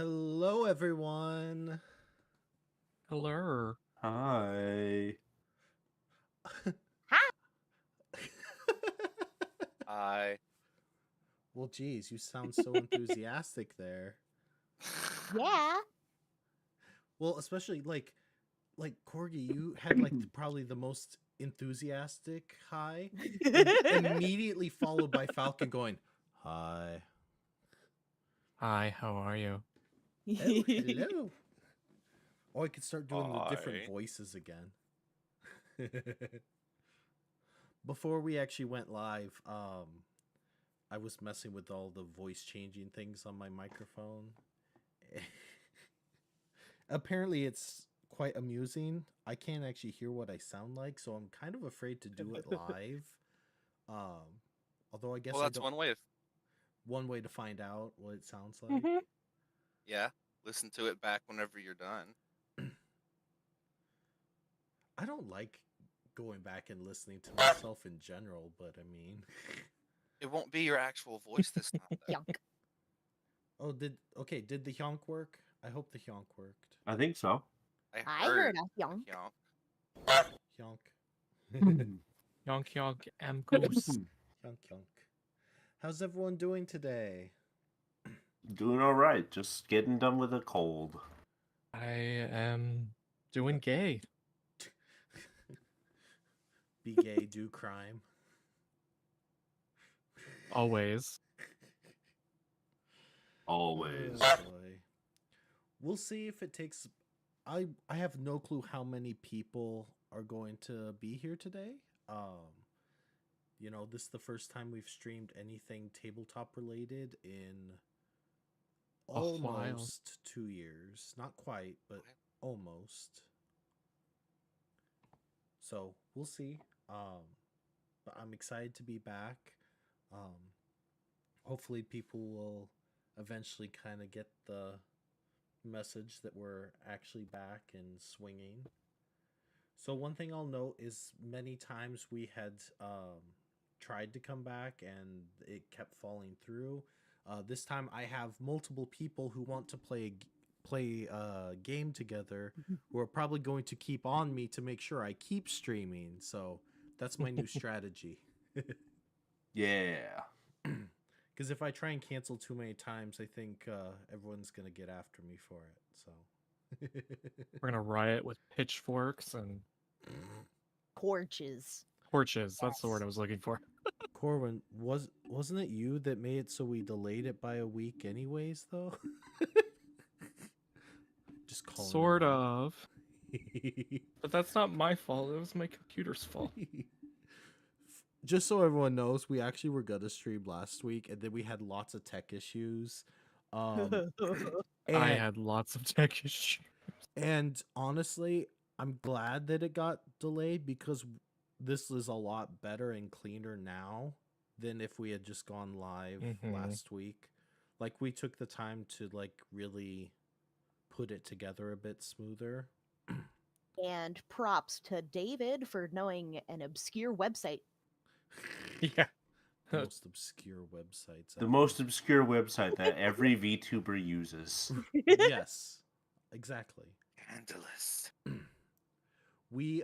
Hello, everyone. Hello. Hi. Hi. I Well, geez, you sound so enthusiastic there. Yeah. Well, especially like Corgi, you had like probably the most enthusiastic hi, immediately followed by Falcon going, "Hi." Hi, how are you? Oh, hello. Oh, I could start doing the different Hi. voices again. Before we actually went live, I was messing with all the voice changing things on my microphone. Apparently, it's quite amusing. I can't actually hear what I sound like, so I'm kind of afraid to do it live. Um, although I guess Well, I that's don't. one way of One way to find out what it sounds like. yeah. Listen to it back whenever you're done. I don't like going back and listening to myself in general, but I mean, It won't be your actual voice this time. Though. Yunk. oh, did the honk work? I hope the honk worked. I think so. I heard a yonk. Yonk. Honk, Yonk yonk am goose. honk, honk. How's everyone doing today? Doing all right. Just getting done with a cold. I am doing gay. Be gay, do crime. Always. Always. Oh, boy. We'll see if it takes. I have no clue how many people are going to be here today. This is the first time we've streamed anything tabletop related in A while. almost 2 years. Not quite, but almost. So we'll see. But I'm excited to be back. Hopefully, people will eventually kind of get the message that we're actually back and swinging. So one thing I'll note is many times we had tried to come back and it kept falling through. This time I have multiple people who want to play a game together who are probably going to keep on me to make sure I keep streaming. So that's my new strategy. Yeah. Because if I try and cancel too many times, I think everyone's gonna get after me for it. So We're gonna riot with pitchforks and Torches. torches. That's the word Yes. I was looking for. Corwin, wasn't it you that made it so we delayed it by a week, anyways? Though, just calling Sort him out. of. But that's not my fault. It was my computer's fault. Just so everyone knows, we actually were gonna stream last week, and then we had lots of tech issues. I And had lots of tech issues. And honestly, I'm glad that it got delayed because this is a lot better and cleaner now than if we had just gone live last week. Like we took the time to like really put it together a bit smoother. And props to David for knowing an obscure website. Yeah. The most obscure websites. The ever. most obscure website that every VTuber uses. Yes, exactly. Scandalous. We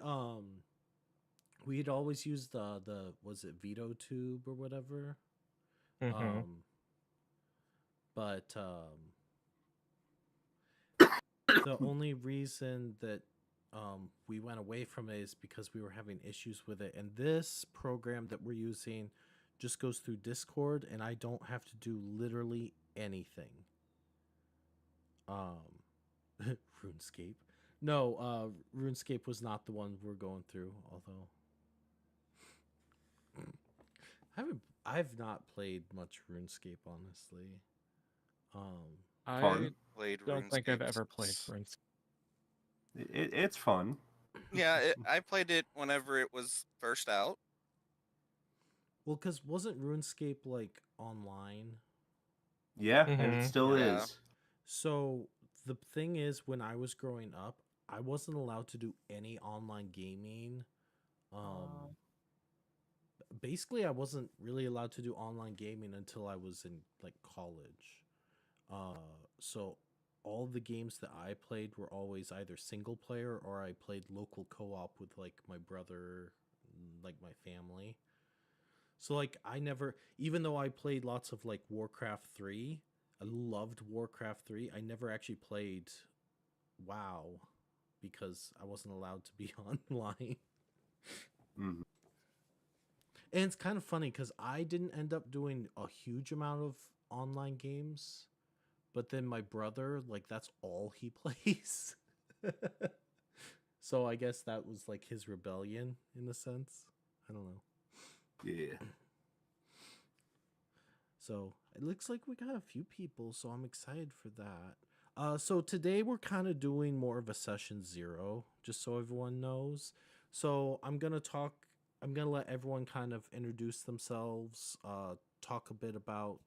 we'd always used the was it VitoTube or whatever. But the only reason that we went away from it is because we were having issues with it. And this program that we're using just goes through Discord, and I don't have to do literally anything. RuneScape. No, RuneScape was not the one we're going through, although I've not played much RuneScape, honestly. I Fun. Played don't think I've ever played RuneScape. RuneScape. It's fun. Yeah, I played it whenever it was first out. Well, because wasn't RuneScape like online? Yeah, and it still Yeah. is. So the thing is, when I was growing up, I wasn't allowed to do any online gaming. Basically, I wasn't really allowed to do online gaming until I was in like college. So all the games that I played were always either single player or I played local co-op with like my brother, like my family. So like I never, even though I played lots of like Warcraft 3, I loved Warcraft 3, I never actually played WoW because I wasn't allowed to be online. Mhm. And it's kind of funny because I didn't end up doing a huge amount of online games, but then my brother, like, that's all he plays. So I guess that was like his rebellion in a sense. I don't know. Yeah. So it looks like we got a few people, so I'm excited for that. So today we're kind of doing more of a session 0, just so everyone knows. So I'm gonna let everyone kind of introduce themselves, talk a bit about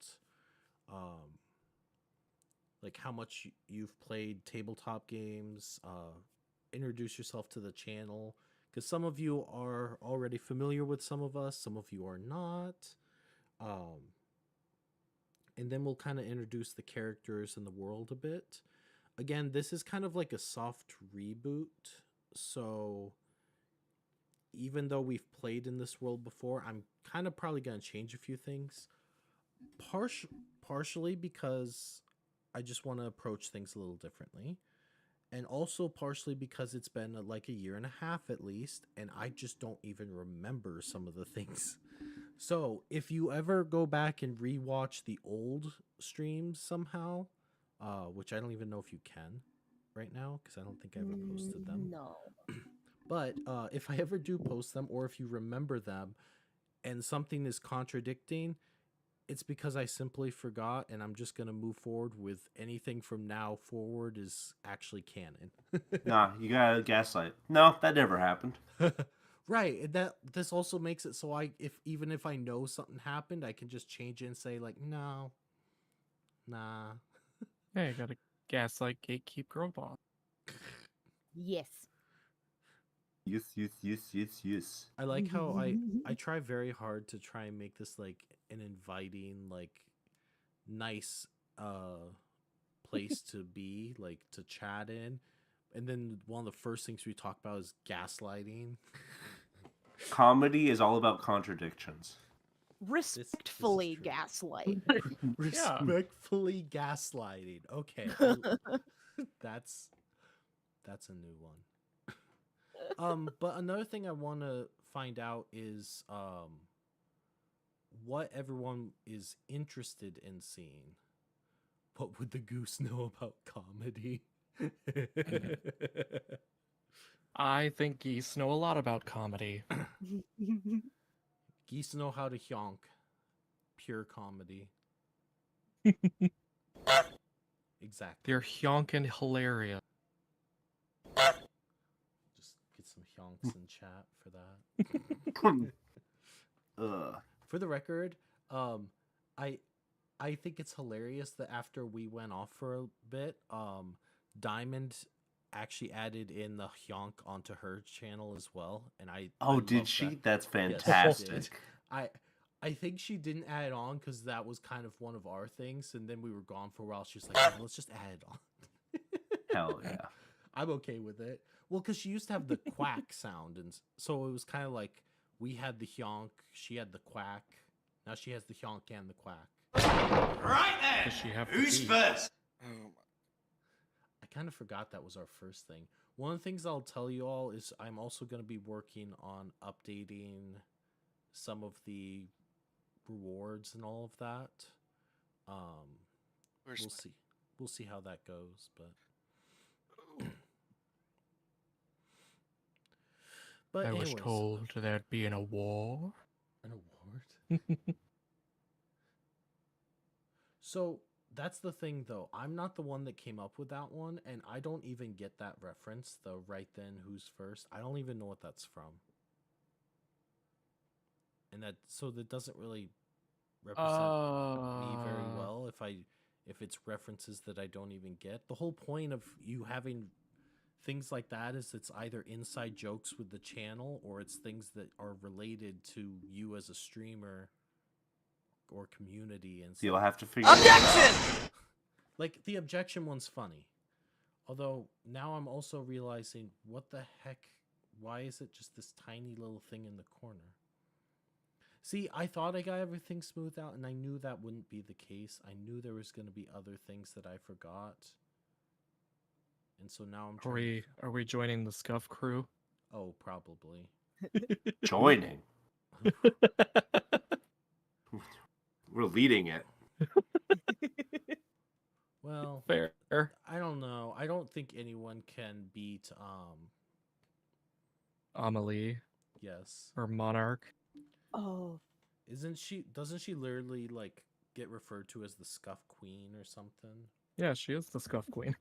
like how much you've played tabletop games, introduce yourself to the channel, because some of you are already familiar with some of us, some of you are not. And then we'll kind of introduce the characters and the world a bit. Again, this is kind of like a soft reboot, so even though we've played in this world before, I'm kind of probably going to change a few things. Partially because I just want to approach things a little differently. And also partially because it's been like a year and a half at least, and I just don't even remember some of the things. So if you ever go back and rewatch the old streams somehow, which I don't even know if you can right now, because I don't think I ever posted them. No. But if I ever do post them, or if you remember them, and something is contradicting, it's because I simply forgot, and I'm just going to move forward with anything from now forward is actually canon. Nah, you gotta gaslight. No, that never happened. Right, and this also makes it so even if I know something happened, I can just change it and say like, no, nah. Yeah, you gotta gaslight, gatekeep, girl boss. Yes. Yes. I like how I try very hard to try and make this like an inviting, like nice place to be, like to chat in. And then one of the first things we talk about is gaslighting. Comedy is all about contradictions. Respectfully true. gaslight. Respectfully gaslighting. Okay. That's a new one. But another thing I want to find out is what everyone is interested in seeing. What would the goose know about comedy? I think geese know a lot about comedy. Geese know how to honk. Pure comedy. Exactly. They're honkin' hilarious. Just get some honks in chat for that. For the record, I think it's hilarious that after we went off for a bit, Diamond actually added in the honk onto her channel as well, and I did love she? that. That's Yes, she did. fantastic. I think she didn't add it on because that was kind of one of our things, and then we were gone for a while. She was like, "Yeah, let's just add it on." Hell yeah. I'm okay with it. Well, because she used to have the quack sound, and so it was kind of like we had the honk, she had the quack. Now she has the honk and the quack. Right then. Does she have Who's the first? Oh I kind of forgot that was our first thing. One of the things I'll tell you all is I'm also going to be working on updating some of the rewards and all of that. Where's We'll see. We'll see how that goes, but I was anyways, told there'd be an award. an award. So that's the thing, though. I'm not the one that came up with that one, and I don't even get that reference. The right then, who's first? I don't even know what that's from, and that doesn't really represent me very well if it's references that I don't even get. The whole point of you having things like that is it's either inside jokes with the channel or it's things that are related to you as a streamer or community and So you'll stuff. have to figure it out. Objection! Like the objection one's funny. Although now I'm also realizing what the heck, why is it just this tiny little thing in the corner? See, I thought I got everything smoothed out and I knew that wouldn't be the case. I knew there was going to be other things that I forgot. And so now I'm trying Are we joining the Scuff crew? Oh, probably. Joining. We're leading it. Well, Fair. I don't know. I don't think anyone can beat Amelie yes. or Monarch. Oh, Doesn't she literally like get referred to as the Scuff Queen or something? Yeah, she is the Scuff Queen.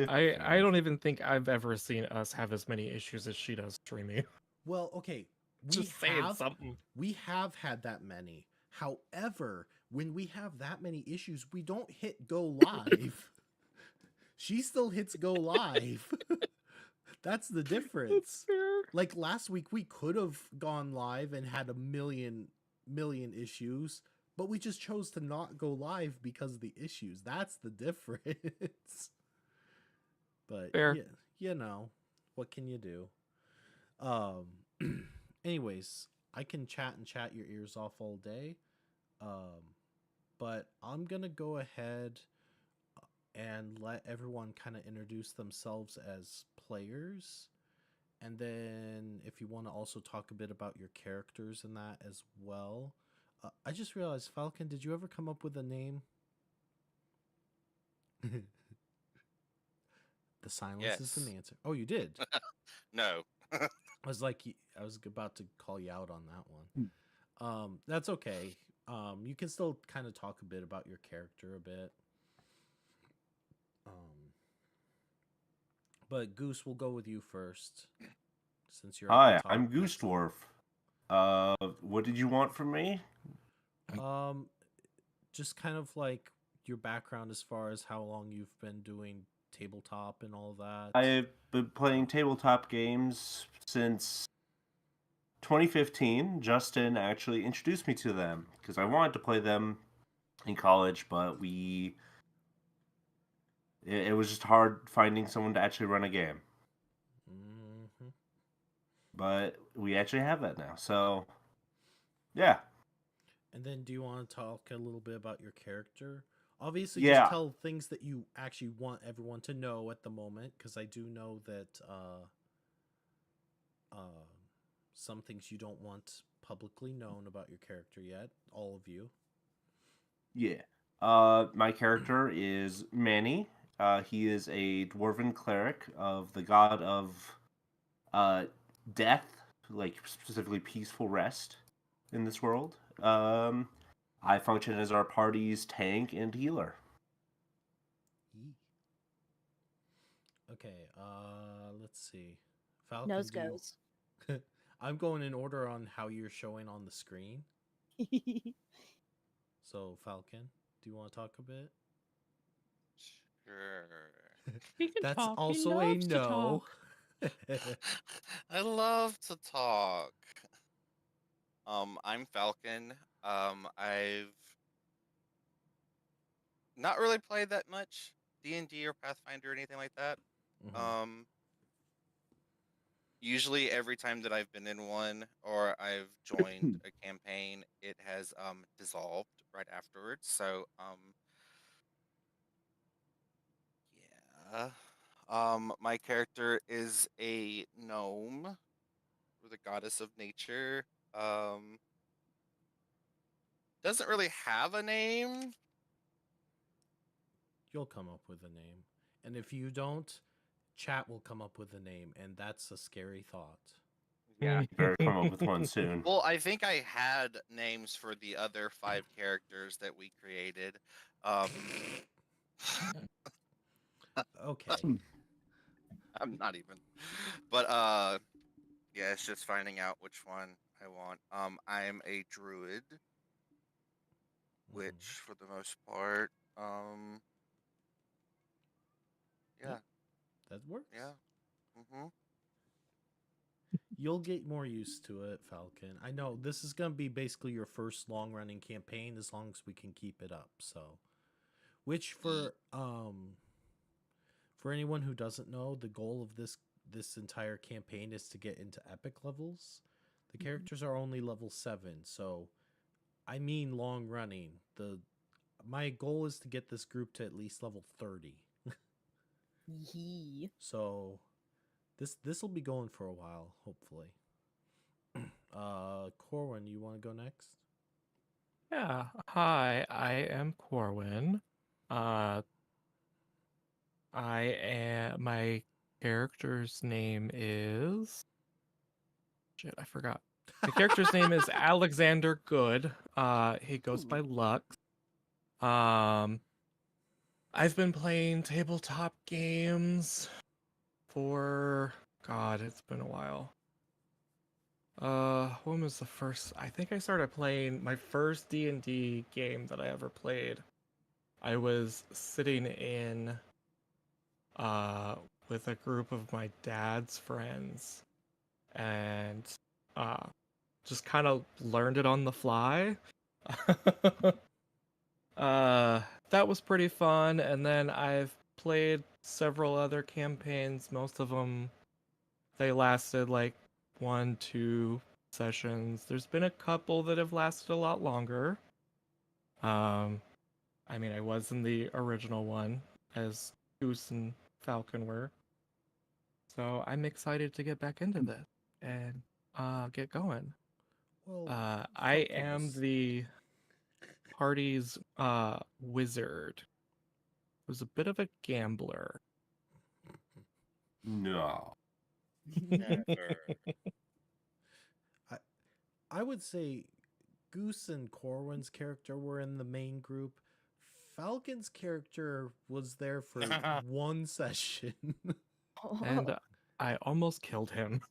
I don't even think I've ever seen us have as many issues as she does streaming. Well, okay. Just saying something. We have had that many. However, when we have that many issues, we don't hit go live. She still hits go live. That's the difference. Like last week, we could have gone live and had a million issues, but we just chose to not go live because of the issues. That's the difference. But Fair. yeah, you know, what can you do? Anyways, I can chat your ears off all day. But I'm gonna go ahead and let everyone kind of introduce themselves as players. And then if you want to also talk a bit about your characters and that as well. I just realized, Falcon, did you ever come up with a name? The silence is an answer. Oh, you did? No. I was about to call you out on that one. That's okay. You can still kind of talk a bit about your character a bit. But Goose, we'll go with you first, since you're. Hi, I'm Goose Dwarf. What did you want from me? Just kind of like your background as far as how long you've been doing tabletop and all that. I've been playing tabletop games since 2015. Justin actually introduced me to them because I wanted to play them in college, but it was just hard finding someone to actually run a game. Mm-hmm. But we actually have that now, so yeah. And then do you want to talk a little bit about your character? Obviously, Yeah. just tell things that you actually want everyone to know at the moment, because I do know that some things you don't want publicly known about your character yet, all of you. Yeah. My character is Manny. He is a dwarven cleric of the god of death, like specifically peaceful rest in this world. I function as our party's tank and healer. Okay, let's see. Falcon, nose goes. I'm going in order on how you're showing on the screen. So, Falcon, do you want to talk a bit? Sure. That's also a no. I love to talk. I'm Falcon. I've not really played that much D&D or Pathfinder or anything like that. Mhm. Usually every time that I've been in one or I've joined a campaign, it has dissolved right afterwards. So yeah. My character is a gnome, or the goddess of nature. Doesn't really have a name. You'll come up with a name. And if you don't, chat will come up with a name, and that's a scary thought. Yeah, better come up with one soon. Well, I think I had names for the other 5 characters that we created. Okay. I'm not even. But yeah, it's just finding out which one I want. I'm a druid, which for the most part, yeah, That works. yeah. You'll get more used to it, Falcon. I know this is going to be basically your first long-running campaign as long as we can keep it up. So, which for anyone who doesn't know, the goal of this entire campaign is to get into epic levels. The characters are only level 7, so I mean long running. My goal is to get this group to at least level 30. Yee. So this will be going for a while, hopefully. Corwin, you want to go next? Yeah. Hi, I am Corwin. My character's name is shit, I forgot. The character's name is Alexander Good. He goes by Lux. I've been playing tabletop games for God, it's been a while. When was the first? I think I started playing my first D&D game that I ever played. I was sitting in with a group of my dad's friends and just kind of learned it on the fly. That was pretty fun, and then I've played several other campaigns. Most of them, they lasted like 1-2 sessions. There's been a couple that have lasted a lot longer. I mean, I was in the original one as Goose and Falcon were. So I'm excited to get back into this and get going. Well, I am the party's wizard. Was a bit of a gambler. No. Never. I would say Goose and Corwin's character were in the main group. Falcon's character was there for one session. And I almost killed him.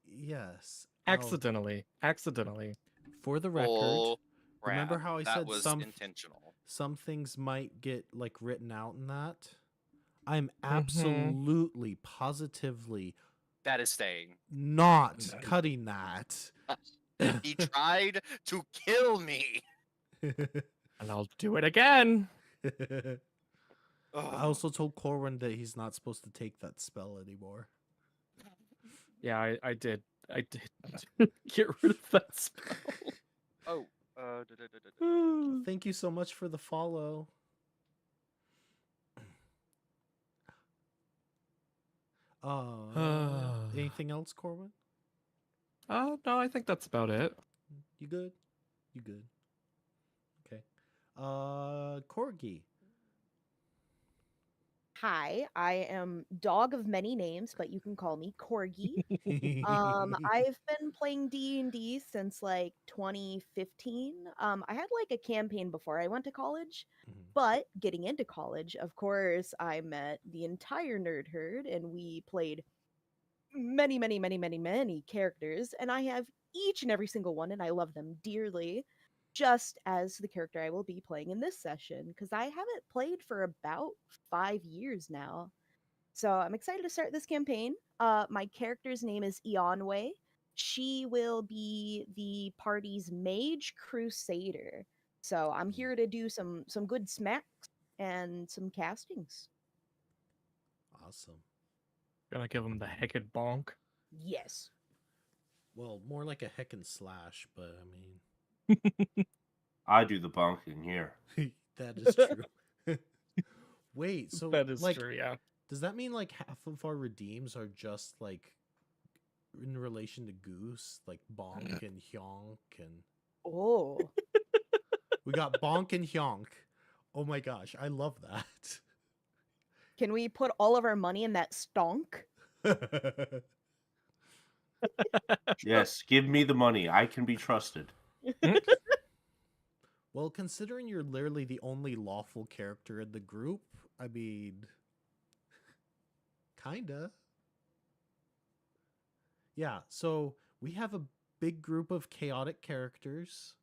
Yes. Accidentally. For the record, Oh, remember crap. how I That said was intentional. some things might get like written out in that? I'm Mm-hmm. absolutely, positively That is staying. not cutting that. He tried to kill me. And I'll do it again. I also told Corwin that he's not supposed to take that spell anymore. Yeah, I did. I did get rid of that spell. Oh. Thank you so much for the follow. Anything else, Corwin? No, I think that's about it. You good? You good? Okay. Corgi. Hi, I am dog of many names, but you can call me Corgi. I've been playing D&D since like 2015. I had like a campaign before I went to college, but getting into college, of course, I met the entire nerd herd and we played many characters, and I have each and every single one, and I love them dearly, just as the character I will be playing in this session, because I haven't played for about 5 years now. So I'm excited to start this campaign. My character's name is Eonway. She will be the party's mage crusader. So I'm here to do some good smacks and some castings. Awesome. Gonna give him the heckin' bonk. Yes. Well, more like a heck and slash, but I do the bonking here. I mean, that is true. Wait, so That is like, true, yeah. does that mean like half of our redeems are just like in relation to Goose, like Bonk and Hyonk, and Oh. we got Bonk and Hyonk. Oh my gosh, I love that. Can we put all of our money in that stonk? Yes, give me the money. I can be trusted. Well, considering you're literally the only lawful character in the group, I mean, kinda. Yeah, so we have a big group of chaotic characters.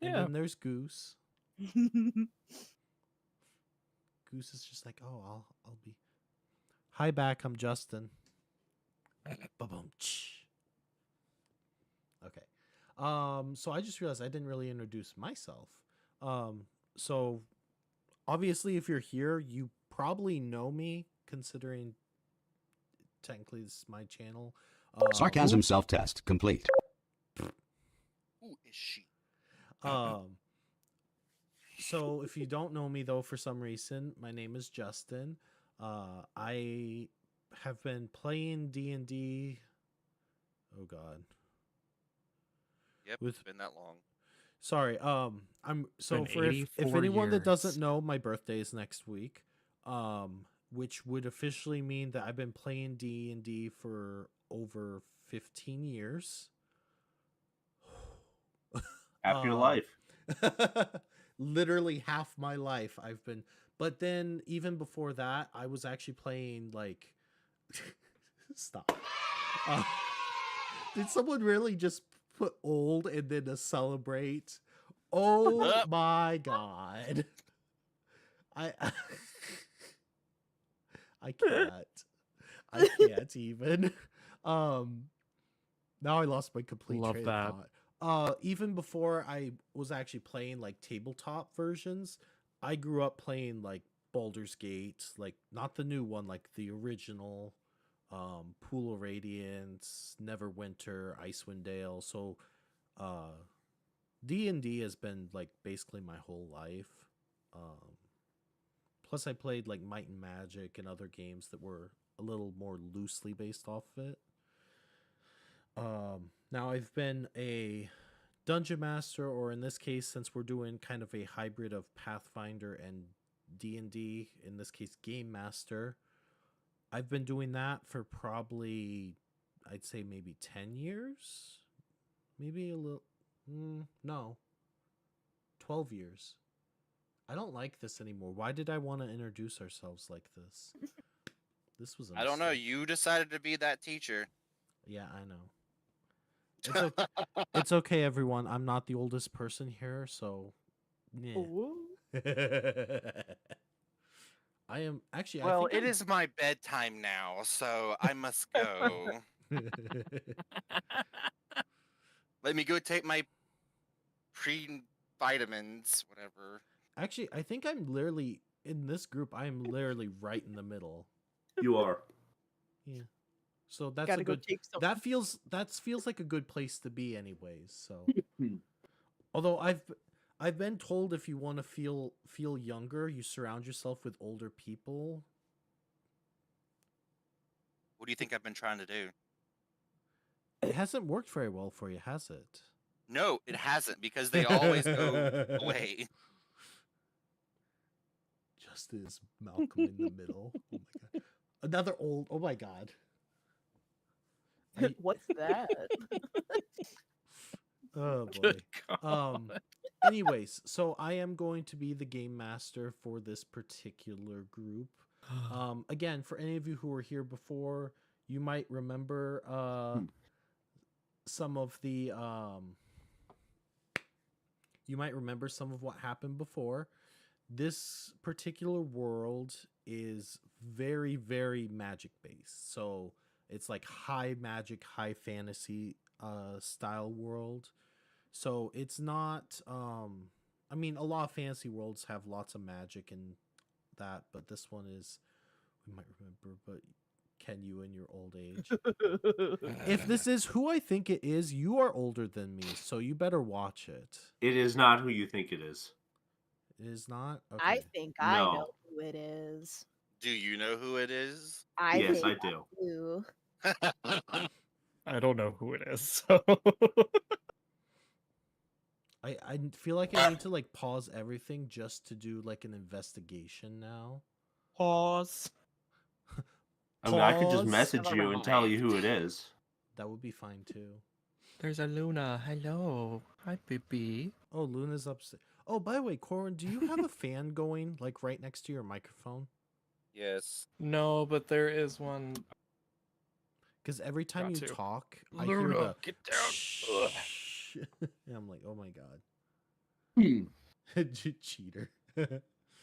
And Yeah. then there's Goose. Goose is just like, oh, I'll be. Hi back, I'm Justin. Ba-bum. So I just realized I didn't really introduce myself. So obviously, if you're here, you probably know me, considering technically this is my channel. Sarcasm self-test complete. Who is she? So if you don't know me though, for some reason, my name is Justin. I have been playing D&D. Oh God. Yep, With- it's been that long. Sorry. I'm so Been for if 84 anyone that doesn't years. know, my birthday is next week. Which would officially mean that I've been playing D&D for over 15 years. Half your Um, life. Literally half my life I've been, but then even before that I was actually playing like stop. Did someone really just put old and then a celebrate? Oh my God. I I can't even. Now I lost my complete Love train that. of thought. Even before I was actually playing like tabletop versions, I grew up playing like Baldur's Gate, like not the new one, like the original, Pool of Radiance, Neverwinter, Icewind Dale. So, D&D has been like basically my whole life. Plus, I played like Might and Magic and other games that were a little more loosely based off of it. Now I've been a dungeon master, or in this case, since we're doing kind of a hybrid of Pathfinder and D&D, in this case, game master. I've been doing that for probably, I'd say maybe 10 years, maybe a little, no, 12 years. I don't like this anymore. Why did I want to introduce ourselves like this? This was a I don't know. mistake. You decided to be that teacher. Yeah, I know. It's okay. It's okay, everyone. I'm not the oldest person here, so. Yeah. I am actually. Well, I think it is my bedtime now, so I must go. Let me go take my vitamins, whatever. Actually, I think I'm literally in this group. I am literally right in the middle. You are. Yeah. So that's Gotta a go good. take some. That feels like a good place to be, anyways. So, although I've been told if you want to feel younger, you surround yourself with older people. What do you think I've been trying to do? It hasn't worked very well for you, has it? No, it hasn't, because they always go away. Just as Malcolm in the middle. Oh my God. Another old. Oh my God. What's that? Oh boy. Good God. Anyways, so I am going to be the game master for this particular group. Again, for any of you who were here before, you might remember some of the some of what happened before. This particular world is very, very magic based. So it's like high magic, high fantasy style world. So it's not I mean, a lot of fantasy worlds have lots of magic and that, but this one is, we might remember, but can you in your old age? If this is who I think it is, you are older than me, so you better watch it. It is not who you think it is. It is not? Okay. I think I No. know who it is. Do you know who it is? Yes, think I do. do. I don't know who it is. So I feel like I need to like pause everything just to do like an investigation now. pause. I mean, I could just Pause. message Never you and tell mind. you who it is. That would be fine too. There's a Luna. Hello. Hi, baby. Oh, Luna's upstairs. Oh, by the way, Corin, do you have a fan going like right next to your microphone? Yes. No, but there is one. Because every time Got you to. talk, I hear Luna, the get down. Ugh. and I'm like, oh my Hmm. God. Cheater.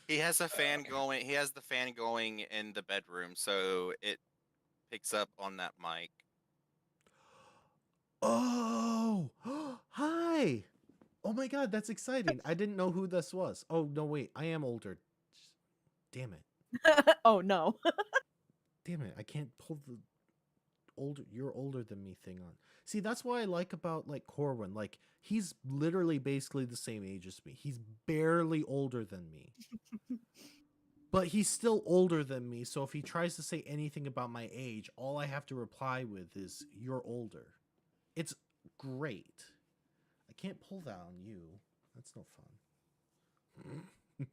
He has a fan going. He has the fan going in the bedroom, so it picks up on that mic. Oh, Hi. Oh my god, that's exciting. I didn't know who this was. Oh no, wait, I am older. Damn it. Oh no. Damn it. I can't pull the you're older than me thing on. See, that's what I like about like Corwin. Like he's literally basically the same age as me. He's barely older than me. But he's still older than me, so if he tries to say anything about my age, all I have to reply with is you're older. It's great. I can't pull that on you. That's no fun.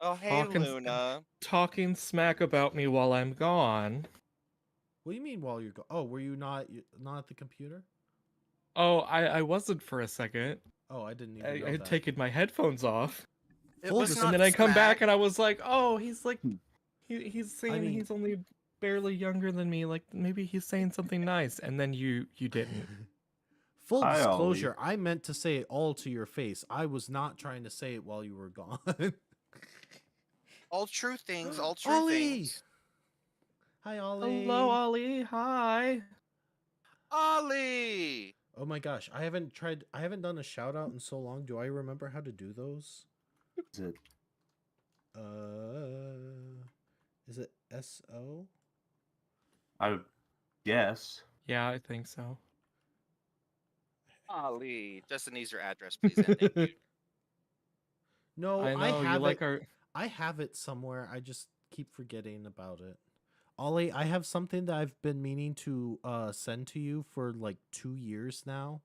Oh, hey, Talking- Luna. Talking smack about me while I'm gone. What do you mean while you're Oh, were you not at the computer? Oh, I wasn't for a second. Oh, I didn't even I know had that. taken my headphones off. It Full was dis- And not then I come back smack. and I was like, oh, he's like, he's saying mean- he's only barely younger than me. Like maybe he's saying something nice. And then you didn't. Full Hi, disclosure, I meant to say it all to your face. I was not trying to say it while you were gone. All true things, all true Ollie! things. Hi, Ollie. Hello, Ollie. Hi. Ollie! Oh my gosh, I haven't done a shout out in so long. Do I remember how to do those? Is it? Is it SO? I guess. Yeah, I think so. Ollie. Justin needs your address, please. And thank you. No, I know you have like it. our. I have it somewhere. I just keep forgetting about it. Ollie, I have something that I've been meaning to send to you for like 2 years now,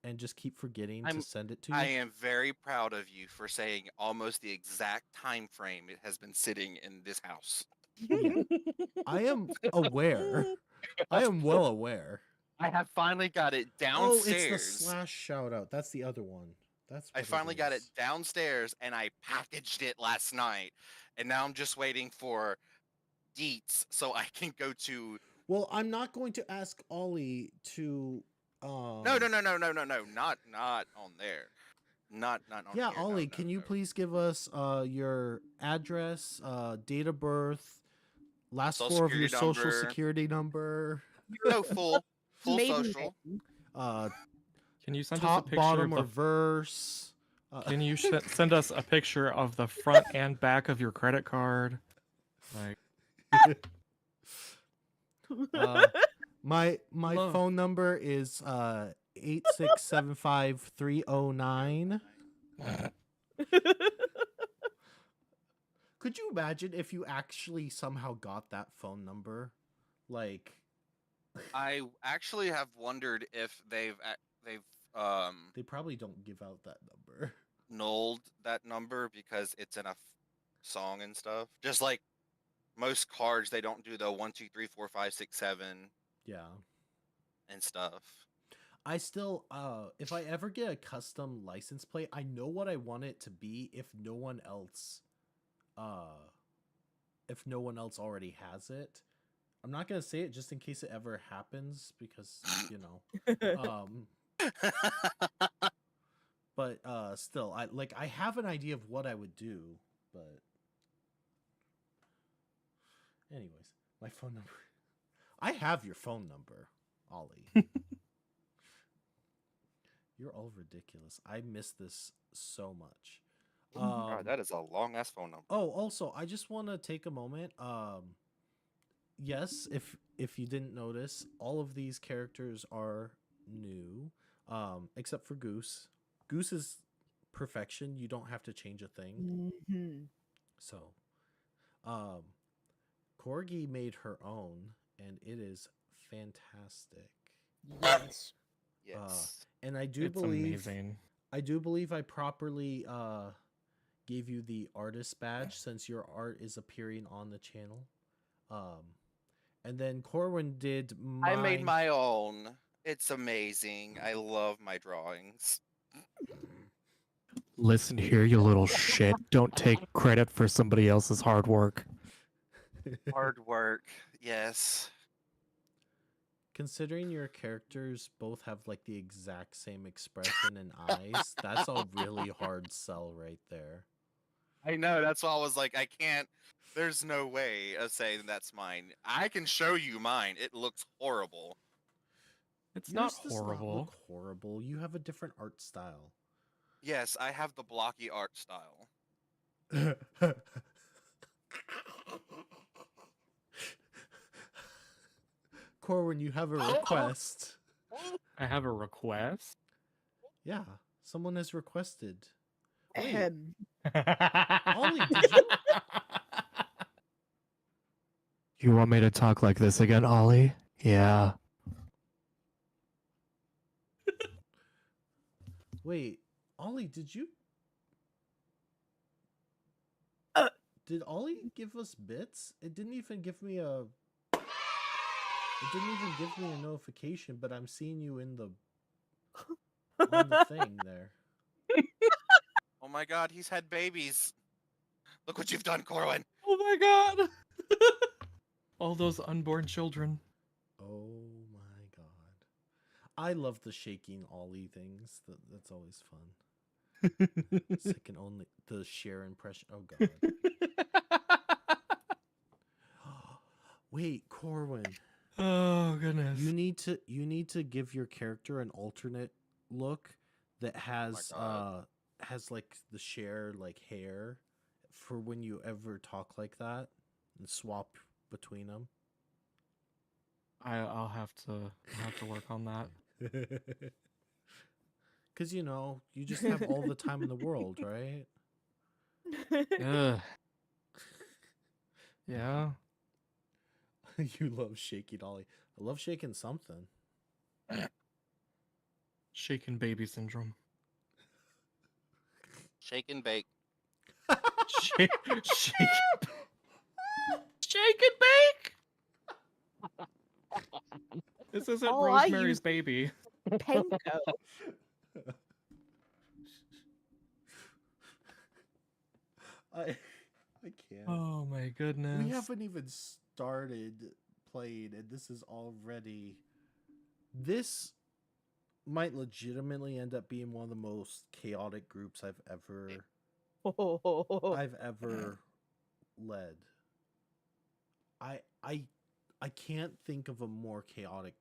and just keep forgetting to send it to you. I am very proud of you for saying almost the exact time frame it has been sitting in this house. Yeah. I am aware. I am well aware. I have finally got it Oh, downstairs. it's the slash shout out. That's the other one. That's I what finally got it is. downstairs and I packaged it last night. And now I'm just waiting for deets so I can go to Well, I'm not going to ask Ollie to No, not on there. Not on Yeah, here. Ollie, No, can you no. please give us your address, date of birth, last Social four of your security social number. security number, No, full Maiden social. name. Can you send us a top, picture bottom, of or the? verse? Can you send us a picture of the front and back of your credit card? Like, My Love. phone number is 8675309. Could you imagine if you actually somehow got that phone number? Like I actually have wondered if they've they probably don't give out that number. nulled that number because it's in a song and stuff. Just like most cards, they don't do the 1, 2, 3, 4, 5, 6, 7 Yeah. and stuff. I still if I ever get a custom license plate, I know what I want it to be if no one else already has it. I'm not going to say it just in case it ever happens because, you know, but still I have an idea of what I would do, but anyways, my phone number. I have your phone number, Ollie. You're all ridiculous. I miss this so much. God, that is a long ass phone number. Oh, also, I just want to take a moment. Yes, if you didn't notice, all of these characters are new, except for Goose. Goose is perfection. You don't have to change a thing. Mhm. So, Corgi made her own, and it is fantastic. Yes. Yes. And I do it's believe amazing. I properly gave you the artist badge since your art is appearing on the channel. And then Corwin did I made my own. It's amazing. I love my drawings. Listen here, you little shit. Don't take credit for somebody else's hard work. Hard work. Yes. Considering your characters both have like the exact same expression and eyes, that's a really hard sell right there. I know. That's why I was like, I can't. There's no way of saying that's mine. I can show you mine. It looks horrible. It's Yours not does not horrible. look horrible. You have a different art style. Yes, I have the blocky art style. Corwin, you have a request. I have a request. Yeah, someone has requested. Wait, Ahem. Ollie, did you? You want me to talk like this again, Ollie? Yeah. Wait, Ollie, did you? Did Ollie give us bits? It didn't even give me a. It didn't even give me a notification, but I'm seeing you in the on the thing there. Oh my god, he's had babies. Look what you've done, Corwin. Oh my god. All those unborn children. Oh my god. I love the shaking Ollie things. That's always fun. Second only the share impression. Oh god. Wait, Corwin. Oh goodness. You need to give your character an alternate look that has God. has like the share like hair for when you ever talk like that and swap between them. I'll have to work on that. Cuz you know, you just have all the time in the world, right? Ugh. Yeah. You love shaking Ollie. I love shaking something. Shaken baby syndrome. Shake and bake. Shake and bake. This isn't Oh, I Rosemary's use- Baby. Panko. I can't. Oh my goodness. We haven't even started playing, and this is already. This might legitimately end up being one of the most chaotic groups I've ever led. I can't think of a more chaotic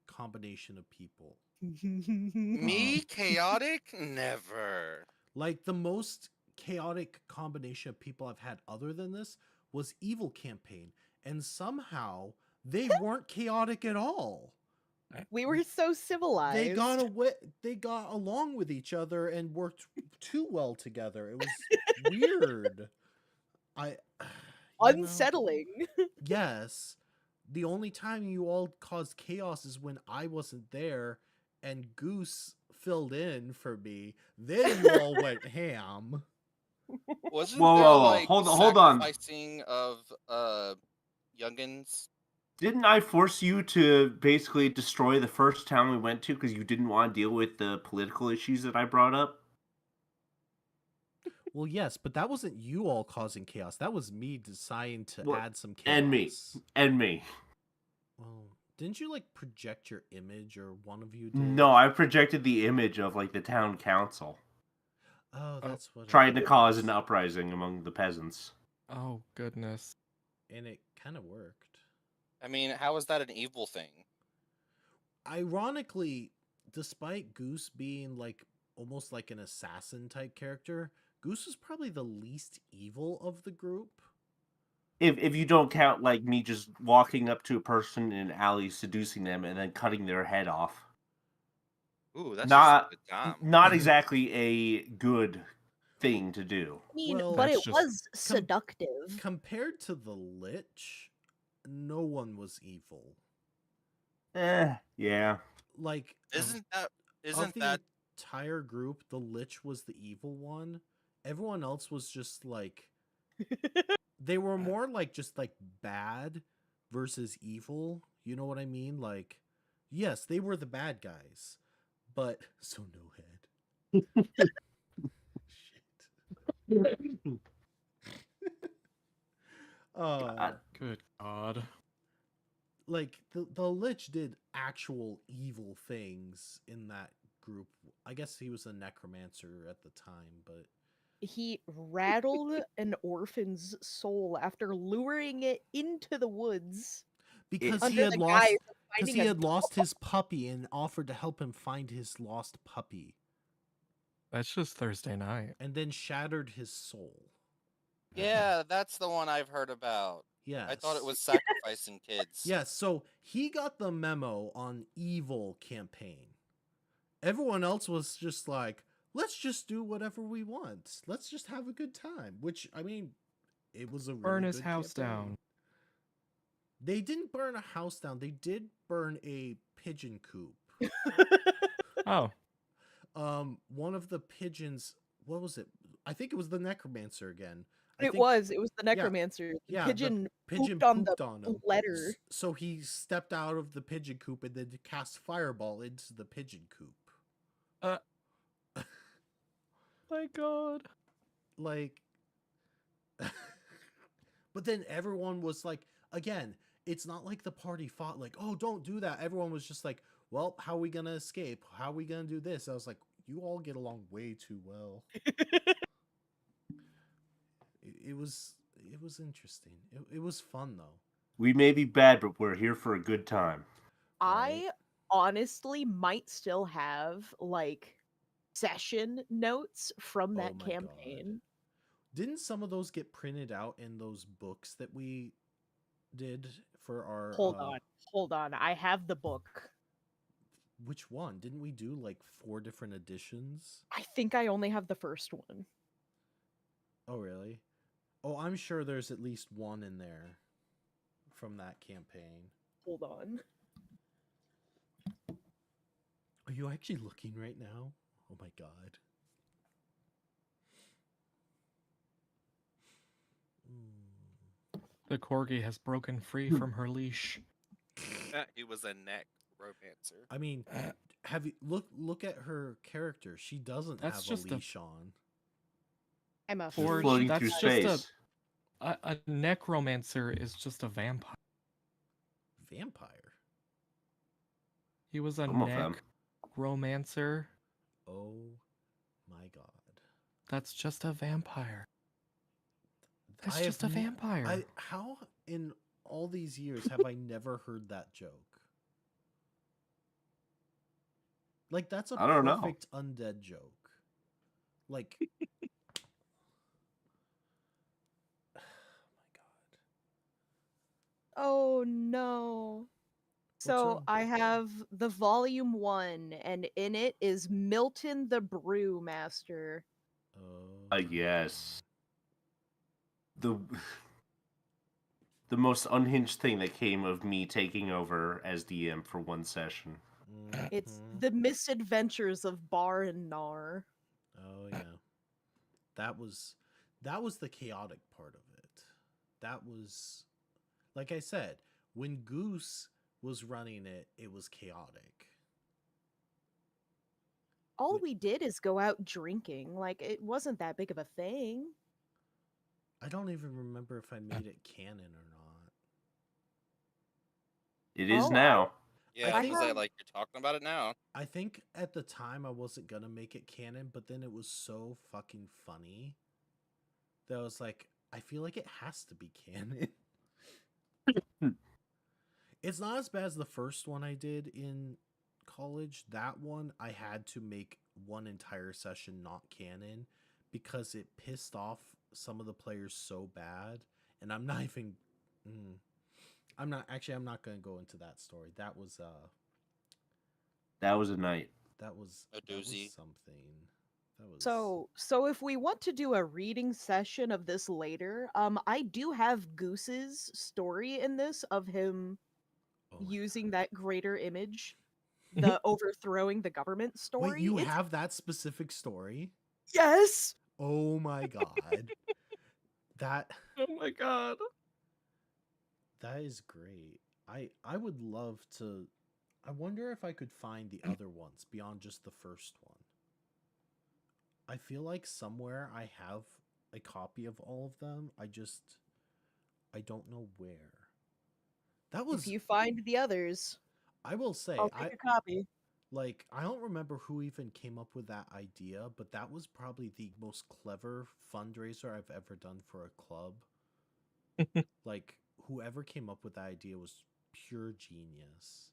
combination of people. Me chaotic? Never. Like the most chaotic combination of people I've had other than this was Evil Campaign, and somehow they weren't chaotic at all. We were so civilized. They got along with each other and worked too well together. It was weird. you know, Unsettling. yes. The only time you all caused chaos is when I wasn't there and Goose filled in for me. Then you all went ham. Wasn't Whoa, there whoa, whoa. like Hold on. sacrificing of youngins? Didn't I force you to basically destroy the first town we went to because you didn't want to deal with the political issues that I brought up? Well, yes, but that wasn't you all causing chaos. That was me deciding to Well, add some chaos. And me. Well, didn't you like project your image, or one of you did? No, I projected the image of like the town council. Oh, that's what. Trying to cause was. an uprising among the peasants. Oh goodness. And it kind of worked. I mean, how is that an evil thing? Ironically, despite Goose being like almost like an assassin type character, Goose was probably the least evil of the group. If you don't count like me just walking up to a person in an alley, seducing them, and then cutting their head off. Ooh, that's Not just a good time. not exactly a good thing to do. I mean, Well, but that's it just- was seductive. Compared to the Lich, no one was evil. Yeah. Like, Isn't of that the entire group, the Lich was the evil one. Everyone else was just like they were more like just like bad versus evil. You know what I mean? Like, yes, they were the bad guys, but so no head. Shit. Good God. Like the Lich did actual evil things in that group. I guess he was a necromancer at the time, but He rattled an orphan's soul after luring it into the woods. Because Under he had the lost guise of because finding he a had lost his puppy and offered to help him find his lost puppy, That's just Thursday night. and then shattered his soul. Yeah, that's the one I've heard about. Yes. I thought it was sacrificing kids. Yes, so he got the memo on evil campaign. Everyone else was just like, let's just do whatever we want. Let's just have a good time. Which, I mean, it was a really Burn his good house campaign. down. They didn't burn a house down. They did burn a pigeon coop. Oh, One of the pigeons, what was it? I think it was the necromancer again. It was the yeah, necromancer. The yeah, pigeon, the pigeon pooped on pooped the on him. letter. So he stepped out of the pigeon coop and then cast fireball into the pigeon coop. my God. Like, but then everyone was like, again, it's not like the party fought like, oh, don't do that. Everyone was just like, well, how are we gonna escape? How are we gonna do this? I was like, you all get along way too well. It was interesting. It was fun though. We may be bad, but we're here for a good time. I honestly might still have like session notes from that Oh my campaign. Didn't some of those get printed out in those books that we did for our Hold on. I have the book. Which one? Didn't we do like 4 different editions? I think I only have the first one. Oh, really? Oh, I'm sure there's at least one in there from that campaign. Hold on. Are you actually looking right now? Oh my god. The corgi has broken free from her leash. He was a necromancer. I mean, have you look at her character? She doesn't That's have just a a- leash on. I'm a Or Floating that's through just space. a necromancer is just a vampire. Vampire. He was a Some of them. necromancer. Oh my god. That's just a vampire. That's I just a have n- vampire. How in all these years have I never heard that joke? Like that's a I don't know. perfect undead joke. Like oh my god. Oh no. So wrong? I have the volume 1, and in it is Milton the Brewmaster. Oh. Yes. The most unhinged thing that came of me taking over as DM for one session. It's Mhm. the misadventures of Bar and Nar. Oh yeah. That was the chaotic part of it. That was, like I said, when Goose was running it, it was chaotic. All we did is go out drinking. Like, it wasn't that big of a thing. I don't even remember if I made it canon or not. It is Oh, now. Yeah, I because think- like you're talking about it now. I think at the time I wasn't gonna make it canon, but then it was so fucking funny that I was like, I feel like it has to be canon. It's not as bad as the first one I did in college. That one I had to make one entire session not canon because it pissed off some of the players so bad, and I'm not even I'm not going to go into that story. That was That was a night. that was A doozy. something. That was So if we want to do a reading session of this later, I do have Goose's story in this of him oh my using that greater image, the overthrowing the government God. story. Wait, you It's- have that specific story? Yes. Oh my god. That Oh my god. That is great. I would love to. I wonder if I could find the other ones beyond just the first one. I feel like somewhere I have a copy of all of them. I don't know where. That was. If you find the others, I will say I'll take a copy. like I don't remember who even came up with that idea, but that was probably the most clever fundraiser I've ever done for a club. Like whoever came up with that idea was pure genius.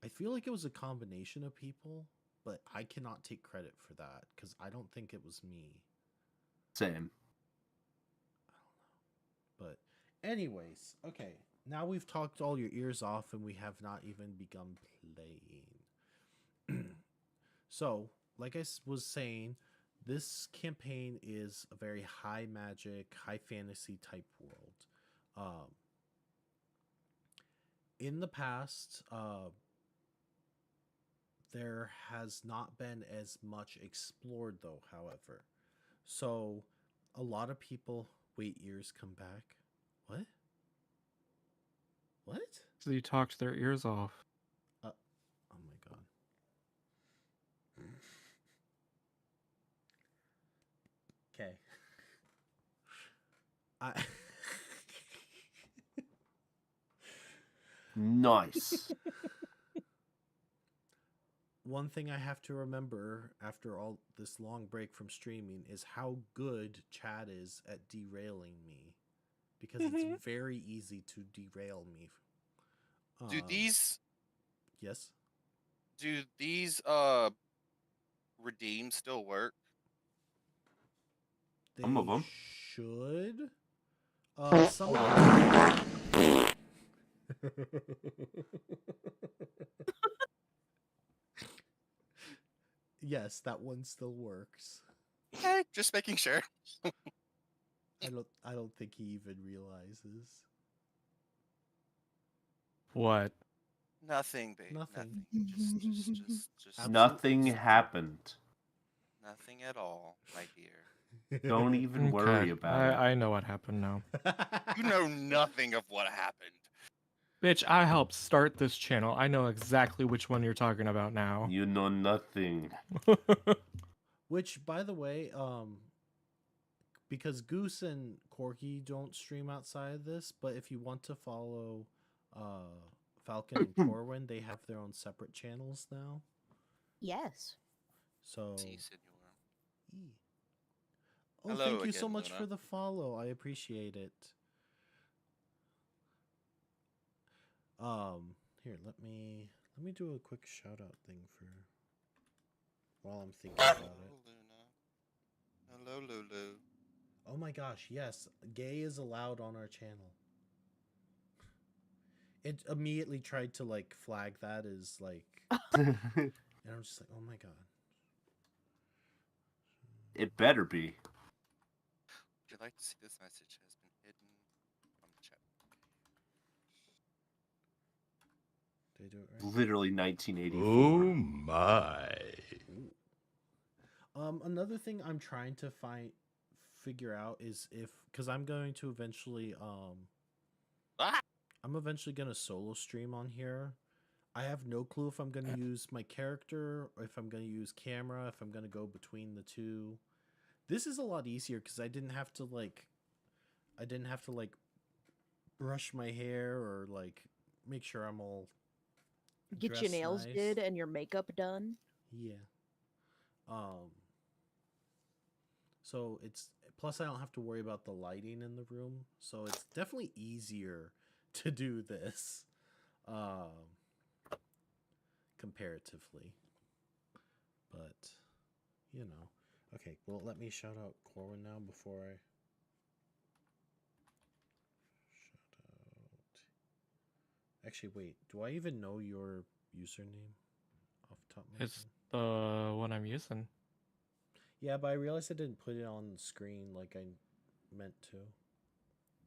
I feel like it was a combination of people, but I cannot take credit for that because I don't think it was me. Same. But anyways, okay. Now we've talked all your ears off and we have not even begun playing. So, like I was saying, this campaign is a very high magic, high fantasy type world. In the past, there has not been as much explored, though, however. So, a lot of people. Wait, ears come back. What? What? So you talked their ears off. Oh my god. Okay. I. Nice. One thing I have to remember after all this long break from streaming is how good Chad is at derailing me. Because it's very easy to derail me. Do these Yes? do these redeem still work? They Some of 'em. should. Some of them. Yes, that one still works. Okay, just making sure. I don't think he even realizes. What? Nothing, babe. Nothing. Just Absolute- Nothing happened. nothing at all, my dear. Don't even worry about it. I know what happened now. You know nothing of what happened. Bitch, I helped start this channel. I know exactly which one you're talking about now. You know nothing. Which, by the way, because Goose and Corky don't stream outside of this, but if you want to follow Falcon and Corwin, they have their own separate channels now. Yes. So, Si, senor. oh, Hello thank you so again, much Luna. for the follow. I appreciate it. Here, let me do a quick shout out thing for while I'm thinking about Hello, it. Luna. Hello, Lulu. Oh my gosh, yes, gay is allowed on our channel. It immediately tried to like flag that as like, and I'm just like, oh my god. It better be. Would you like to see this message has been hidden from the chat? Did I do it right? Literally 1984. Oh my. Ooh. Another thing I'm trying to figure out is if, because I'm going to eventually I'm eventually gonna solo stream on here. I have no clue if I'm gonna use my character or if I'm gonna use camera, if I'm gonna go between the two. This is a lot easier because I didn't have to like brush my hair or like make sure I'm all Get your dressed nails nice. did and your makeup done. Yeah. So it's plus I don't have to worry about the lighting in the room, so it's definitely easier to do this, comparatively. But you know, okay. Well, let me shout out Corwin now before I shout out. Actually, wait. Do I even know your username off the top of my It's head? the one I'm using. Yeah, but I realized I didn't put it on the screen like I meant to,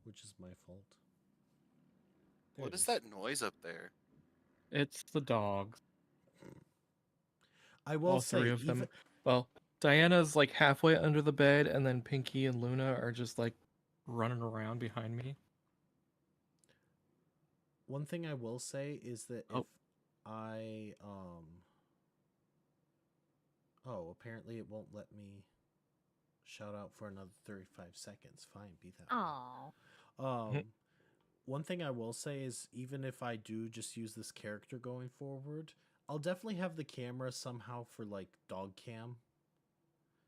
which is my fault. There What it is that noise up there? It's the dogs. I will All say, three of them. even Well, Diana's like halfway under the bed, and then Pinky and Luna are just like running around behind me. one thing I will say is that if Oh. I oh, apparently it won't let me shout out for another 35 seconds. Fine, be that way. Aww. One thing I will say is even if I do just use this character going forward, I'll definitely have the camera somehow for like dog cam.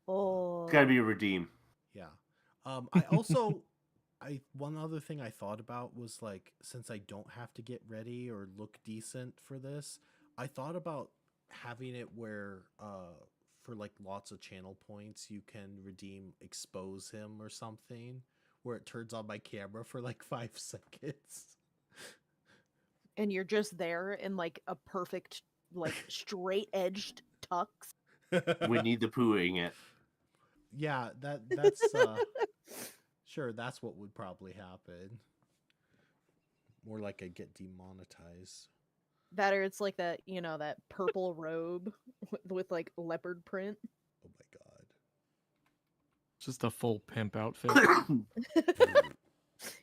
Oh. It's gotta be a redeem. Yeah. I also one other thing I thought about was like, since I don't have to get ready or look decent for this, I thought about having it where for like lots of channel points you can redeem expose him or something, where it turns on my camera for like 5 seconds. And you're just there in like a perfect, like straight edged tux. Winnie the Poohing it. Yeah, that's sure, that's what would probably happen. More like I get demonetized. That or it's like that, you know, that purple robe with like leopard print. Oh my god. Just a full pimp outfit.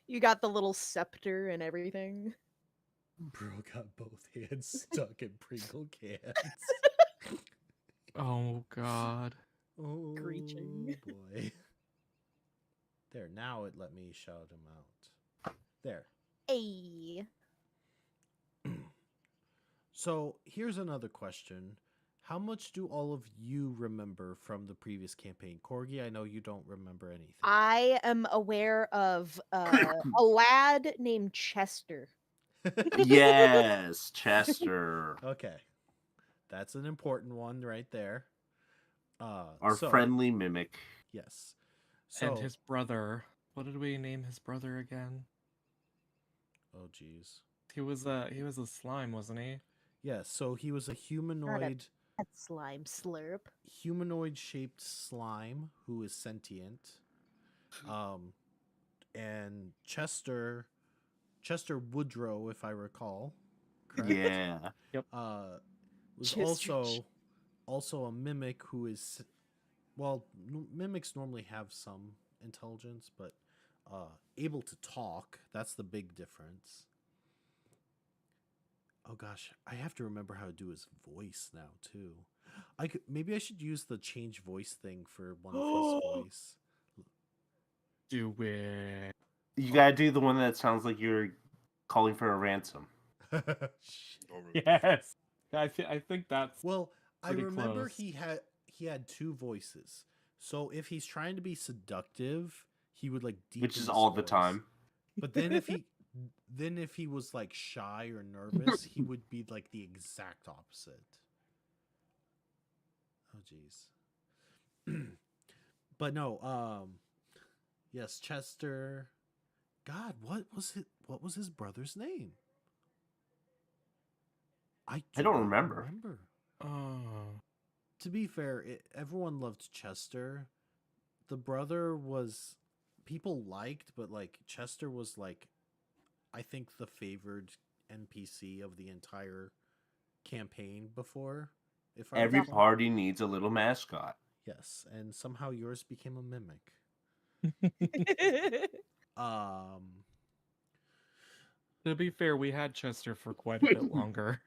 You got the little scepter and everything. Bro got both hands stuck in Pringle cans. Oh god. Oh Screeching. boy. There, now it let me shout him out. There. Hey. So here's another question. How much do all of you remember from the previous campaign? Corgi, I know you don't remember anything. I am aware of a lad named Chester. Yes, Chester. Okay. That's an important one right there. Our friendly mimic. Yes. So, And his brother. What did we name his brother again? oh geez. He was a slime, wasn't he? Yes, so he was a humanoid That slime slurp. shaped slime who is sentient. And Chester Woodrow, if I recall, correct? Yeah. Was Chester. also a mimic who is, well, mimics normally have some intelligence, but able to talk. That's the big difference. Oh gosh, I have to remember how to do his voice now too. Maybe I should use the change voice thing for one of his voice. Do it. You gotta do the one that sounds like you're calling for a ransom. Shit. Yes. I think that's Well, I pretty remember close. he had 2 voices. So if he's trying to be seductive, he would like deepen Which is his all the voice. time. But then if he was like shy or nervous, he would be like the exact opposite. Oh jeez. But no, yes, Chester. God, what was his brother's name? I don't remember. Oh. To be fair, everyone loved Chester. The brother was people liked, but like Chester was like, I think the favored NPC of the entire campaign before. If I Every recall. party needs a little mascot. Yes, and somehow yours became a mimic. To be fair, we had Chester for quite a bit longer.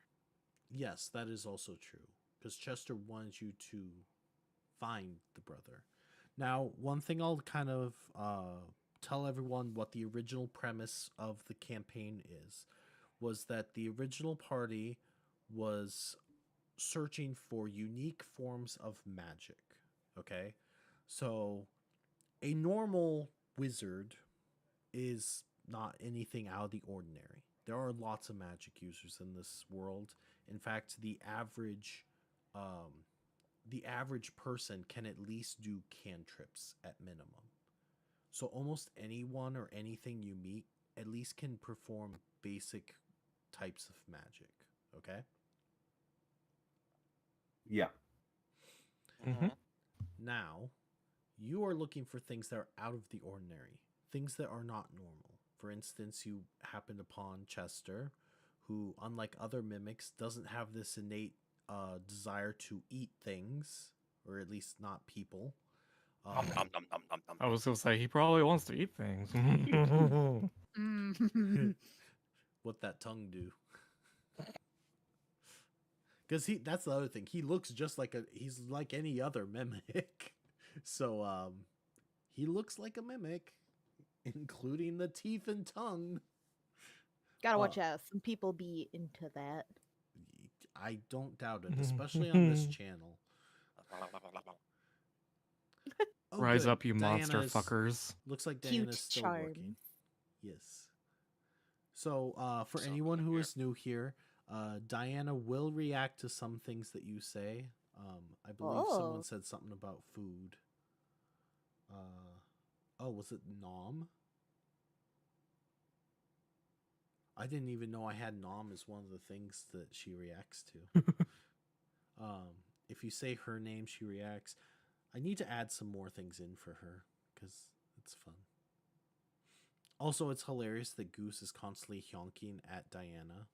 Yes, that is also true. Because Chester wanted you to find the brother. Now, one thing I'll kind of tell everyone what the original premise of the campaign was that the original party was searching for unique forms of magic. Okay? So, a normal wizard is not anything out of the ordinary. There are lots of magic users in this world. In fact, the average person can at least do cantrips at minimum. So almost anyone or anything you meet at least can perform basic types of magic. Okay? Yeah. Mhm. Now, you are looking for things that are out of the ordinary, things that are not normal. For instance, you happened upon Chester, who, unlike other mimics, doesn't have this innate desire to eat things, or at least not people. Nom, nom, nom, nom, nom, nom. I was gonna say he probably wants to eat things. What that tongue do? Because that's the other thing. He looks just like he's like any other mimic. So he looks like a mimic, including the teeth and tongue. Gotta watch out. Some people be into that. I don't doubt it, especially on this channel. Oh, Rise good. up, you monster Diana's- fuckers. Looks like Cute Diana's still charm. working. Yes. So, for So anyone who here. is new here, Diana will react to some things that you say. I believe someone Oh. said something about food. Was it nom? I didn't even know I had nom as one of the things that she reacts to. If you say her name, she reacts. I need to add some more things in for her because it's fun. Also, it's hilarious that Goose is constantly honking at Diana.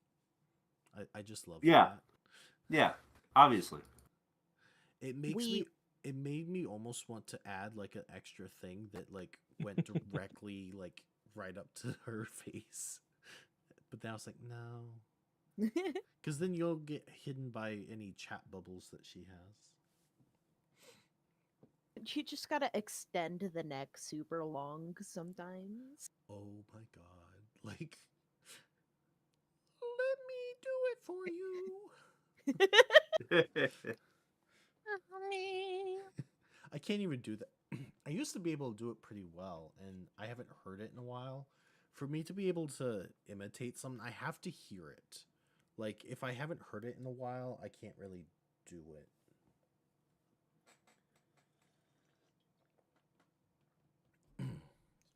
I just love that. Yeah, obviously. It made me almost want to add like an extra thing that like went directly like right up to her face. But then I was like, no. Because then you'll get hidden by any chat bubbles that she has. You just gotta extend the neck super long sometimes. Oh my god. Like, let me do it for you. I can't even do that. I used to be able to do it pretty well, and I haven't heard it in a while. For me to be able to imitate something, I have to hear it. Like, if I haven't heard it in a while, I can't really do it.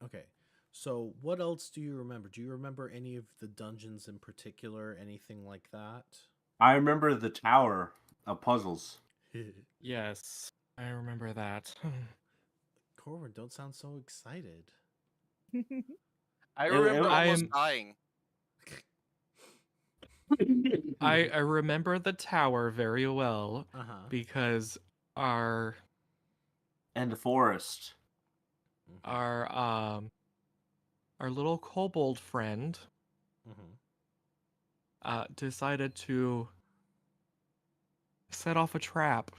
Okay, so what else do you remember? Do you remember any of the dungeons in particular? Anything like that? I remember the tower of puzzles. Yes, I remember that. Corwin, don't sound so excited. I It- remember it- almost I'm- dying. I remember the tower very well Uh-huh. because our And the forest. Mhm. our little kobold friend Mhm. decided to set off a trap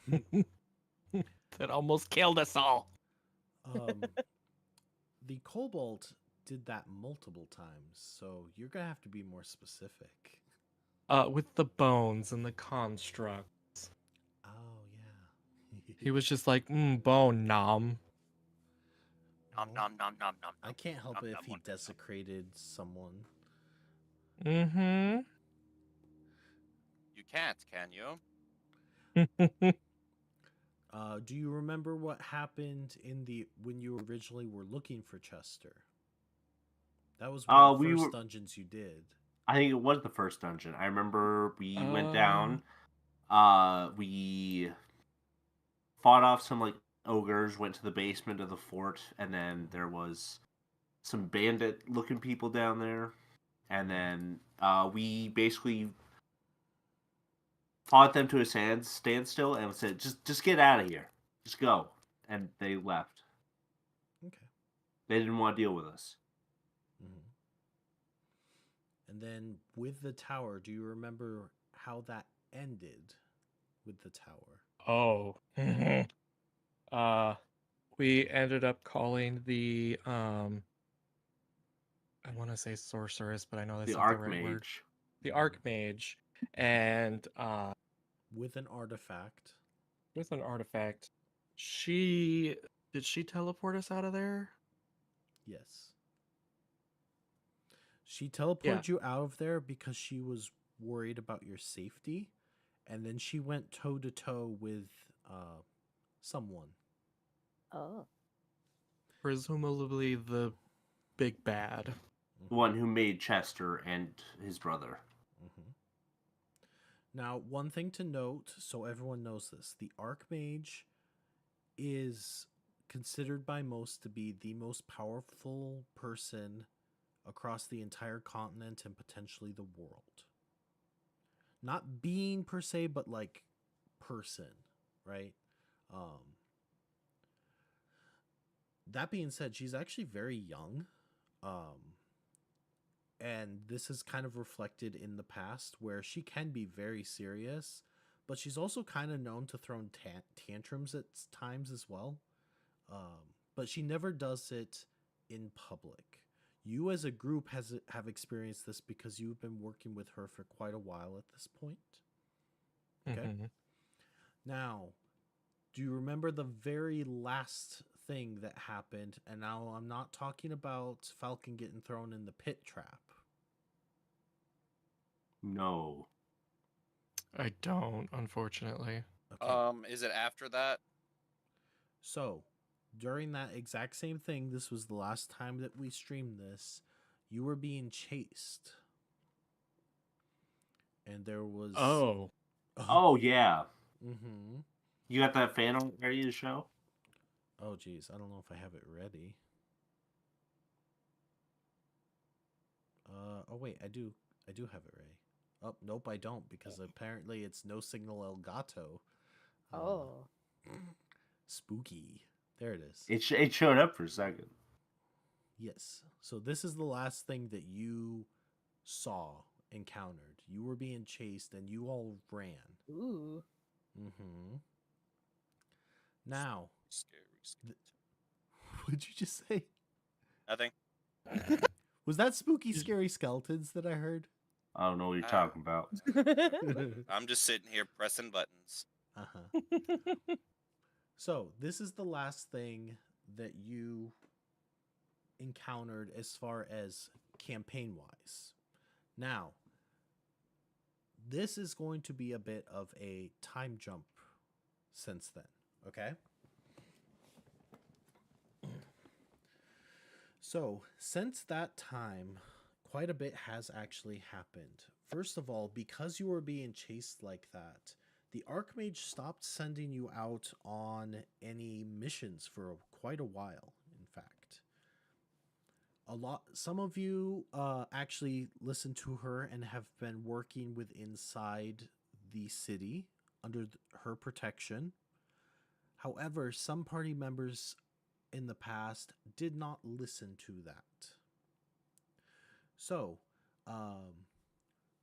that almost killed us all. The kobold did that multiple times, so you're gonna have to be more specific. With the bones and the constructs. Oh yeah. He was just like, bone nom. Nom nom nom nom nom. I can't help nom, it nom, if he nom, nom. desecrated someone. Mm-hmm. You can't, can you? Do you remember what happened when you originally were looking for Chester? That was one of the first dungeons you did. I think it was the first dungeon. I remember we went down. We fought off some like ogres, went to the basement of the fort, and then there was some bandit-looking people down there, and then we basically fought them to a standstill and said, "Just get out of here, just go," and they left. Okay. They didn't want to deal with us. Mm-hmm. And then with the tower, do you remember how that ended with the tower? Oh. We ended up calling the I want to say sorceress, but I know that's The not the right word. Archmage. The Archmage, and With an artifact. with an artifact. Did she teleport us out of there? Yes. She teleported you out of there because she was worried about your safety, and then she went toe to toe with someone. Oh. Presumably the big bad. The one who made Chester and his brother. Mm-hmm. Now, one thing to note, so everyone knows this, the Archmage is considered by most to be the most powerful person across the entire continent and potentially the world. Not being per se, but like person, right? That being said, she's actually very young. And this is kind of reflected in the past where she can be very serious, but she's also kind of known to throw tantrums at times as well. But she never does it in public. You as a group have experienced this because you've been working with her for quite a while at this point. Okay. Mm-hmm. Now, Do you remember the very last thing that happened? And now I'm not talking about Falcon getting thrown in the pit trap. No. I don't, unfortunately. Okay. Is it after that? So, during that exact same thing, this was the last time that we streamed this, you were being chased. And there was... Oh. Oh, yeah. Mm-hmm. You got that fan ready to show? Oh, geez. I don't know if I have it ready. Oh, wait. I do have it ready. Oh, nope, I don't, because apparently it's no signal Elgato. Oh. Spooky. There it is. It showed up for a second. Yes. So this is the last thing that you saw, encountered. You were being chased and you all ran. Ooh. Mm-hmm. Now, Scary. what'd you just say? Nothing. Was that spooky, scary skeletons that I heard? I don't know what you're talking about. I'm just sitting here pressing buttons. Uh-huh. So, this is the last thing that you encountered as far as campaign-wise. Now, this is going to be a bit of a time jump since then, okay? So, since that time, quite a bit has actually happened. First of all, because you were being chased like that, the Archmage stopped sending you out on any missions for quite a while, in fact. Some of you actually listened to her and have been working with inside the city under her protection. However, some party members in the past did not listen to that. So,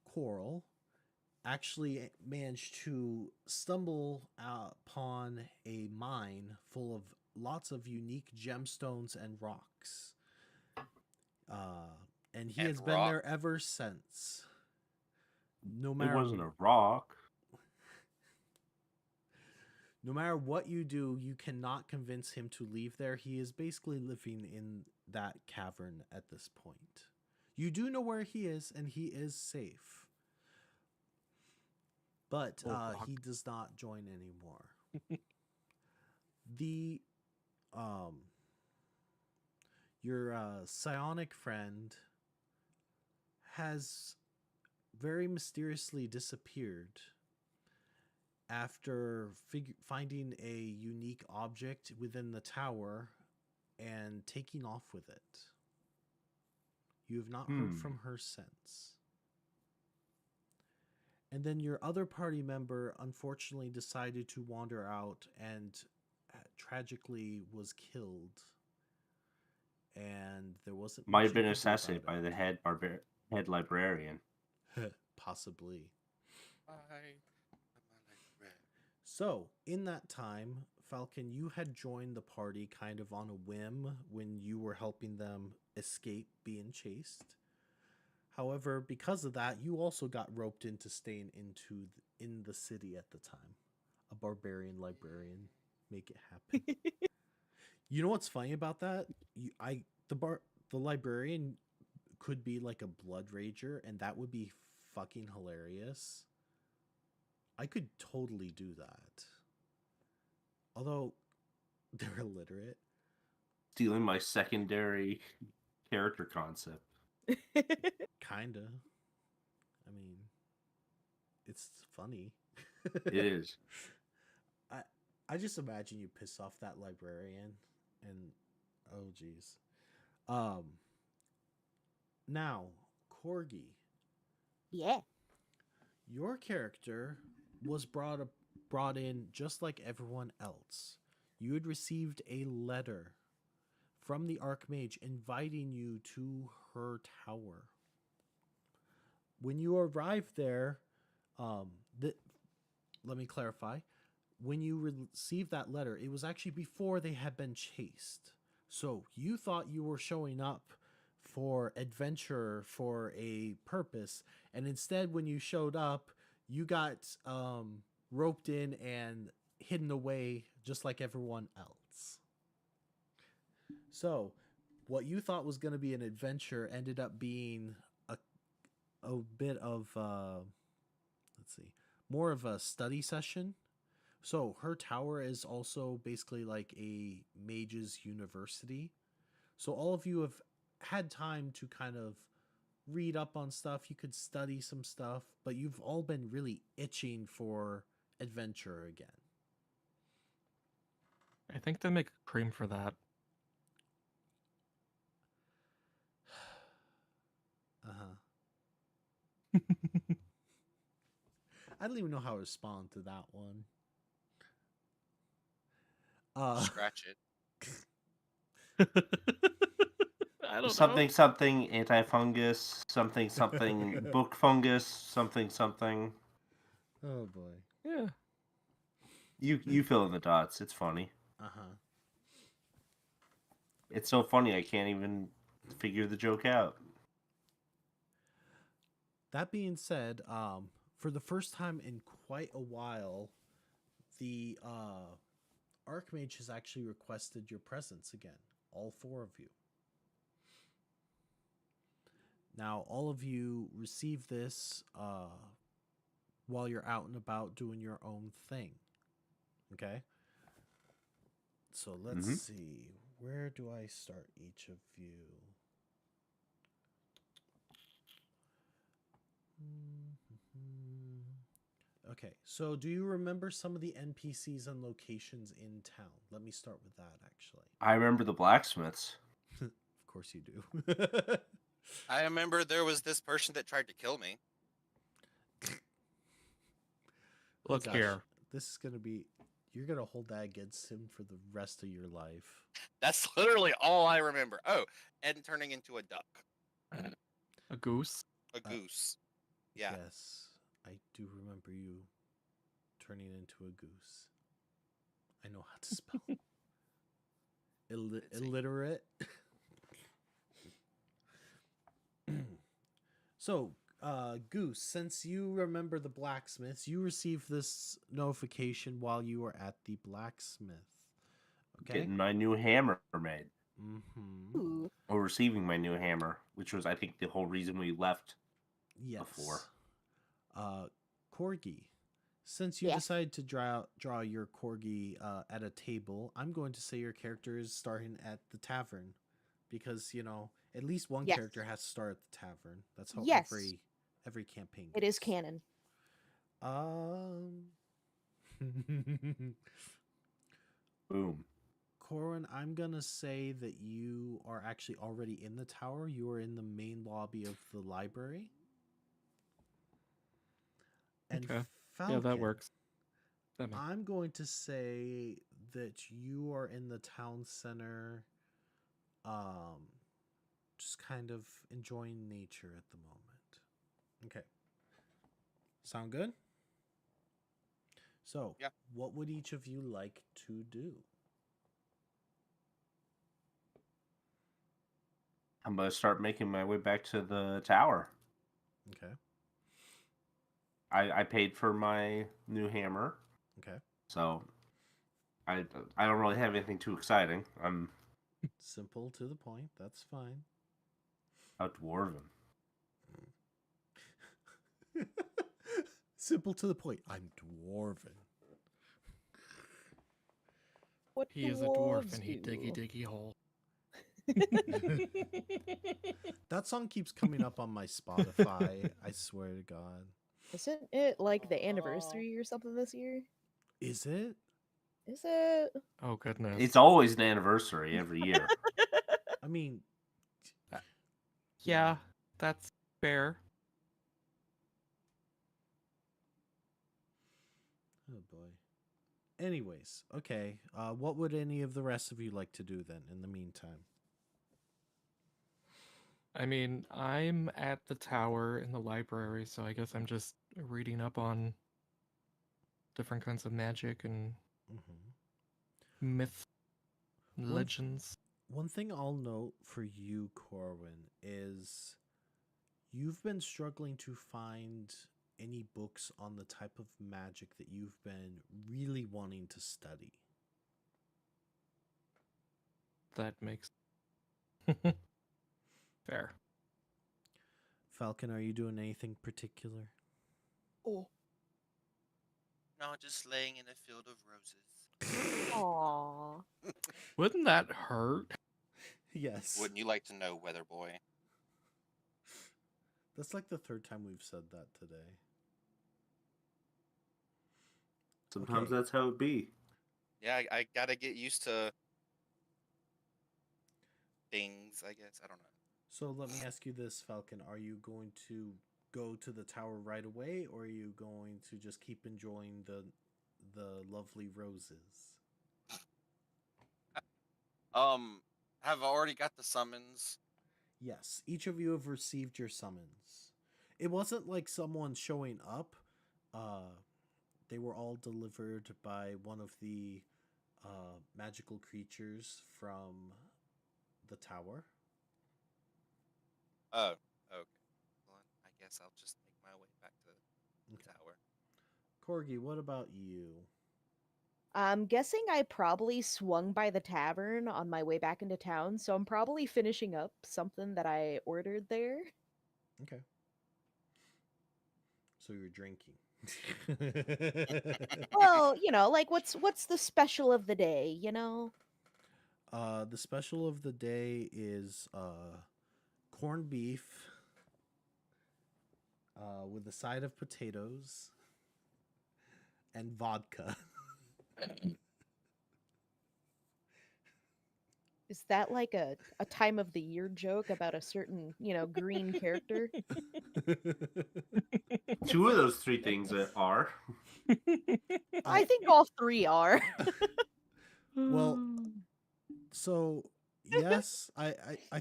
Coral actually managed to stumble upon a mine full of lots of unique gemstones and rocks. And he has been there ever since. No matter It wasn't a rock. No matter what you do, you cannot convince him to leave there. He is basically living in that cavern at this point. You do know where he is, and he is safe. But he does not join anymore. Your psionic friend has very mysteriously disappeared after finding a unique object within the tower and taking off with it. You have not heard from her since. And then your other party member unfortunately decided to wander out and tragically was killed. And there wasn't Might much have been you could do about assassinated by it. the head librarian. Possibly. Bye. So, in that time, Falcon, you had joined the party kind of on a whim when you were helping them escape being chased. However, because of that, you also got roped into staying in the city at the time. A barbarian librarian. Make it happen. You know what's funny about that? The librarian could be like a blood rager, and that would be fucking hilarious. I could totally do that. Although they're illiterate. Stealing my secondary character concept. Kinda. I mean, it's funny. It is. I just imagine you piss off that librarian and oh geez. Now, Corgi. Yeah. Your character was brought in just like everyone else. You had received a letter from the Archmage inviting you to her tower. When you arrived there, let me clarify. When you received that letter, it was actually before they had been chased. So you thought you were showing up for adventure, for a purpose, and instead when you showed up, you got roped in and hidden away just like everyone else. So, what you thought was going to be an adventure ended up being a bit of let's see, more of a study session. So her tower is also basically like a mage's university. So all of you have had time to kind of read up on stuff. You could study some stuff, but you've all been really itching for adventure again. I think they make cream for that. I don't even know how to respond to that one. Scratch it. I don't Something know. something anti-fungus, something something book fungus, something something. Oh boy. Yeah. You fill in the dots. It's funny. It's so funny I can't even figure the joke out. That being said, for the first time in quite a while, the Archmage has actually requested your presence again. All four of you. Now, all of you receive this while you're out and about doing your own thing. Okay? So let's see. Where do I start each of you? Okay, so do you remember some of the NPCs and locations in town? Let me start with that, actually. I remember the blacksmiths. Of course you do. I remember there was this person that tried to kill me. Look Gosh, here. this is going to be... You're going to hold that against him for the rest of your life. That's literally all I remember. Oh, and turning into a duck. A goose. A goose. Yeah. Yes, I do remember you turning into a goose. I know how to spell. Illiterate. So, Goose, since you remember the blacksmiths, you received this notification while you were at the blacksmith. Okay? Getting my new hammer made. Mm-hmm. Ooh. Or receiving my new hammer, which was, I think, the whole reason we left Yes. before. Corgi, since you decided to draw your Corgi at a table, I'm going to say your character is starting at the tavern. Because, you know, at least one character has to start at the tavern. That's how every campaign goes. It is canon. Boom. Corwin, I'm going to say that you are actually already in the tower. You are in the main lobby of the library. And Okay. Falcon, Yeah, that works. I'm going to say that you are in the town center, just kind of enjoying nature at the moment. Okay. Sound good? So, what would each of you like to do? I'm going to start making my way back to the tower. Okay. I paid for my new hammer. Okay. So, I don't really have anything too exciting. I'm simple to the point. That's fine. out dwarven. Simple to the point. I'm dwarven. What he is a dwarf and he diggy hole. That song keeps coming up on my Spotify. I swear to God. Isn't it like the anniversary or something this year? Is it? Is it? Oh, goodness. It's always an anniversary every year. I mean... Yeah, that's fair. Oh, boy. Anyways, okay. What would any of the rest of you like to do then in the meantime? I mean, I'm at the tower in the library, so I guess I'm just reading up on different kinds of magic and myths, legends. One thing I'll note for you, Corwin, is you've been struggling to find any books on the type of magic that you've been really wanting to study. that makes fair. Falcon, are you doing anything particular? Oh. No, just laying in a field of roses. Aww. Wouldn't that hurt? Yes. Wouldn't you like to know, Weather Boy? That's like the third time we've said that today. Sometimes Okay. that's how it be. Yeah, I gotta get used to things, I guess. I don't know. So let me ask you this, Falcon. Are you going to go to the tower right away, or are you going to just keep enjoying the lovely roses? Have I already got the summons? Yes, each of you have received your summons. It wasn't like someone showing up. They were all delivered by one of the magical creatures from the tower. Oh, okay. Well, I guess I'll just make my way back to the Okay. tower. Corgi, what about you? I'm guessing I probably swung by the tavern on my way back into town, so I'm probably finishing up something that I ordered there. Okay. So you're drinking. Well, like what's the special of the day, The special of the day is corned beef with a side of potatoes and vodka. Is that like a time of the year joke about a certain, green character? Two of those three things are. I think all three are. Well, so yes, I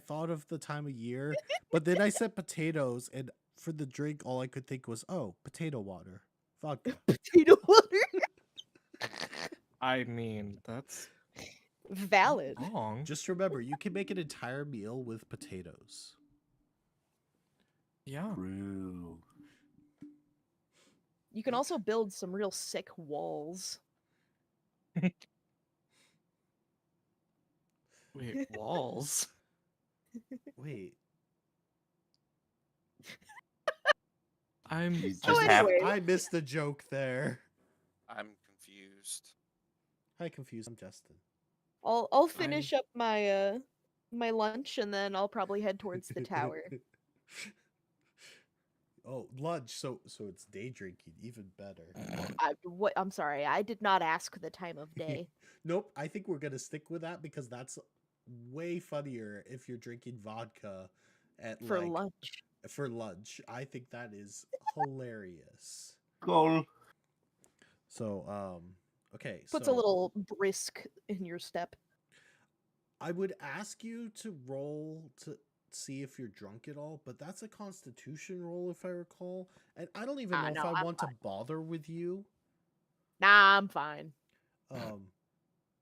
thought of the time of year, but then I said potatoes, and for the drink, all I could think was, oh, potato water, vodka. Potato water. I mean, that's Valid. wrong. Just remember, you can make an entire meal with potatoes. Yeah. True. You can also build some real sick walls. Wait, walls? Wait, I'm You So just have anyway, I missed the joke there. I'm confused. Hi, confused. I'm Justin. I'll finish up my my lunch and then I'll probably head towards the tower. Oh, lunch. So it's day drinking. Even better. I'm sorry, I did not ask the time of day. Nope. I think we're gonna stick with that because that's way funnier if you're drinking vodka at For like lunch. for lunch. I think that is hilarious. goal. So okay. Puts so a little brisk in your step. I would ask you to roll to see if you're drunk at all, but that's a constitution roll if I recall. And I don't even know if No, I I'm want to bother with you. Nah, I'm fine.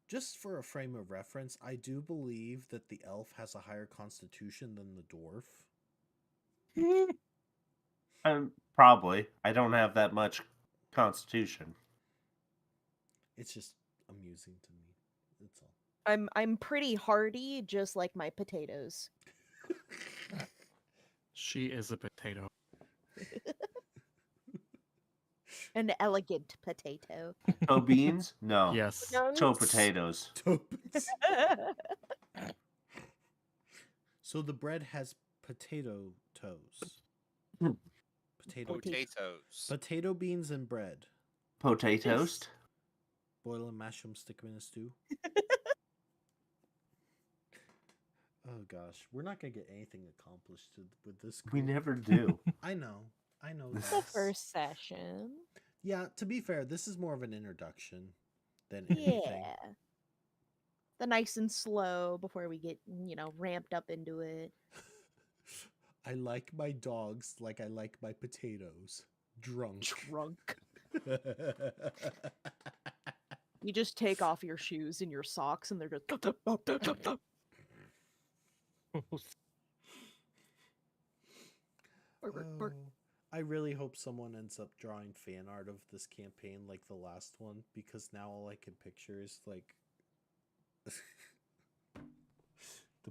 Just for a frame of reference, I do believe that the elf has a higher constitution than the dwarf. Probably. I don't have that much constitution. It's just amusing to me. That's all. I'm pretty hardy, just like my potatoes. She is a potato. An elegant potato. Toe beans? No. Yes. Toe potatoes. Topes. So the bread has potato toes. Potatoes. Potato beans and bread. Potatoes? Boil them, mash them, stick them in a stew. Oh gosh, we're not gonna get anything accomplished with this. We group. never do. I know. The This. first session. Yeah, to be fair, this is more of an introduction than anything. Yeah. The nice and slow before we get, ramped up into it. I like my dogs like I like my potatoes. Drunk. Drunk. You just take off your shoes and your socks and they're just Oh, I really hope someone ends up drawing fan art of this campaign like the last one, because now all I can picture is like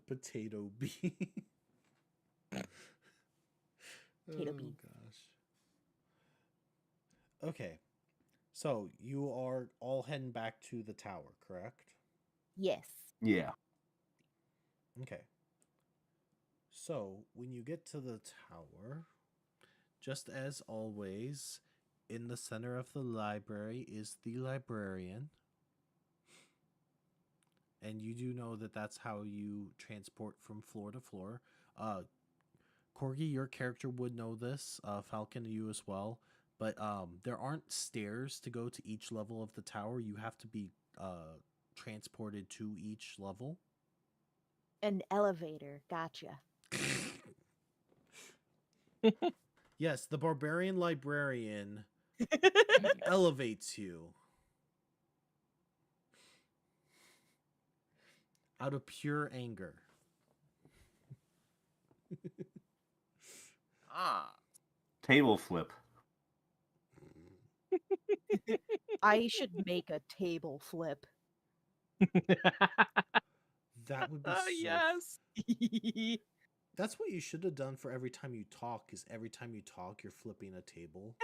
Potato bee. Potato Oh, bee. gosh. Okay. So you are all heading back to the tower, correct? Yes. Yeah. Okay. So when you get to the tower, just as always, in the center of the library is the librarian. And you do know that that's how you transport from floor to floor. Corgi, your character would know this. Falcon, you as well. But there aren't stairs to go to each level of the tower. You have to be transported to each level. An elevator. Gotcha. Yes, the barbarian librarian elevates you out of pure anger. Ah. Table flip. I should make a table flip. That would be so Yes. That's what you should have done for every time you talk, is every time you talk, you're flipping a table.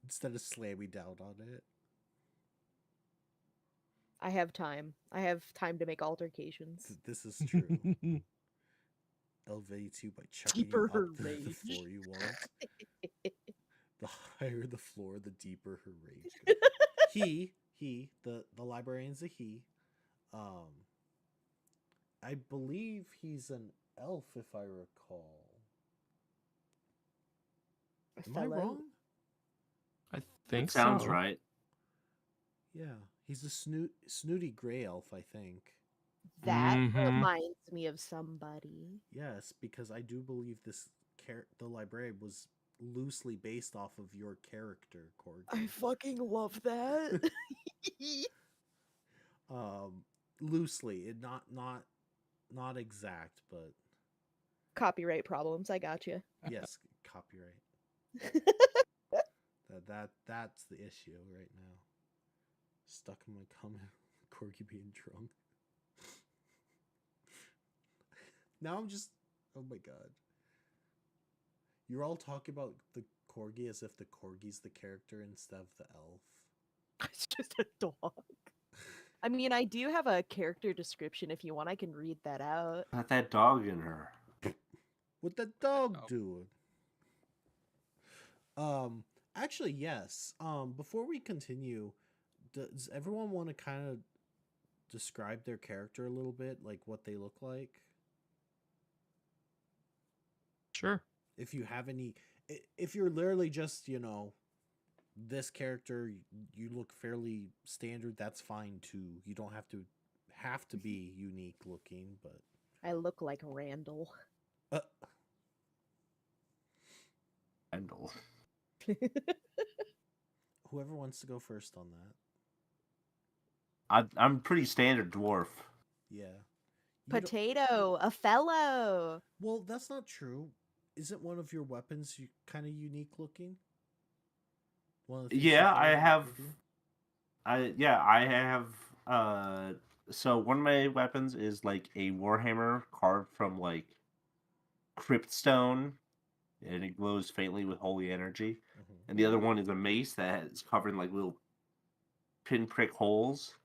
Instead of slamming down on it. I have time. I have time to make altercations. This is true. Elevates you by chucking Deeper you up the rage. floor you want. The higher the floor, the deeper her rage. The librarian's a he. I believe he's an elf, if I recall. Am I wrong? I think That sounds so. right. Yeah, he's a snooty gray elf, I think. That Mhm. reminds me of somebody. Yes, because I do believe the librarian was loosely based off of your character, Corgi. I fucking love that. Loosely, it not exact, but Copyright problems. I got you. yes, copyright. That's the issue right now. Stuck in my comment, Corgi being drunk. Now I'm just, oh my god. You're all talking about the Corgi as if the Corgi's the character instead of the elf. It's just a dog. I mean, I do have a character description. If you want, I can read that out. Got that dog in her. What the dog Oh. doing? Actually, yes. Before we continue, does everyone want to kind of describe their character a little bit, like what they look like? Sure. If you have any, if you're literally just, this character, you look fairly standard, that's fine too. You don't have to be unique looking, but I look like Randall. Handle. whoever wants to go first on that. I'm pretty standard dwarf. Yeah. You don't- Potato, a fellow. Well, that's not true. Isn't one of your weapons kind of unique looking? One of the things you Yeah, I carry have. with you? I have. So one of my weapons is like a warhammer carved from like cryptstone, and it glows faintly with holy energy. Mhm. And the other one is a mace that is covered in like little pinprick holes,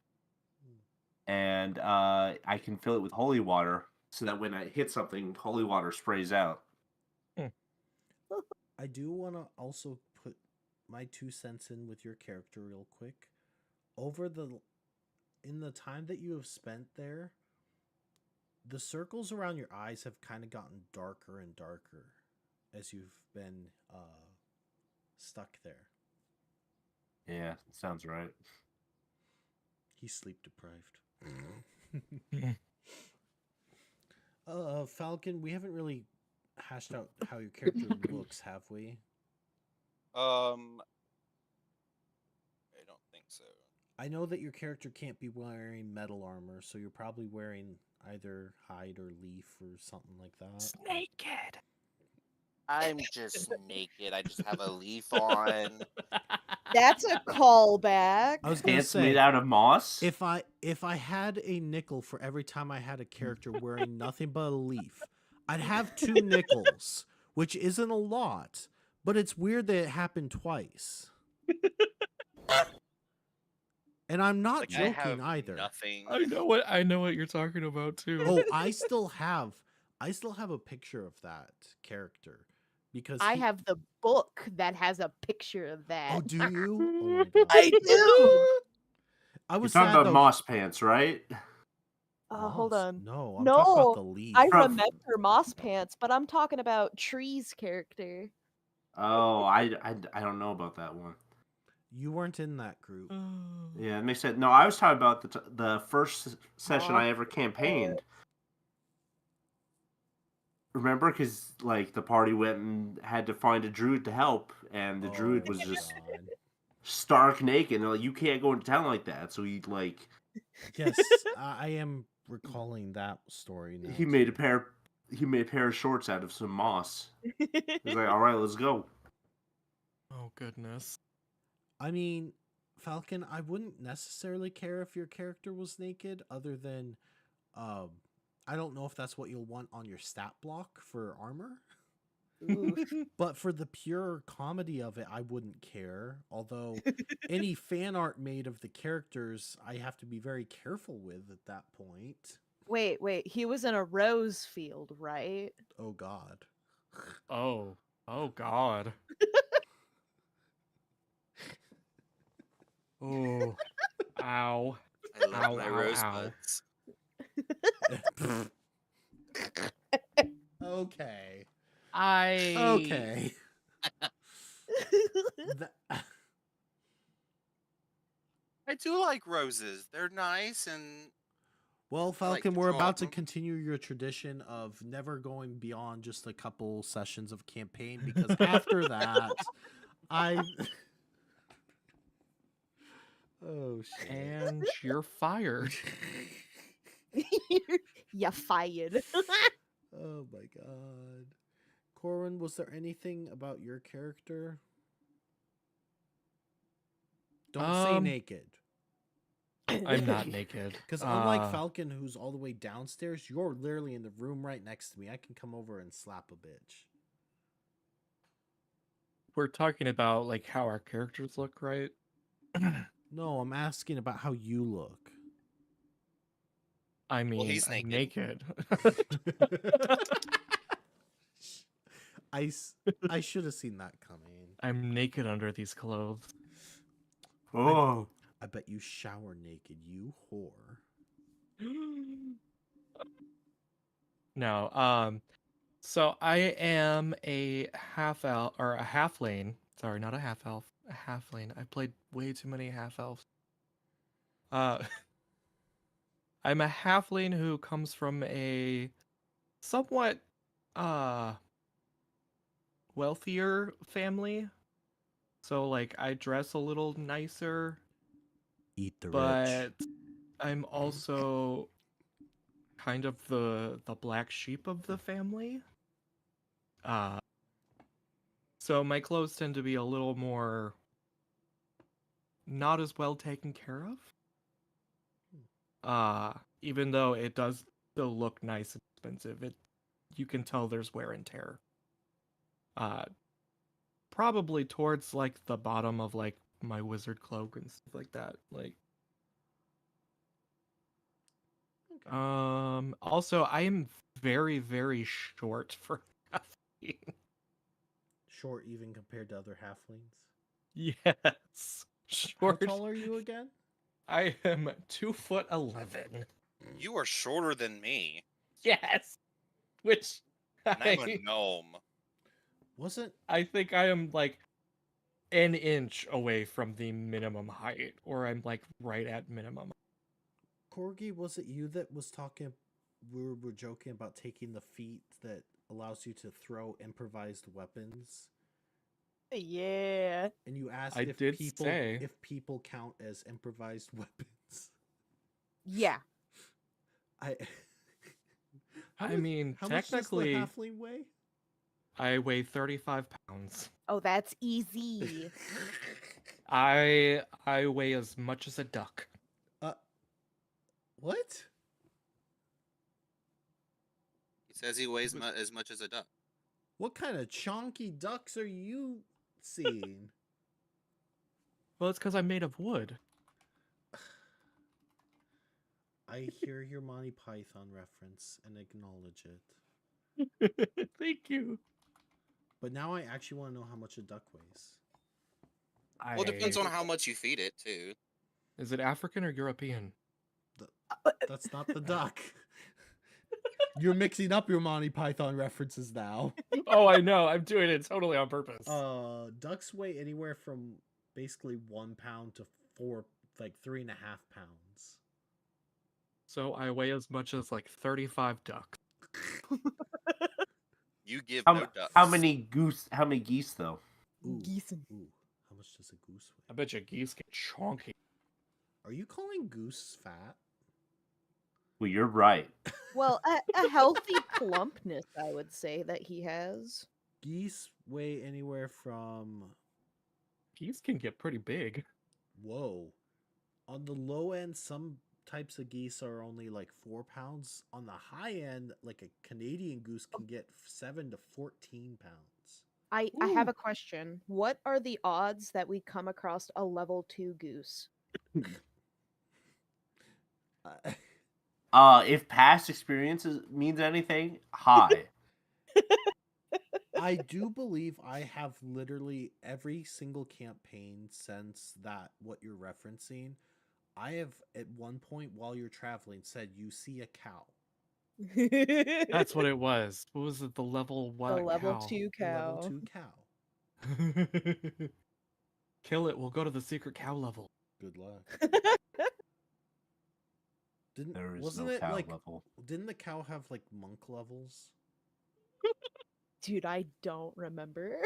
and I can fill it with holy water so that when I hit something, holy water sprays out. I do want to also put my 2 cents in with your character real quick. In the time that you have spent there, the circles around your eyes have kind of gotten darker and darker as you've been stuck there. Yeah, sounds right. He's sleep deprived. Falcon, we haven't really hashed out how your character looks, have we? I don't think so. I know that your character can't be wearing metal armor, so you're probably wearing either hide or leaf or something like that. Naked. I'm just naked. I just have a leaf on. That's a callback. I was gonna Pants say, made out of moss. if I had a nickel for every time I had a character wearing nothing but a leaf, I'd have 2 nickels, which isn't a lot, but it's weird that it happened twice. And I'm not Like, I joking have either. nothing. I know what you're talking about too. Oh, I still have a picture of that character because I have the book that has a picture of that. Oh, do you? Oh my god. I do. I You're was talking sad about though. moss pants, right? Hold Moss? on. No, I'm talking about the No, leaf. I Prof- remember Moss Pants, but I'm talking about Tree's character. Oh, I don't know about that one. You weren't in that group. Yeah, it makes sense. No, I was talking about the first session I ever campaigned. Remember, because like the party went and had to find a druid to help, and the druid was my just God. stark naked. And they're like, you can't go into town like that. So he like Yes, I am recalling that story now. he made too. a pair of shorts out of some moss. He's like, all right, let's go. Oh goodness. I mean, Falcon, I wouldn't necessarily care if your character was naked, other than, I don't know if that's what you'll want on your stat block for armor. But for the pure comedy of it, I wouldn't care. Although any fan art made of the characters, I have to be very careful with at that point. Wait, he was in a rose field, right? Oh God. Oh God. Oh, ow. I love Ow, my ow, rosebuds. Okay. I Okay. I do like roses. They're nice and Well, I like Falcon, to we're draw about to them. continue your tradition of never going beyond just a couple sessions of campaign, because after that, I. Oh shit! And you're fired. You fired. Oh my god, Corwin, was there anything about your character? Don't say naked. I'm not naked. Because unlike Falcon, who's all the way downstairs, you're literally in the room right next to me. I can come over and slap a bitch. We're talking about like how our characters look, right? No, I'm asking about how you look. I mean, he's I'm naked. naked. I should have seen that coming. I'm naked under these clothes. Oh, I bet you shower naked, you whore. No, so I am a half elf or a halfling. Sorry, not a half elf, a halfling. I played way too many half elves. I'm a halfling who comes from a somewhat wealthier family. So like I dress a little nicer, Eat the but rich. I'm also kind of the black sheep of the family. So my clothes tend to be a little more not as well taken care of. Even though it does still look nice and expensive, you can tell there's wear and tear. Probably towards like the bottom of like my wizard cloak and stuff like that. Like also I am very, very short for halfling. Short even compared to other halflings. Yes. Short. How tall are you again? I am 2'11". You are shorter than me. Yes. Which And I'm a gnome. Wasn't I think I am like an inch away from the minimum height, or I'm like right at minimum. Corgi, was it you that was talking? We were joking about taking the feat that allows you to throw improvised weapons. Yeah. And you asked I if did people say. if people count as improvised weapons. Yeah. I mean, how technically, much does the halfling weigh? I weigh 35 pounds. Oh, that's easy. I weigh as much as a duck. What? He says he weighs as much as a duck. What kind of chonky ducks are you seeing? Well, it's because I'm made of wood. I hear your Monty Python reference and acknowledge it. Thank you. But now I actually want to know how much a duck weighs. Well, it depends on how much you feed it, too. Is it African or European? That's not the duck. You're mixing up your Monty Python references now. Oh, I know. I'm doing it totally on purpose. Ducks weigh anywhere from basically 1 pound to 3.5 pounds. So I weigh as much as like 35 ducks. You give How, no ducks. how many geese though? Geese. Ooh, how much does a goose weigh? I bet you geese get chonky. Are you calling goose fat? Well, you're right. Well, a healthy plumpness, I would say, that he has. Geese weigh anywhere from... Geese can get pretty big. Whoa. On the low end, some types of geese are only like 4 pounds. On the high end, like a Canadian goose can get 7 to 14 pounds. I have a question. What are the odds that we come across a level 2 goose? If past experiences means anything, high. I do believe I have literally every single campaign since that what you're referencing. I have at one point while you're traveling said you see a cow. That's what it was. What was it? The level what? The level cow? 2 cow. Level 2 cow. Kill it. We'll go to the secret cow level. Good luck. There is wasn't no it cow like level. didn't the cow have like monk levels? Dude, I don't remember.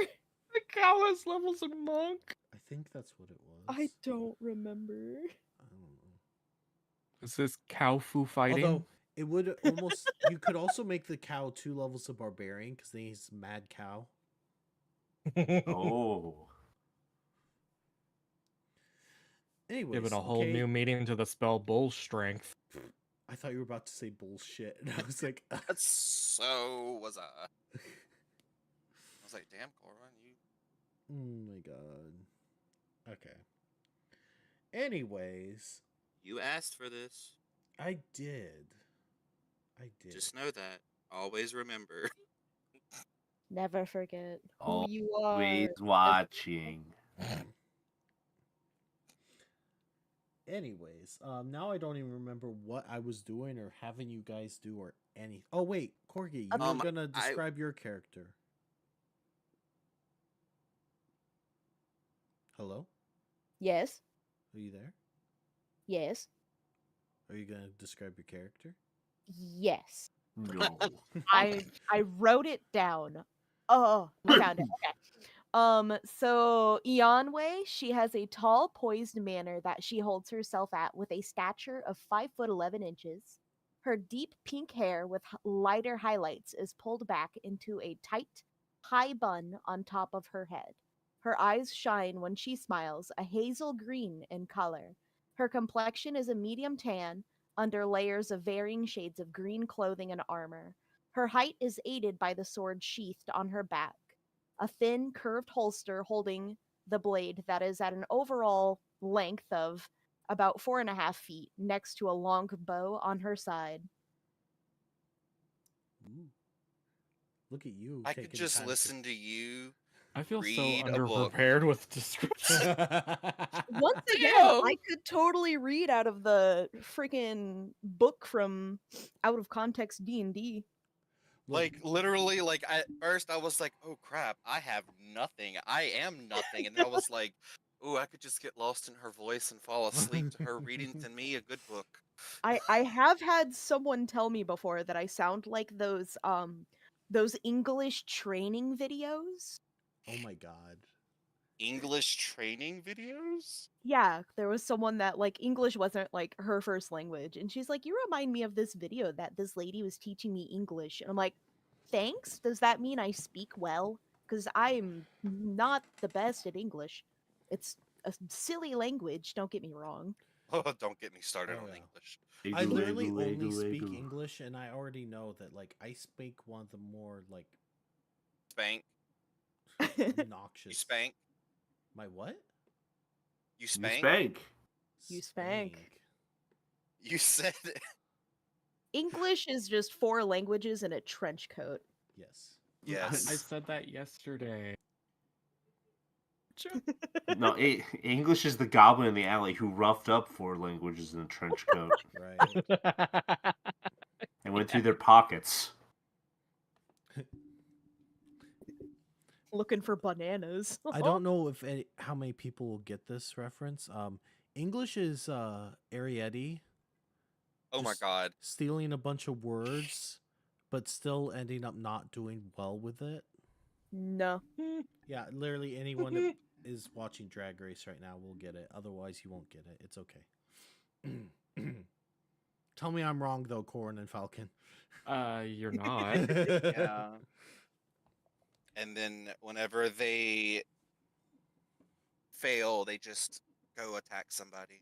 The cow has levels of monk. I think that's what it was. I don't remember. I don't know. Is this cow foo fighting? Although it would almost you could also make the cow 2 levels of barbarian because then he's mad cow. Oh. Anyways, Giving a whole okay. new meaning to the spell bull strength. I thought you were about to say bullshit, and I was like, So was I. I was like, damn, Corbin, you. oh my god. Okay. Anyways, You asked for this. I did. Just know that. Always remember. Never forget who you are. Always watching. Anyways, now I don't even remember what I was doing or having you guys do or any. Oh wait, Corgi, you were gonna describe your character. Hello? Yes. Are you there? Yes. Are you gonna describe your character? Yes. No. I wrote it down. Oh, I found it. Okay. So Ianwei, she has a tall, poised manner that she holds herself at with a stature of 5'11". Her deep pink hair with lighter highlights is pulled back into a tight, high bun on top of her head. Her eyes shine when she smiles, a hazel green in color. Her complexion is a medium tan, under layers of varying shades of green clothing and armor. Her height is aided by the sword sheathed on her back, a thin, curved holster holding the blade that is at an overall length of about 4.5 feet, next to a long bow on her side. Ooh. Look at you. I could just listen to you. I feel Read so a book. underprepared with description. Once again, I could totally read out of the freaking book from Out of Context D&D. Like, literally, like, at first I was like, oh crap, I have nothing. I am nothing. And then I was like, oh, I could just get lost in her voice and fall asleep to her reading to me a good book. I have had someone tell me before that I sound like those English training videos. Oh my god. English training videos? Yeah, there was someone that like English wasn't like her first language, and she's like, "You remind me of this video that this lady was teaching me English." And I'm like, "Thanks. Does that mean I speak well? Because I'm not the best at English. It's a silly language. Don't get me wrong. Oh, don't get me started Oh, on yeah. English. I Egu, literally egu, only egu, speak egu. English, and I already know that like I speak one of the more like Spank. You obnoxious. spank. My what? You You spank. spank. You spank. You said it. English is just 4 languages in a trench coat. Yes. Yes. I said that yesterday. No, English is the goblin in the alley who roughed up 4 languages in a trench coat Right. and went through their pockets. Looking for bananas. I don't know if how many people will get this reference. English is Arietti Oh my just god. stealing a bunch of words, but still ending up not doing well with it. No. Yeah, literally anyone that is watching Drag Race right now will get it. Otherwise, you won't get it. It's okay. Tell me I'm wrong though, Corin and Falcon. You're not. Yeah. And then whenever they fail, they just go attack somebody.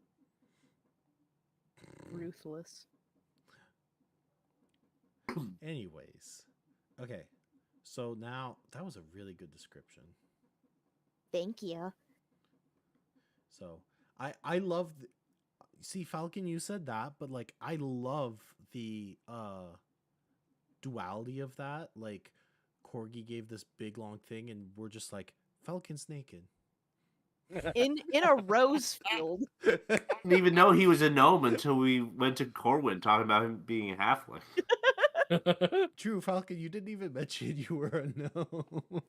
Ruthless. Anyways, okay. So now that was a really good description. Thank you. So I love see Falcon, you said that, but like I love the duality of that. Like Corgi gave this big long thing and we're just like Falcon's naked. In a rose field. Didn't even know he was a gnome until we went to Corwin talking about him being a halfling. True, Falcon, you didn't even mention you were a gnome.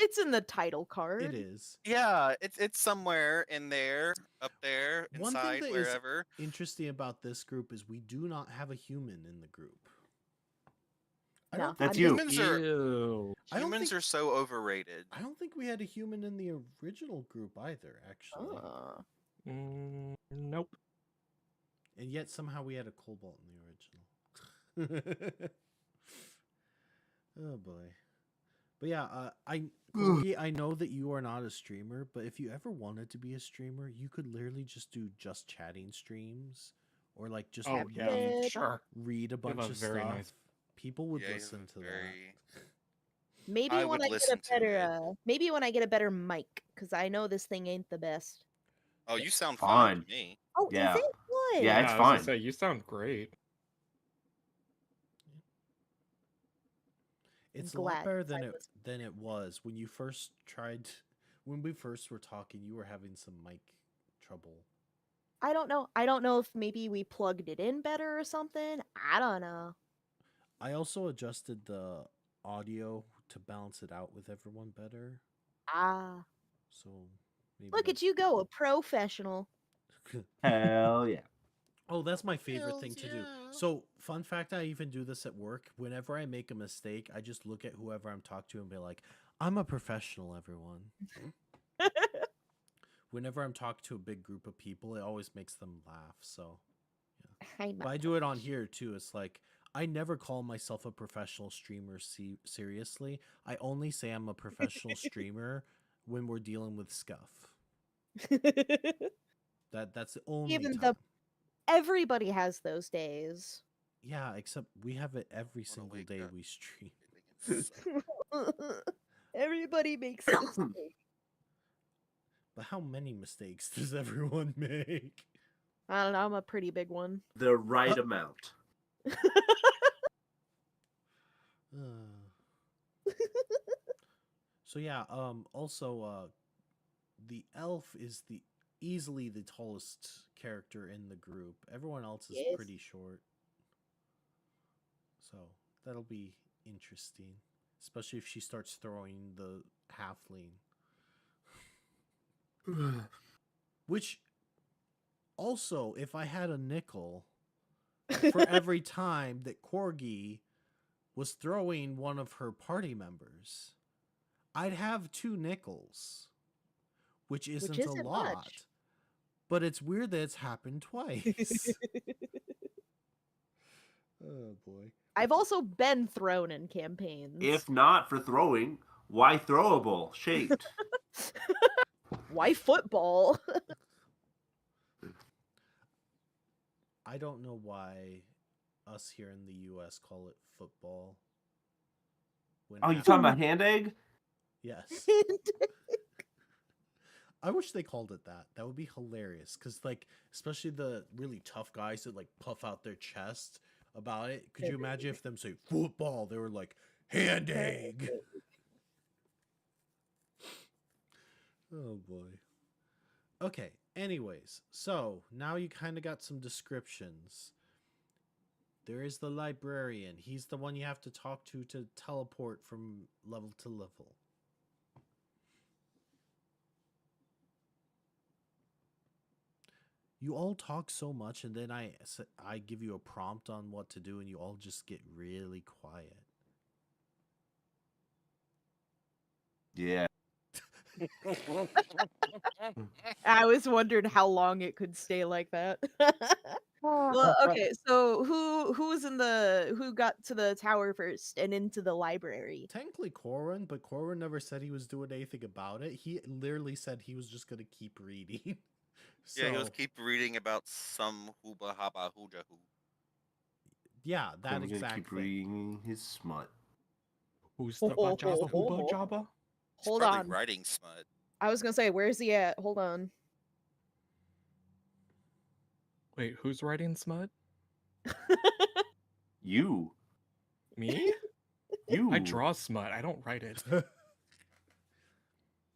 It's in the title card. It is. Yeah, it's somewhere in there, up there, One thing inside, that is wherever. interesting about this group is we do not have a human in the group. I No, don't That's I'm you. just- Humans are Ew. I don't humans think- are so overrated. I don't think we had a human in the original group either, actually. Oh. Nope. And yet somehow we had a cobalt in the original. Oh boy. But yeah, Corgi, I know that you are not a streamer, but if you ever wanted to be a streamer, you could literally just do just chatting streams or like just Oh yeah, Tabletop. sure. read a bunch a of very stuff. nice- People would Yeah, you listen have to a very- Maybe I when would I get a listen to better it. maybe when I get a better mic, because I know this thing ain't the best. Oh, you sound Fine. fine to me. Oh, Yeah. is it good? Yeah, it's I was gonna fine. say you sound great. It's a glad, lot better 'cause I was- than it was when you first tried. When we first were talking, you were having some mic trouble. I don't know. I don't know if maybe we plugged it in better or something. I don't know. I also adjusted the audio to balance it out with everyone better. Ah, So maybe look at you go, a professional. Hell yeah. Oh, that's my favorite Hells thing to do. yeah. So, fun fact, I even do this at work. Whenever I make a mistake, I just look at whoever I'm talking to and be like, I'm a professional, everyone. Whenever I'm talking to a big group of people, it always makes them laugh. So, I'm but not I do it on here too. It's like, I never call myself a professional streamer seriously. I only say I'm a professional streamer when we're dealing with scuff. That's the only Even time. Everybody has those days. Yeah, except we have it every Wanna single wake day up. we stream. Everybody makes a mistake. But how many mistakes does everyone make? I don't know. I'm a pretty big one. The right amount. So yeah, also the elf is easily the tallest character in the group. Everyone else is Yes. pretty short. So that'll be interesting, especially if she starts throwing the halfling. Which also, if I had a nickel for every time that Corgi was throwing one of her party members, I'd have 2 nickels, which isn't a isn't lot. much. But it's weird that it's happened twice. Oh boy. I've also been thrown in campaigns. If not for throwing, why throwable? Shaped. Why football? I don't know why us here in the U.S. call it football. When Oh, you half- talking about hand egg? Yes. I wish they called it that. That would be hilarious. Because, like, especially the really tough guys that, like, puff out their chest about it. Could you imagine if them say football? They were like, hand egg. Oh, boy. Okay, anyways. So, now you kind of got some descriptions. There is the librarian. He's the one you have to talk to teleport from level to level. You all talk so much, and then I give you a prompt on what to do, and you all just get really quiet. Yeah. I was wondering how long it could stay like that. Well, okay, so who got to the tower first and into the library? Technically Corwin, but Corwin never said he was doing anything about it. He literally said he was just going to keep reading. So, Yeah, he was keep reading about some hooba haba hooja hoo. yeah, that I'm gonna exact keep thing. reading his smut. Who's the Bajaba Hooba Jabba? He's Hold probably on. writing smut. I was gonna say, where's he at? Hold on. Wait, who's writing smut? You. Me? You. I draw smut. I don't write it.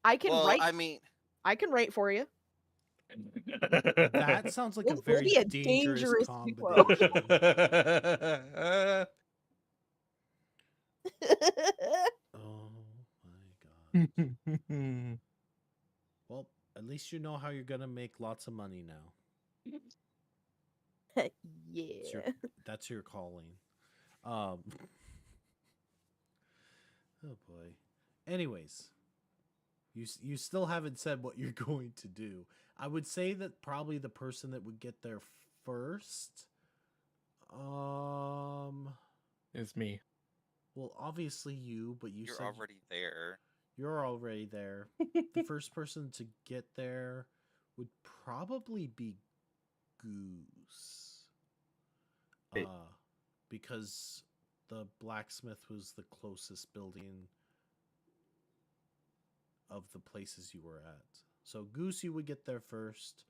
I can Well, write. I mean, I can write for you. That sounds like a We'll very be a dangerous dangerous duo. combination. Oh my god. Well, at least you know how you're gonna make lots of money now. Yeah. That's your calling. Oh boy. Anyways, you still haven't said what you're going to do. I would say that probably the person that would get there first, Is me. well, obviously you, but you're said already there. you're already there. The first person to get there would probably be Goose. It- Because the blacksmith was the closest building of the places you were at. So Goose, you would get there first,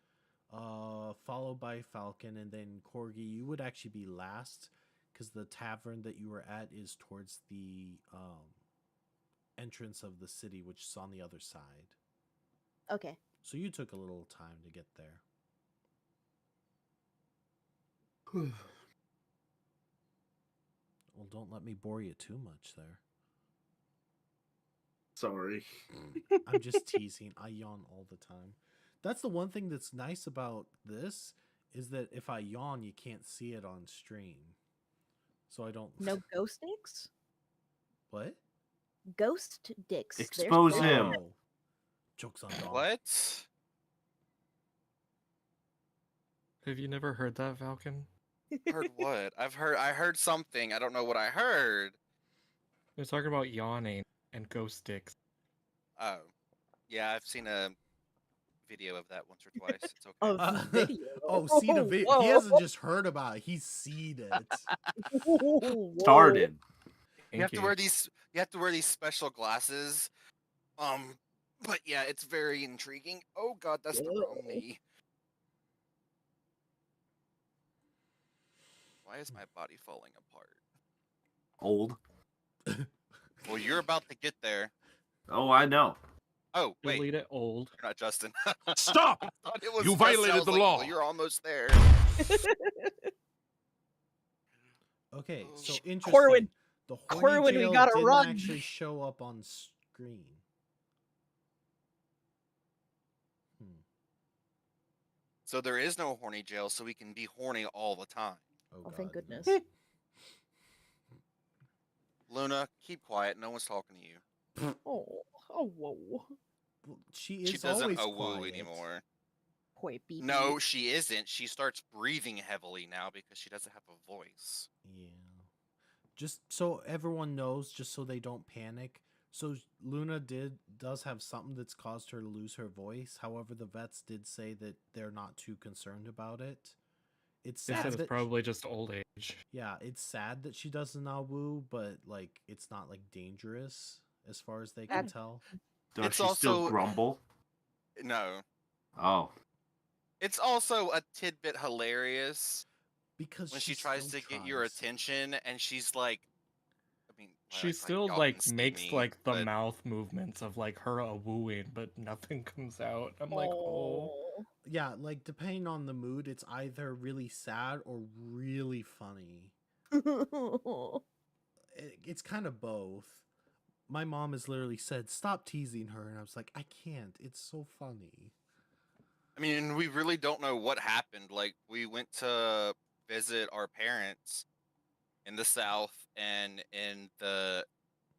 followed by Falcon, and then Corgi, you would actually be last, because the tavern that you were at is towards the entrance of the city, which is on the other side. Okay. So you took a little time to get there. Well, don't let me bore you too much there. Sorry. I'm just teasing. I yawn all the time. That's the one thing that's nice about this, is that if I yawn, you can't see it on stream. So I don't... No ghost dicks? What? Ghost dicks. There's Expose him. Oh. Joke's on Dom. What? Have you never heard that, Falcon? Heard what? I heard something. I don't know what I heard. They're talking about yawning and ghost sticks. Oh, yeah, I've seen a video of that once or twice. It's okay. Of video. Seen a video. He hasn't just heard about it. He's seen it. Started. You have to wear these. You have to wear these special glasses. But yeah, it's very intriguing. Oh God, that's the wrong knee. Why is my body falling apart? Old. Well, you're about to get there. Oh, I know. Oh, wait. Delete it, old. You're not Justin. Stop! I thought it was You Justin. I violated was the like, law. Well, you're almost there. Okay, Oh, so interesting. Corwin. The horny Corwin, we jail gotta didn't run. actually show up on screen. So there is no horny jail, so we can be horny all the time. Oh, thank goodness. Luna, keep quiet. No one's talking to you. Oh, whoa. Well, she is She doesn't always oh woo quiet. anymore. Boy, BB. No, she isn't. She starts breathing heavily now because she doesn't have a voice. Yeah. Just so everyone knows, just so they don't panic. So Luna does have something that's caused her to lose her voice. However, the vets did say that they're not too concerned about it. It's They said sad it's that probably just old age. yeah, it's sad that she does the Nawu, but like it's not like dangerous as far as they can That- tell. Does It's she still also grumble? no. Oh. It's also a tidbit hilarious Because when she she tries still to get your tries. attention, and she's like, I mean, She like, still y'all like can see makes me, like the but mouth movements of like her a wooing, but nothing comes out. I'm like, oh. Yeah, like depending on the mood, it's either really sad or really funny. It's kind of both. My mom has literally said, "Stop teasing her," and I was like, "I can't. It's so funny." I mean, we really don't know what happened. Like, we went to visit our parents in the South and in the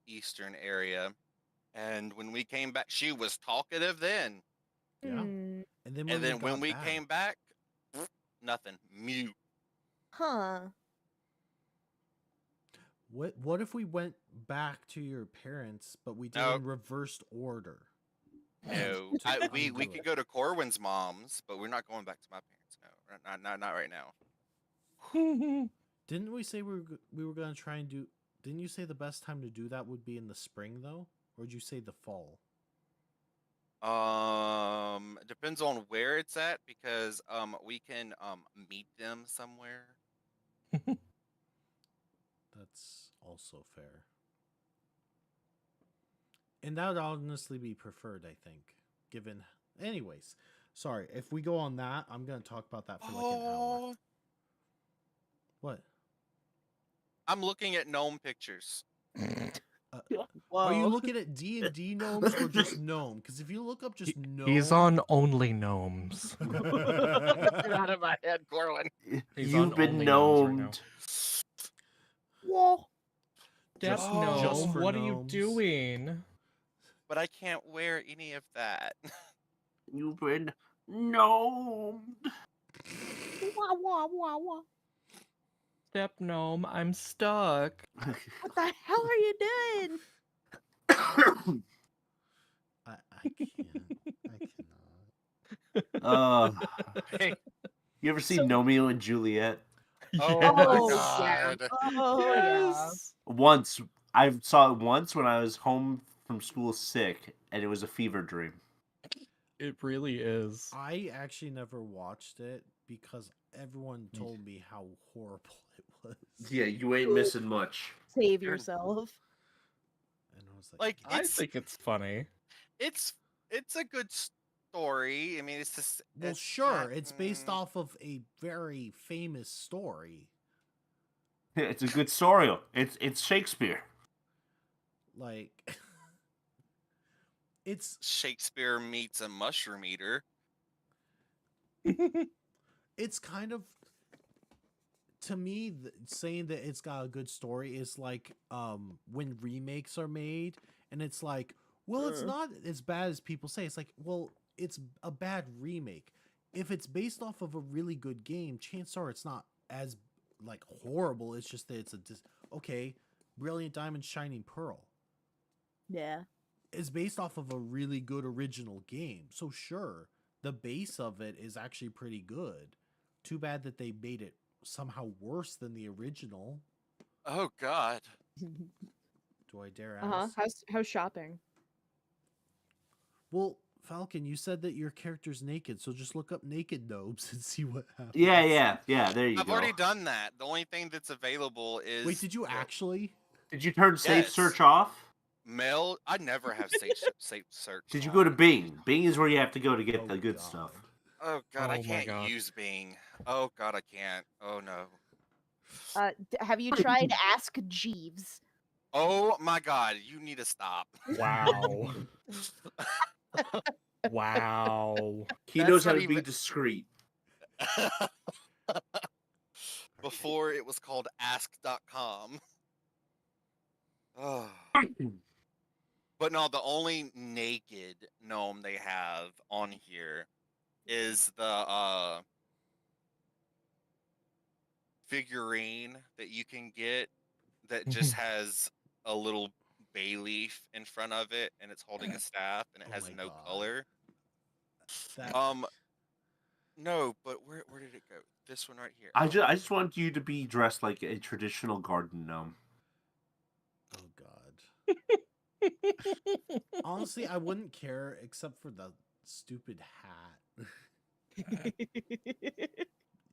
Eastern area, and when we came back, she was talkative then, Yeah. Hmm. And then and then when got we back, came back, nothing, mute. Huh. what if we went back to your parents, but we did No. in reversed order? No, To we undo could it. go to Corwin's mom's, but we're not going back to my parents. No, not right now. Didn't we say we were gonna try and do? Didn't you say the best time to do that would be in the spring though, or did you say the fall? It depends on where it's at because we can meet them somewhere. That's also fair. And that would honestly be preferred, I think. Given, anyways, sorry if we go on that. I'm gonna talk about that for like an hour. What? I'm looking at gnome pictures. Are you Whoa. looking at D&D gnomes or just gnome? Because if you look up just gnome, He's on only gnomes. Get out of my head, Corwin. He's on You've been only gnomes right now. gnomed. Whoa. Step Just- gnome, just for what are you gnomes. doing? But I can't wear any of that. You've been gnomed. Wah, wah, wah, wah. Step gnome, I'm stuck. What the hell are you doing? I can't. I cannot. Hey. You ever seen So- Romeo and Juliet? Oh Yes. my Oh, god. yeah. Oh, Yes. Once. I saw it once when I was home from school sick, and it was a fever dream. It really is. I actually never watched it because everyone told me how horrible it was. Yeah, you ain't missing much. yeah. Save You're- yourself. And I was like, Like I it's think it's funny. it's a good story. I mean, it's just well, it's sure, not- it's based off of a very famous story. It's a good story. It's Shakespeare. Like, it's Shakespeare meets a mushroom eater. it's kind of, to me, saying that it's got a good story is like when remakes are made and it's like, well, it's not as bad as people say. It's like, well, it's a bad remake. If it's based off of a really good game, chances are it's not as like horrible. It's just that it's okay, Brilliant Diamond Shining Pearl Yeah. is based off of a really good original game. So sure, the base of it is actually pretty good. Too bad that they made it somehow worse than the original. Oh god. Do I dare Uh-huh. ask? How's shopping? Well, Falcon, you said that your character's naked, so just look up naked gnomes and see what happens. Yeah. There you I've go. already done that. The only thing that's available is Wait, did you actually? Did you turn safe Yes. search off? mail. I never have safe search. Did you on. go to Bing? Bing is where you have to go to get Oh, the good God. stuff. Oh god, I Oh my can't God. use Bing. Oh god, I can't. Oh no. Have you tried Ask Jeeves? Oh my god, you need to stop. Wow. Wow. He That's knows how not to be even- discreet. Before it was called ask.com. Oh. But no, the only naked gnome they have on here is the figurine that you can get that just has a little bay leaf in front of it, and it's holding a staff, and it Oh has my no God. color. That, No, but where did it go? This one right here. I just want you to be dressed like a traditional garden gnome. oh God. Honestly, I wouldn't care except for the stupid hat.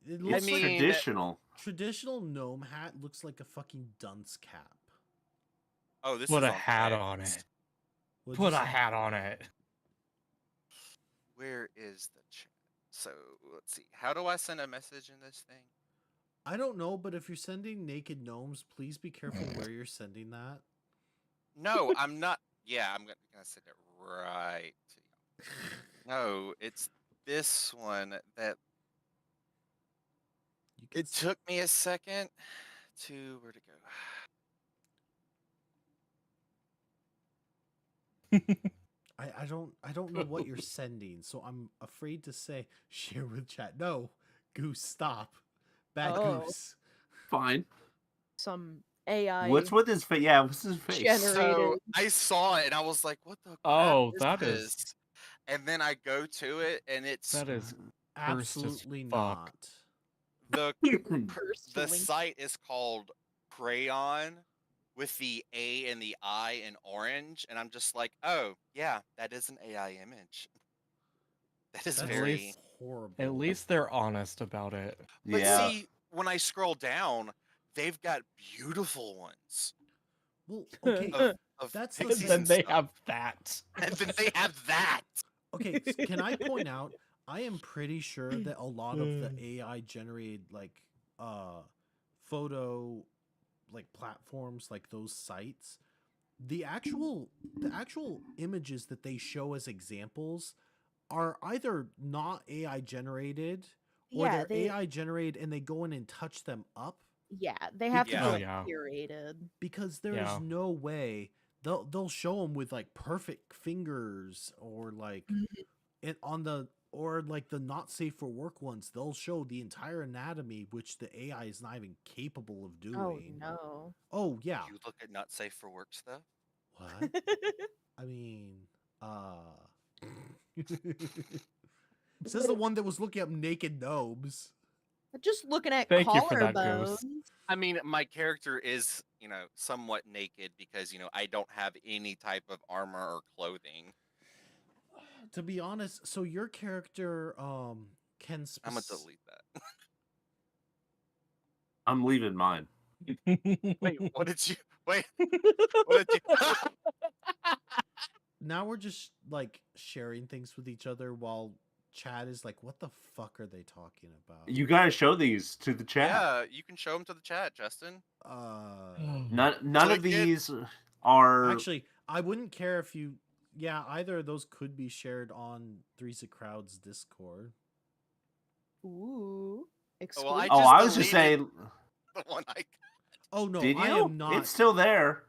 It It's looks like traditional. traditional gnome hat looks like a fucking dunce cap. Oh, this Put is a on hat X. on it. What'd Put you a say? hat on it. Where is the chat? So let's see. How do I send a message in this thing? I don't know, but if you're sending naked gnomes, please be careful where you're sending that. No, I'm not. Yeah, I'm gonna send it right to you. No, it's this one that You can it took me a second to where to go. I don't know what you're sending, so I'm afraid to say share with chat. No, Goose, stop. Bad Oh. Goose. Fine. Some AI What's with his face? Yeah, what's his face? Generated. So I saw it and I was like, "What the crap Oh, is that this?" is And then I go to it and it's that is cursed as Absolutely fuck. not. the personally. site is called Crayon with the A and the I in orange, and I'm just like, "Oh yeah, that is an AI image." That is That's very. horrible. At least they're honest about it. But Yeah. see, when I scroll down, they've got beautiful ones Well, okay, of that's the And pixies then and they stuff. have that. And then they have that. okay. Can I point out? I am pretty sure that a lot of the AI generated photo platforms like those sites, the actual images that they show as examples are either not AI generated or Yeah, they're they AI generated and they go in and touch them up they have Yeah. to Oh, be like, yeah. curated. because there is Yeah. no way they'll show them with like perfect fingers or like it on the or like the not safe for work ones, they'll show the entire anatomy, which the AI is not even capable of doing. Oh no. Oh yeah. You look at not safe for work stuff. What? I mean, says the one that was looking up naked gnomes. Just looking at Thank you for that, collarbones. Goose. I mean, my character is, somewhat naked because, I don't have any type of armor or clothing. To be honest, so your character can I'm gonna delete that. I'm leaving mine. Wait, what did you? Wait, what did you? now we're just like sharing things with each other while Chad is like, what the fuck are they talking about? You gotta show these to the chat. Yeah, you can show them to the chat, Justin. None Click of it. these are Actually, I wouldn't care if you. Yeah, either of those could be shared on Three's a Crowd's Discord. Ooh. Oh, well, I Exclusive. Oh, just I was just deleted saying. the one I. Oh no, Did you? I am not. It's still there.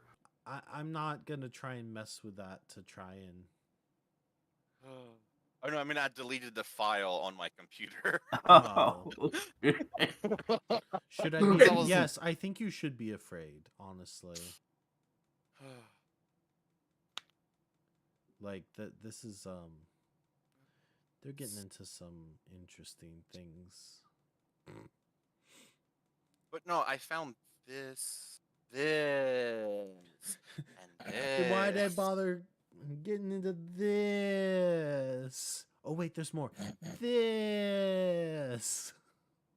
I'm not gonna try and mess with that to try and. Oh no, I mean I deleted the file on my computer. Oh. Oh. Should I Because be? I was- Yes, I think you should be afraid. Honestly, like that. This is They're getting into some interesting things. But no, I found this, and this. Why did I bother getting into this? Oh wait, there's more. This.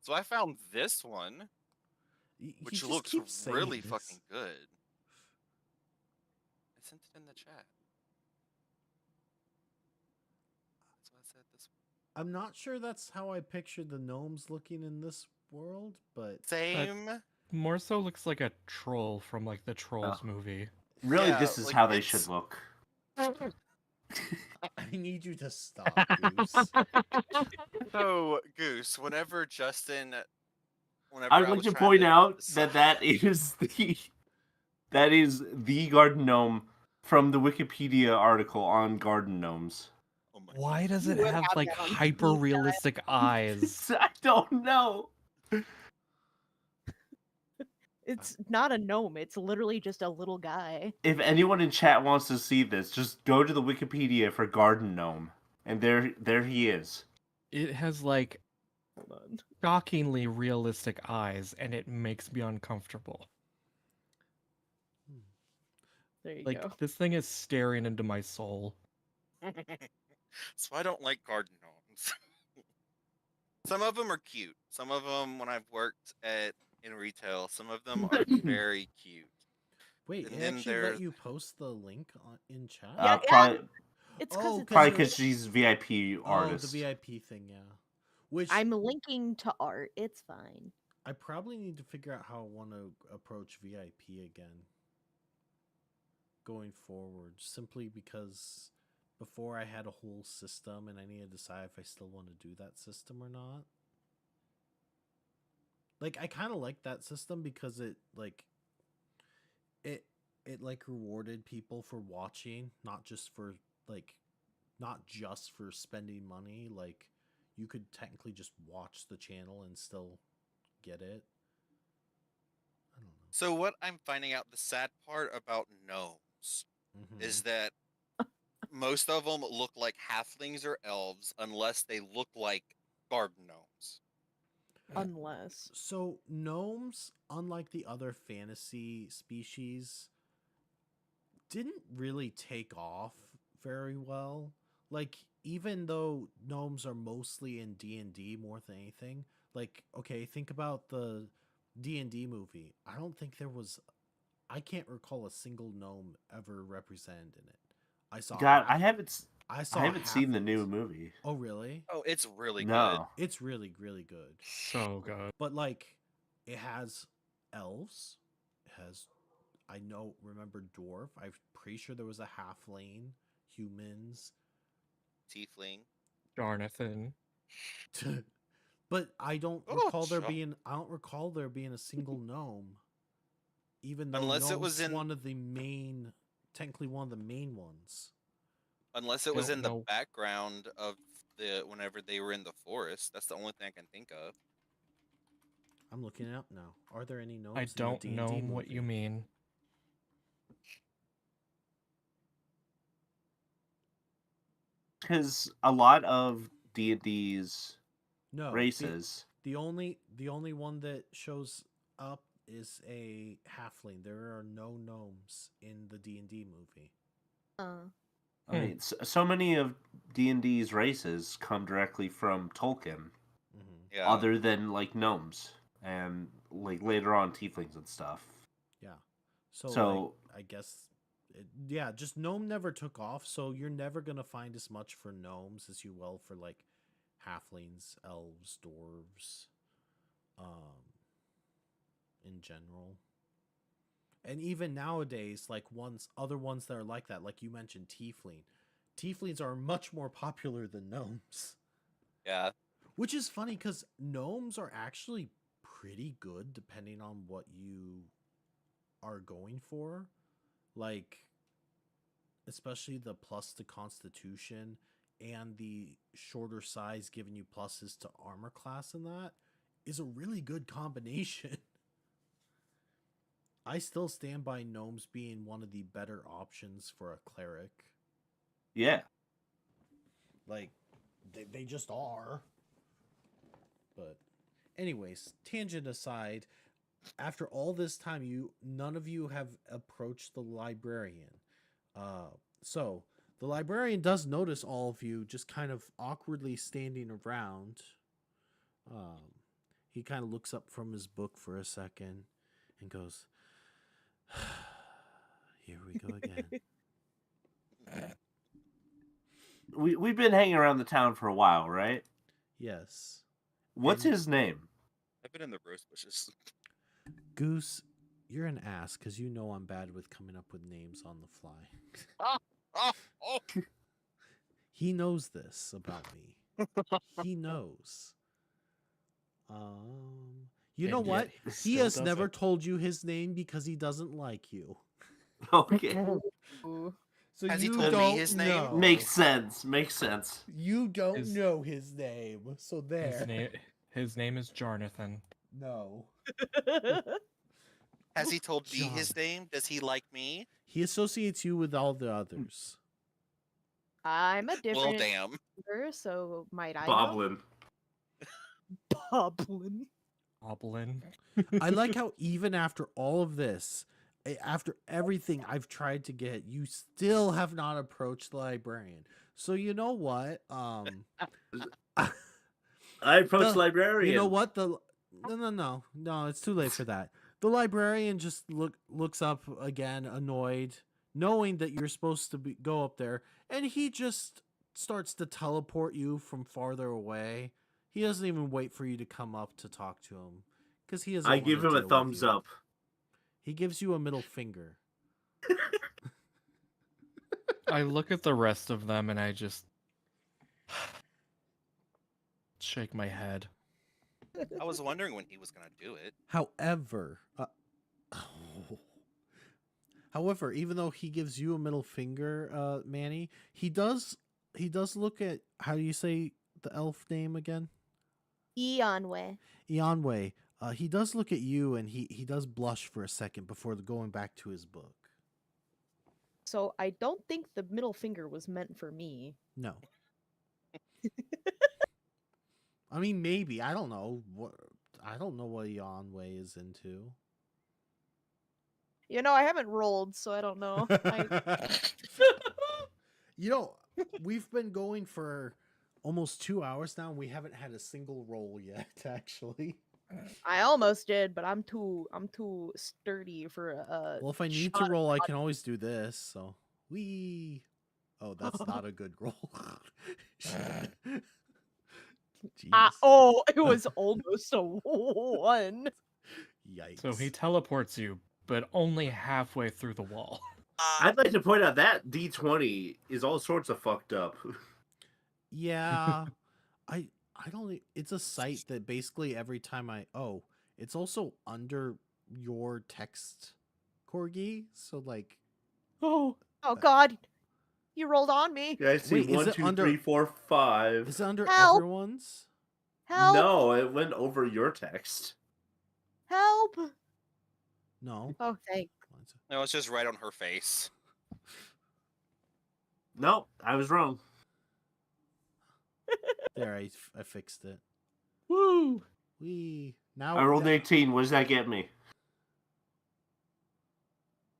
So I found this one, He which just looks keeps saying really this. fucking good. I sent it in the chat. That's why I said this one. I'm not sure that's how I pictured the gnomes looking in this world, but Same. More so looks like a troll from like the Trolls movie. Really, Yeah, this is like, how they it's- should look. I need you to stop, Goose. So Goose, whenever I would like was to trying point out decide- that is the garden gnome from the Wikipedia article on garden gnomes. Oh my Why does You it would have have like that on hyper realistic eyes? I don't know. It's not a gnome. It's literally just a little guy. If anyone in chat wants to see this, just go to the Wikipedia for garden gnome, and there he is. It has like Hold on. shockingly realistic eyes, and it makes me uncomfortable. There you Like go. this thing is staring into my soul. So I don't like garden gnomes. Some of them are cute. Some of them, when I've worked in retail, some of them are very cute. Wait, And it then actually there's let you post the link in chat? Yeah, Probably It's because Oh, it's probably you're- because she's VIP Oh, artist. the VIP thing, yeah. Which I'm linking to art. It's fine. I probably need to figure out how I want to approach VIP again going forward, simply because before I had a whole system and I need to decide if I still want to do that system or not. Like I kind of like that system because it like rewarded people for watching, not just for spending money. Like you could technically just watch the channel and still get it. I don't know. So what I'm finding out, the sad part about gnomes is that most of them look like halflings or elves unless they look like garden gnomes. Unless. So gnomes, unlike the other fantasy species, didn't really take off very well. Like even though gnomes are mostly in D&D more than anything, like okay, think about the D&D movie. I can't recall a single gnome ever represented in it. I saw God, half- I haven't I haven't seen the new halflings. movie. Oh really? Oh, it's really good. No. It's really really good. So good. But like it has elves, it has remember dwarf. I'm pretty sure there was a halfling, humans. Tiefling. Jonathan. But I don't Oh, recall there John. being a single gnome. Even though Unless it was gnome's in- technically one of the main ones. Unless it was Don't in the know. background of whenever they were in the forest. That's the only thing I can think of. I'm looking it up now. Are there any gnomes I in don't the D&D know movie? what you mean. Because a lot of D&D's No. races. The only one that shows up is a halfling. There are no gnomes in the D&D movie. I mean, so many of D&D's races come directly from Tolkien, Yeah. other than like gnomes and like later on tieflings and stuff. Yeah. So So I guess just gnome never took off, so you're never gonna find as much for gnomes as you will for like halflings, elves, dwarves, in general. And even nowadays, like other ones that are like that, like you mentioned, tiefling. Tieflings are much more popular than gnomes. Yeah. Which is funny because gnomes are actually pretty good depending on what you are going for. Like, especially the plus to constitution and the shorter size giving you pluses to armor class, and that is a really good combination. I still stand by gnomes being one of the better options for a cleric. yeah, Like, they just are. But, anyways, tangent aside, after all this time, none of you have approached the librarian. So the librarian does notice all of you just kind of awkwardly standing around. He kind of looks up from his book for a second and goes, "Here we go again." we've been hanging around the town for a while, right? Yes. What's And- his name? I've been in the rose bushes. Goose, you're an ass because you know I'm bad with coming up with names on the fly. Oh. He knows this about me. He knows. You know And what? yet He still has does never it. told you his name because he doesn't like you. Okay, Ooh. So Has he you told me don't his name? know. makes sense. Makes sense. You don't His- know his name. So there. His name is Jonathan. No. Has he told me his John. name? Does he like me? He associates you with all the others. I'm a Well, different damn. member, so might I know? Boblin. Boblin. Goblin. I like how even after all of this, after everything I've tried to get, you still have not approached the librarian. So you know what? I approached The- librarian. You know what? No, it's too late for that. The librarian just looks up again, annoyed, knowing that you're supposed to go up there, and he just starts to teleport you from farther away. He doesn't even wait for you to come up to talk to him, because he doesn't. I wanna give him a deal with thumbs you. up. He gives you a middle finger. I look at the rest of them and I just shake my head. I was wondering when he was gonna do it. However, however, even though he gives you a middle finger, Manny, he does look at, how do you say the elf name again? Eonway. Eonway. He does look at you, and he does blush for a second before going back to his book. So I don't think the middle finger was meant for me. No. I mean, maybe. I don't know what Eonway is into. You know, I haven't rolled, so I don't know. You know, we've been going for almost 2 hours now, and we haven't had a single roll yet, actually. I almost did, but I'm too sturdy for a. Well, if I need to shot. roll, I can always do this. So, wee. Oh, that's not a good roll. Jeez. Oh, it was almost a 1. Yikes. So he teleports you, but only halfway through the wall. I'd like to point out that D20 is all sorts of fucked up. Yeah. I don't. It's a site that basically every time it's also under your text, Corgi. So like, Oh, God, you rolled on me. Yeah, I see Wait, is 1, it 2, under- 3, 4, 5. is it under Help! everyone's? Help! No, it went over your text. Help! No. Oh, thank. No, it's just right on her face. No, I was wrong. There, I fixed it. woo! Now I rolled 18. What does that get me?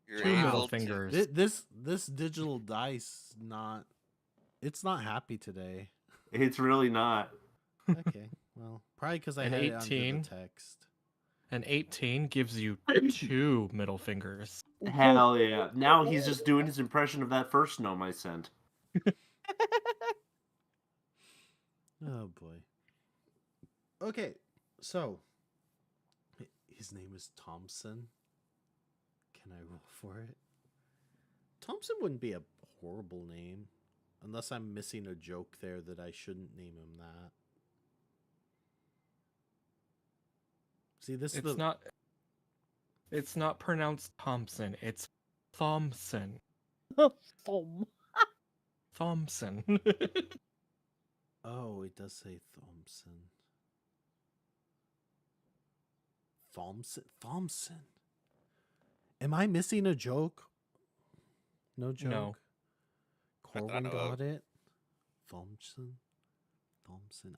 You're Two middle able to- fingers. This digital dice it's not happy today. It's really not. Okay, well, probably because I An had it under 18. the text. An 18 gives you 2 middle fingers. Hell yeah. Now he's just doing his impression of that first gnome I sent. Oh boy. Okay, so his name is Thompson. Can I roll for it? Thompson wouldn't be a horrible name, unless I'm missing a joke there that I shouldn't name him that. See, this is It's not pronounced Thompson. It's Thompson. Foam. Thompson. Oh, it does say Thompson. Thompson. Am I missing a joke? No joke? No. Not that I Corwin know of. got it? Thompson.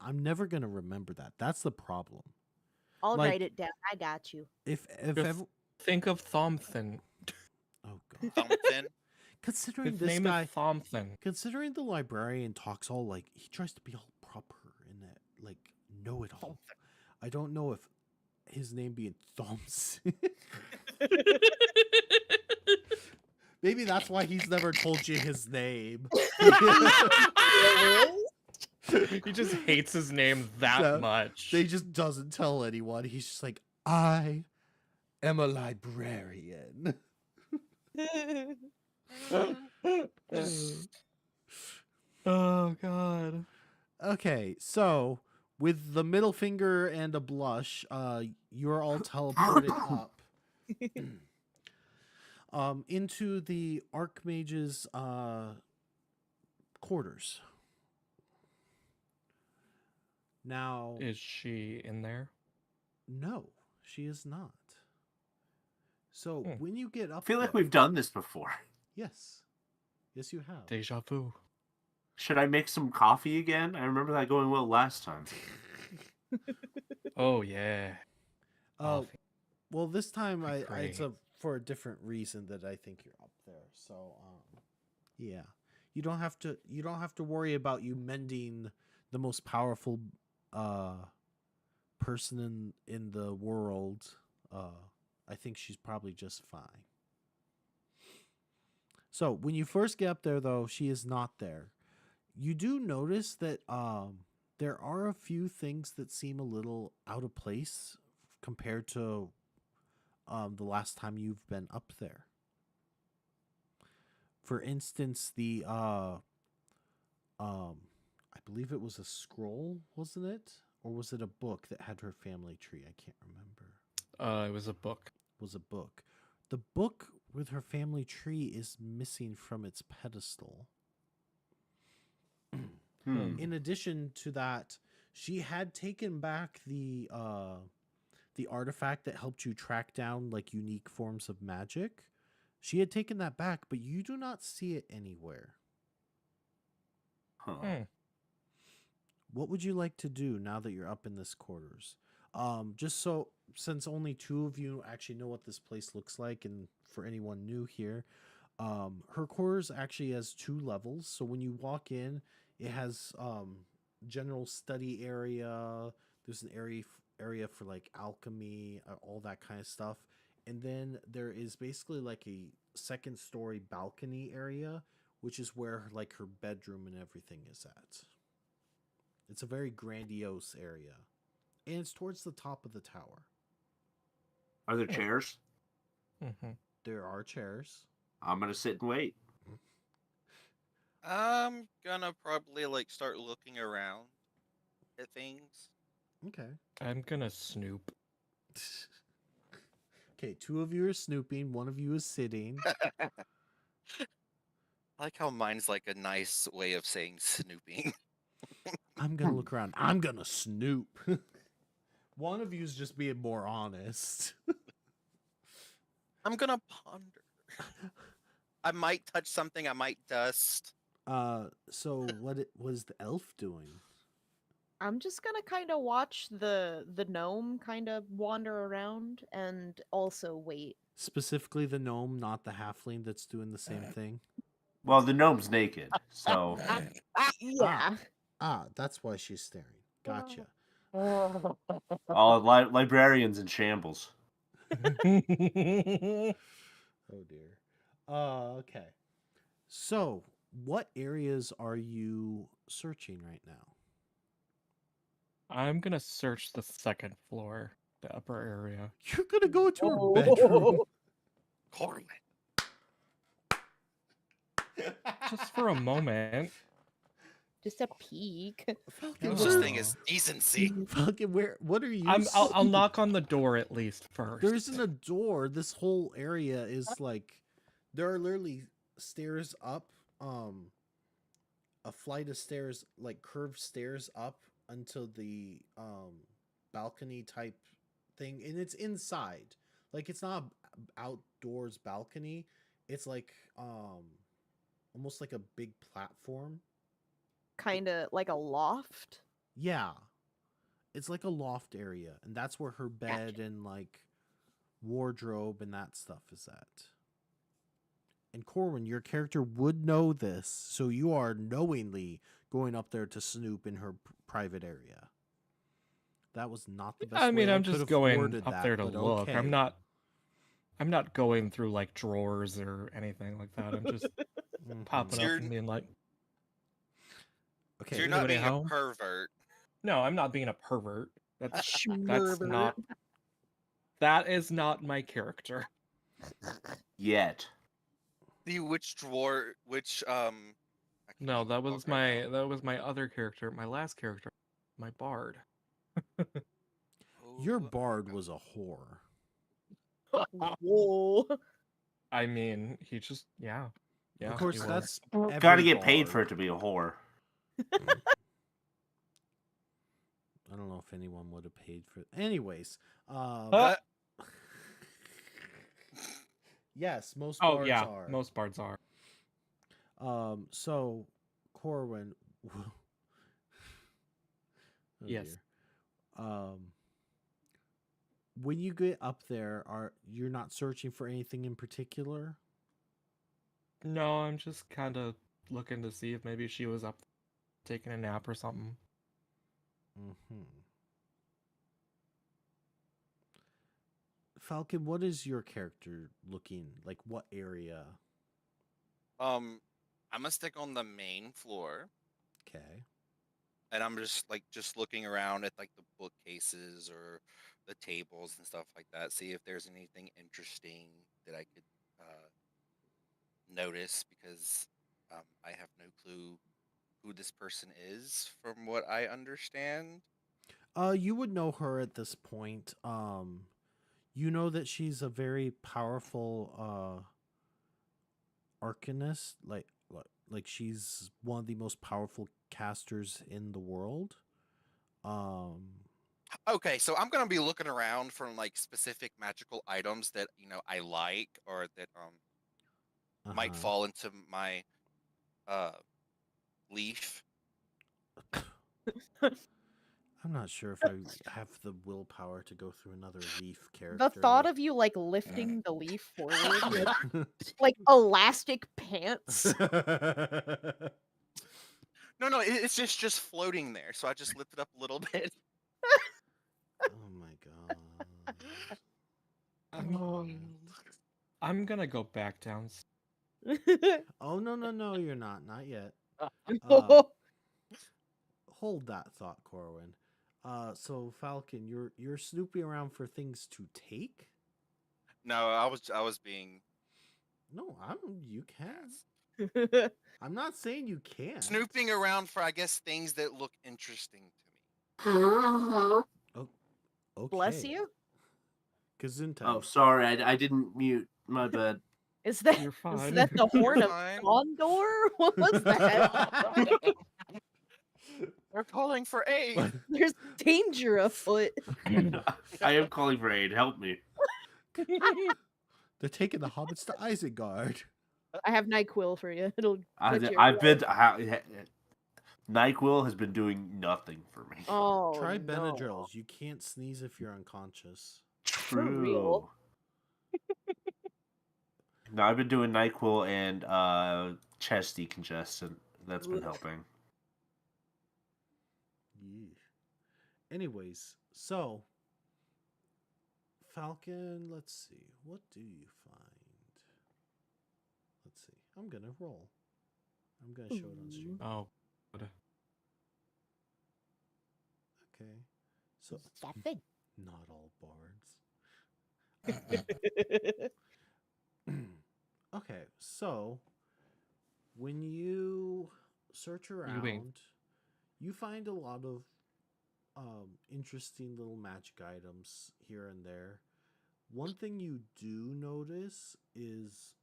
I'm never going to remember that. That's the problem. I'll Like- write it down. I got you. If Just ever... Think of Thompson. Oh, God. Thumpin'. Considering His this name guy... is Thompson. Considering the librarian talks all like... He tries to be all proper and like know-it-all. I don't know if his name being Thompson... Maybe that's why he's never told you his name. He just hates his name that Yeah. much. He just doesn't tell anyone. He's just like, I am a librarian. Oh god. Okay, so with the middle finger and a blush, you're all teleported up into the Archmage's quarters. Now, Is she in there? no, she is not. So Hmm. when you get up I feel like there- we've done this before. Yes. Yes, you have. Deja vu. Should I make some coffee again? I remember that going well last time. Oh yeah. Uh, Coffee. well, this time Great. it's for a different reason that I think you're up there. So, yeah, you don't have to worry about you mending the most powerful person in the world. I think she's probably just fine. So when you first get up there, though, she is not there. You do notice that there are a few things that seem a little out of place compared to the last time you've been up there. For instance, I believe it was a scroll, wasn't it? Or was it a book that had her family tree? I can't remember. It was a book. It was a book. The book with her family tree is missing from its pedestal. In addition to that, she had taken back the artifact that helped you track down like unique forms of magic. She had taken that back, but you do not see it anywhere. Huh. What would you like to do now that you're up in this quarters? Just so, since only two of you actually know what this place looks like, and for anyone new here, her quarters actually has 2 levels. So when you walk in, it has general study area. There's an area for like alchemy, all that kind of stuff. And then there is basically like a second story balcony area, which is where like her bedroom and everything is at. It's a very grandiose area. And it's towards the top of the tower. Are there chairs? Mm-hmm. There are chairs. I'm gonna sit and wait. I'm gonna probably like start looking around at things. Okay. I'm gonna snoop. Okay, 2 of you are snooping, 1 of you is sitting. I like how mine's like a nice way of saying snooping. I'm gonna look around. I'm gonna snoop. 1 of you is just being more honest. I'm gonna ponder. I might touch something, I might dust. So what was the elf doing? I'm just gonna kind of watch the gnome kind of wander around and also wait. Specifically the gnome, not the halfling that's doing the same thing. Well, the gnome's naked, so Yeah. That's why she's staring. Gotcha. all librarians in shambles. Oh dear. Okay. So, what areas are you searching right now? I'm gonna search the second floor, the upper area. You're gonna go into her bedroom. Corlin. Just for a moment. Just a peek. Falcon, This Oh. thing is decency. Falcon, what are you? I'll knock on the door at least first. There isn't a door. This whole area is like there are literally stairs up, a flight of stairs, like curved stairs up until the balcony type thing, and it's inside. Like it's not a outdoors balcony. It's like almost like a big platform. Kind of like a loft. Yeah. It's like a loft area, and that's where her bed and like wardrobe and that stuff is at. And Corwin, your character would know this, so you are knowingly going up there to snoop in her private area. That was not the best. I mean, way I'm could just have going worded up that, there to but look. okay. I'm not going through like drawers or anything like that. I'm just Mhm. popping So up you're- and being like, Okay, So you're not Anybody being home? a pervert. no, I'm not being a pervert. That's Schmerbert. not. That is not my character. Yet. Which drawer? Which I can't No, that talk was right now. my other character, my last character, my bard. your Oh, bard was a whore. Whoa. I mean, he just yeah. Of course, he was. that's Gotta every get paid for bard. it to be a whore. I don't know if anyone would have paid for it. Anyways, Uh, Yes, most Oh bards yeah, are. most bards are. So, Corwin. Oh Yes. dear. When you get up there, you're not searching for anything in particular? No, I'm just kind of looking to see if maybe she was up taking a nap or something. Mm-hmm. Falcon, what is your character looking like? What area? I'm gonna stick on the main floor, Okay. and I'm just looking around at like the bookcases or the tables and stuff like that. See if there's anything interesting that I could notice because I have no clue who this person is from what I understand. You would know her at this point. You know that she's a very powerful arcanist, like she's one of the most powerful casters in the world. Um, Okay, so I'm gonna be looking around for like specific magical items that I like or that might uh-huh. fall into my uh leaf. I'm not sure if I have the willpower to go through another leaf character. The thought of you like lifting the leaf forward, like elastic pants. No, it's just floating there. So I just lift it up a little bit. Oh my god. I'm gonna go back down. Oh no, you're not. Not yet. Hold that thought, Corwin. So Falcon, you're snooping around for things to take? No, I was being No, you can. asked. I'm not saying you can't. Snooping around for I guess things that look interesting to me. Oh, okay. Bless you. Gesundheit. Oh, sorry, I didn't mute. My bad. Is that You're is fine. that the horn You're of fine. Gondor? What was that? They're calling for aid. There's danger afoot. I am calling for aid. Help me. They're taking the hobbits to Isengard. I have NyQuil for you. It'll put you. I've been. NyQuil has been doing nothing for me. Oh, Try no. Benadryls. You can't sneeze if you're unconscious. For real? No, I've been doing NyQuil and chest decongestant. That's been helping. Yeah. Anyways, so Falcon, let's see. What do you find? Let's see. I'm gonna roll. I'm gonna show it on stream. Oh. Good. Okay. So That thing. not all bards. Okay, so when you search around, you find a lot of interesting little magic items here and there. One thing you do notice is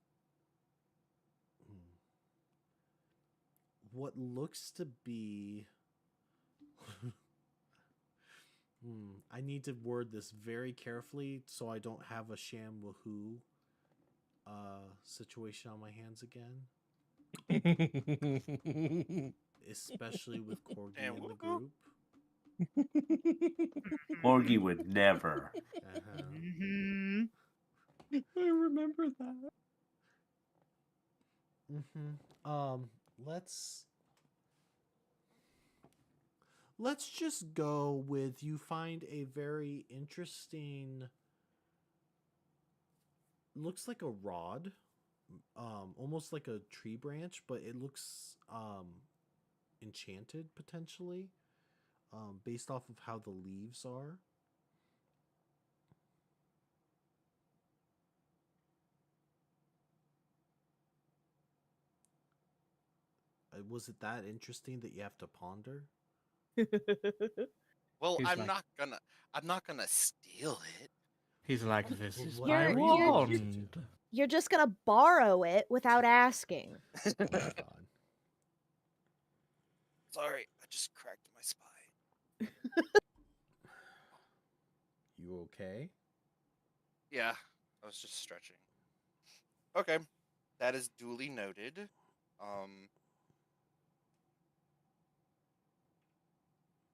what looks to be I need to word this very carefully so I don't have a sham woohoo situation on my hands again. Especially with Corgi Damn, in the woohoo. group. Corgi would never. Uh-huh. I remember that. Let's just go with you find a very interesting, looks like a rod, almost like a tree branch, but it looks enchanted potentially, based off of how the leaves are. Was it that interesting that you have to ponder? Well, He's I'm like- not gonna steal it. He's like, this is What my are you wand. You're just gonna borrow it without asking. Oh my god. Sorry, I just cracked my spine. You okay? Yeah, I was just stretching. Okay, that is duly noted.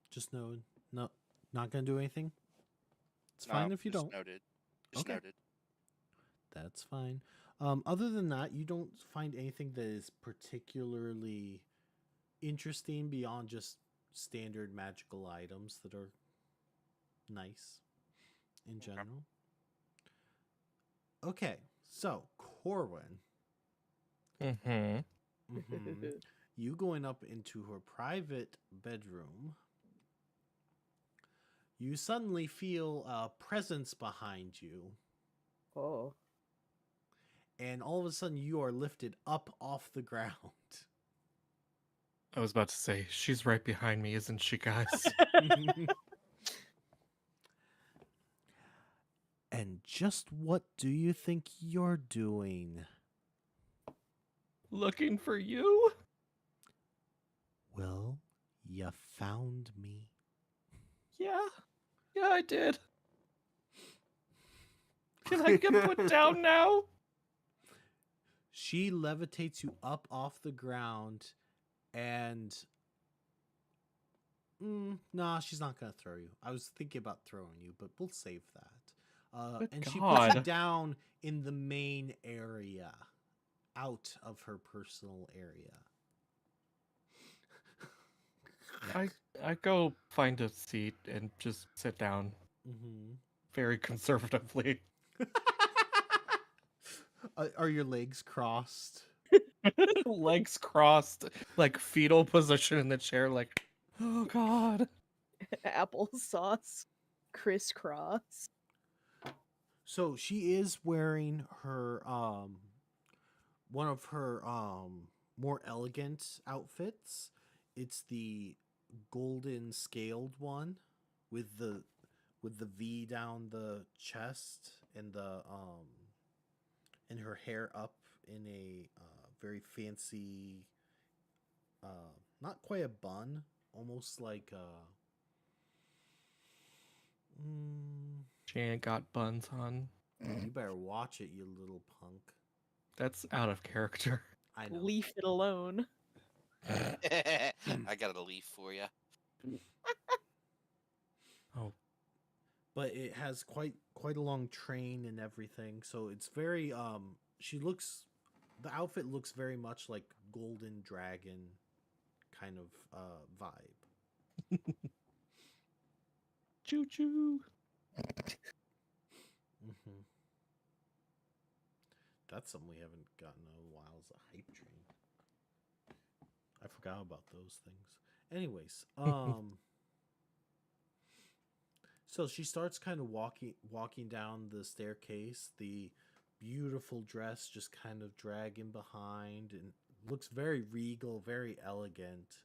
Just know, no, not gonna do anything. It's No, fine if you just don't. noted. Just Okay. noted. That's fine. Other than that, you don't find anything that is particularly interesting beyond just standard magical items that are nice in Okay. general. Okay, so Corwin, Mm-hmm. you going up into her private bedroom, you suddenly feel a presence behind you, Oh. and all of a sudden you are lifted up off the ground. I was about to say, she's right behind me, isn't she, guys? And just what do you think you're doing? Looking for you? Well, you found me. Yeah. Yeah, I did. Can I get put down now? She levitates you up off the ground, and nah, she's not gonna throw you. I was thinking about throwing you, but we'll save that. Good And she puts you God. down in the main area, out of her personal area. I go find a seat and just sit down Mm-hmm. very conservatively. Are your legs crossed? Legs crossed, like fetal position in the chair, like, oh God. Applesauce crisscross. So she is wearing her one of her more elegant outfits. It's the golden scaled one with the V down the chest and her hair up in a very fancy not quite a bun, almost like She ain't got buns on. you better watch it, you little punk. That's out of character. I know. Leave it alone. I got a leaf for you. Oh, But it has quite a long train and everything, so it's very the outfit looks very much like Golden Dragon kind of vibe. choo choo. Mm-hmm. That's something we haven't gotten in a while, is a hype train. I forgot about those things. Anyways, so she starts kind of walking down the staircase, the beautiful dress just kind of dragging behind, and looks very regal, very elegant.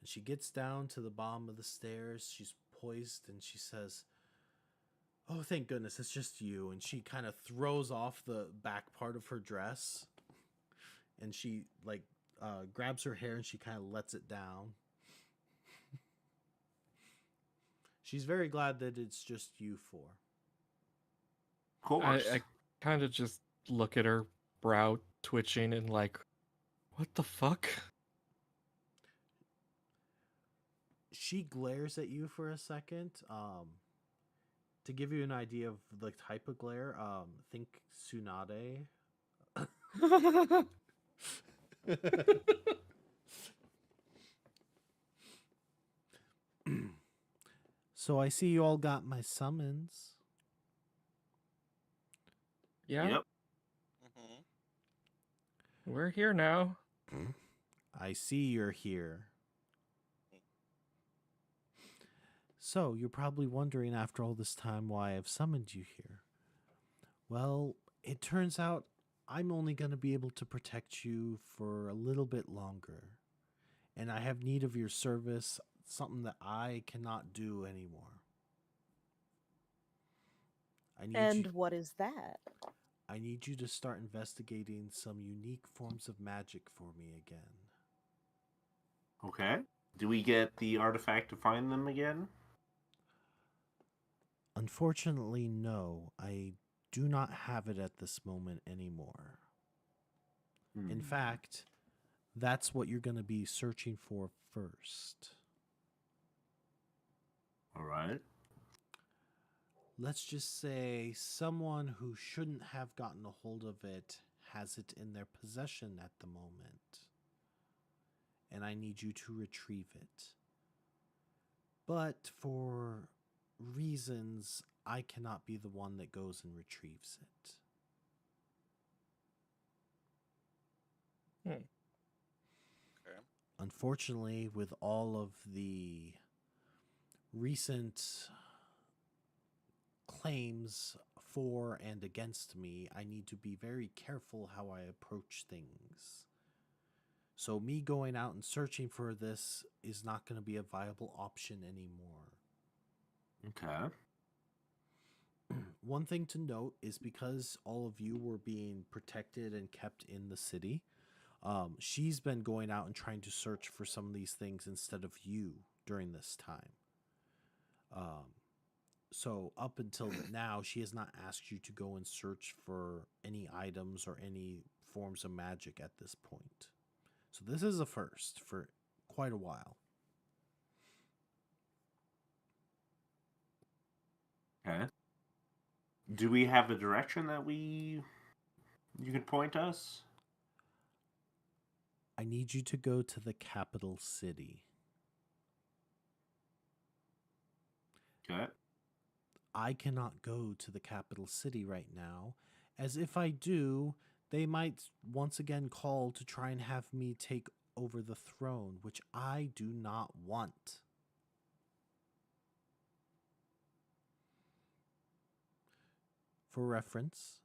And she gets down to the bottom of the stairs. She's poised and she says, "Oh, thank goodness, it's just you." And she kind of throws off the back part of her dress, and she grabs her hair and she kind of lets it down. She's very glad that it's just you four. Of course. I kind of just look at her brow twitching and like, what the fuck? She glares at you for a second. To give you an idea of the type of glare, think Tsunade. So I see you all got my summons. Yeah, Yep. Mhm. we're here now. I see you're here. So you're probably wondering after all this time why I've summoned you here. Well, it turns out I'm only going to be able to protect you for a little bit longer. And I have need of your service, something that I cannot do anymore. And what is that? I need you to start investigating some unique forms of magic for me again. Okay. Do we get the artifact to find them again? Unfortunately, no. I do not have it at this moment anymore. In fact, that's what you're going to be searching for first. All right. Let's just say someone who shouldn't have gotten a hold of it has it in their possession at the moment. And I need you to retrieve it. But for reasons, I cannot be the one that goes and retrieves it. Okay. Unfortunately, with all of the recent claims for and against me, I need to be very careful how I approach things. So me going out and searching for this is not going to be a viable option anymore. Okay. One thing to note is because all of you were being protected and kept in the city, she's been going out and trying to search for some of these things instead of you during this time. So up until now, she has not asked you to go and search for any items or any forms of magic at this point. So this is a first for quite a while. Okay. Do we have a direction that you can point us? I need you to go to the capital city. Okay. I cannot go to the capital city right now, as if I do, they might once again call to try and have me take over the throne, which I do not want. For reference,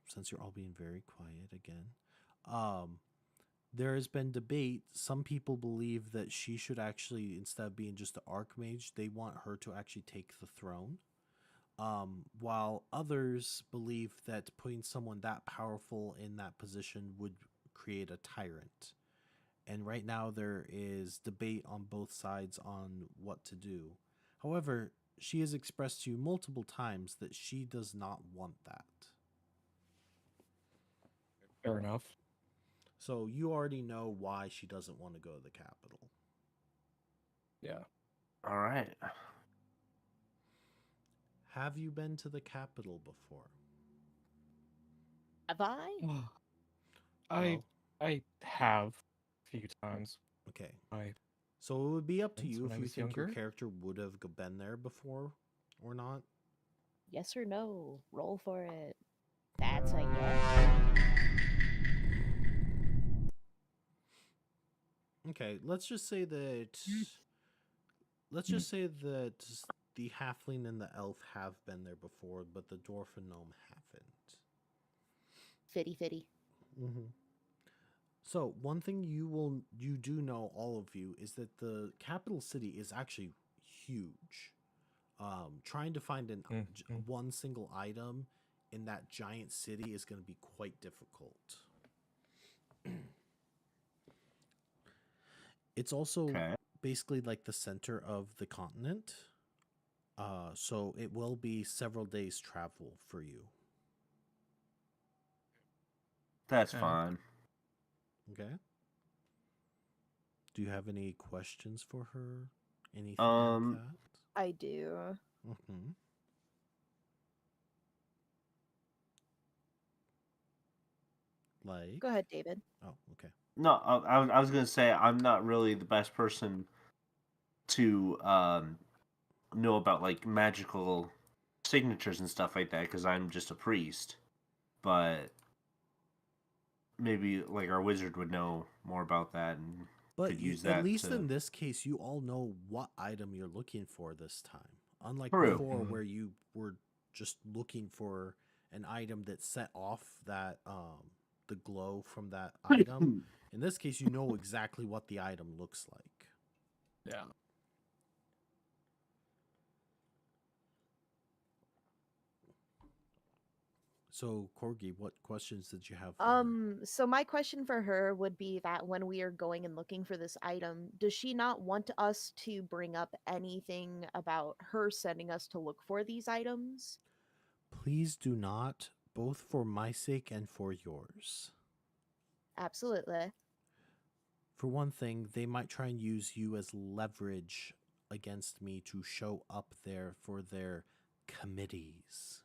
since you're all being very quiet again, there has been debate. Some people believe that she should actually, instead of being just an archmage, they want her to actually take the throne. While others believe that putting someone that powerful in that position would create a tyrant. And right now there is debate on both sides on what to do. However, she has expressed to you multiple times that she does not want that. Fair enough. So you already know why she doesn't want to go to the capital. Yeah. All right. Have you been to the capital before? Have I? I Well, have a few times. okay. I So it would be up to Since you when if I you was think your younger? character would have been there before or not. Yes or no? Roll for it. That's a yes. Okay, let's just say that the halfling and the elf have been there before, but the dwarf and gnome haven't. Fitty fitty. Mm-hmm. So one thing you do know, all of you, is that the capital city is actually huge. Trying to find one single item in that giant city is going to be quite difficult. It's also Okay. basically like the center of the continent. So it will be several days travel for you. That's Okay. fine. Okay. Do you have any questions for her? Anything Um, like that? I do. Mm-hmm. Like? Go ahead, David. Oh, okay. No, I was gonna say I'm not really the best person to know about like magical signatures and stuff like that because I'm just a priest. But maybe like our wizard would know more about that and But could use at that least to. in this case, you all know what item you're looking for this time. Unlike True. before, Mhm. where you were just looking for an item that set off that the glow from that item. In this case, you know exactly what the item looks like. Yeah. So, Corgi, what questions did you have for her? So my question for her would be that when we are going and looking for this item, does she not want us to bring up anything about her sending us to look for these items? Please do not, both for my sake and for yours. Absolutely. For one thing, they might try and use you as leverage against me to show up there for their committees.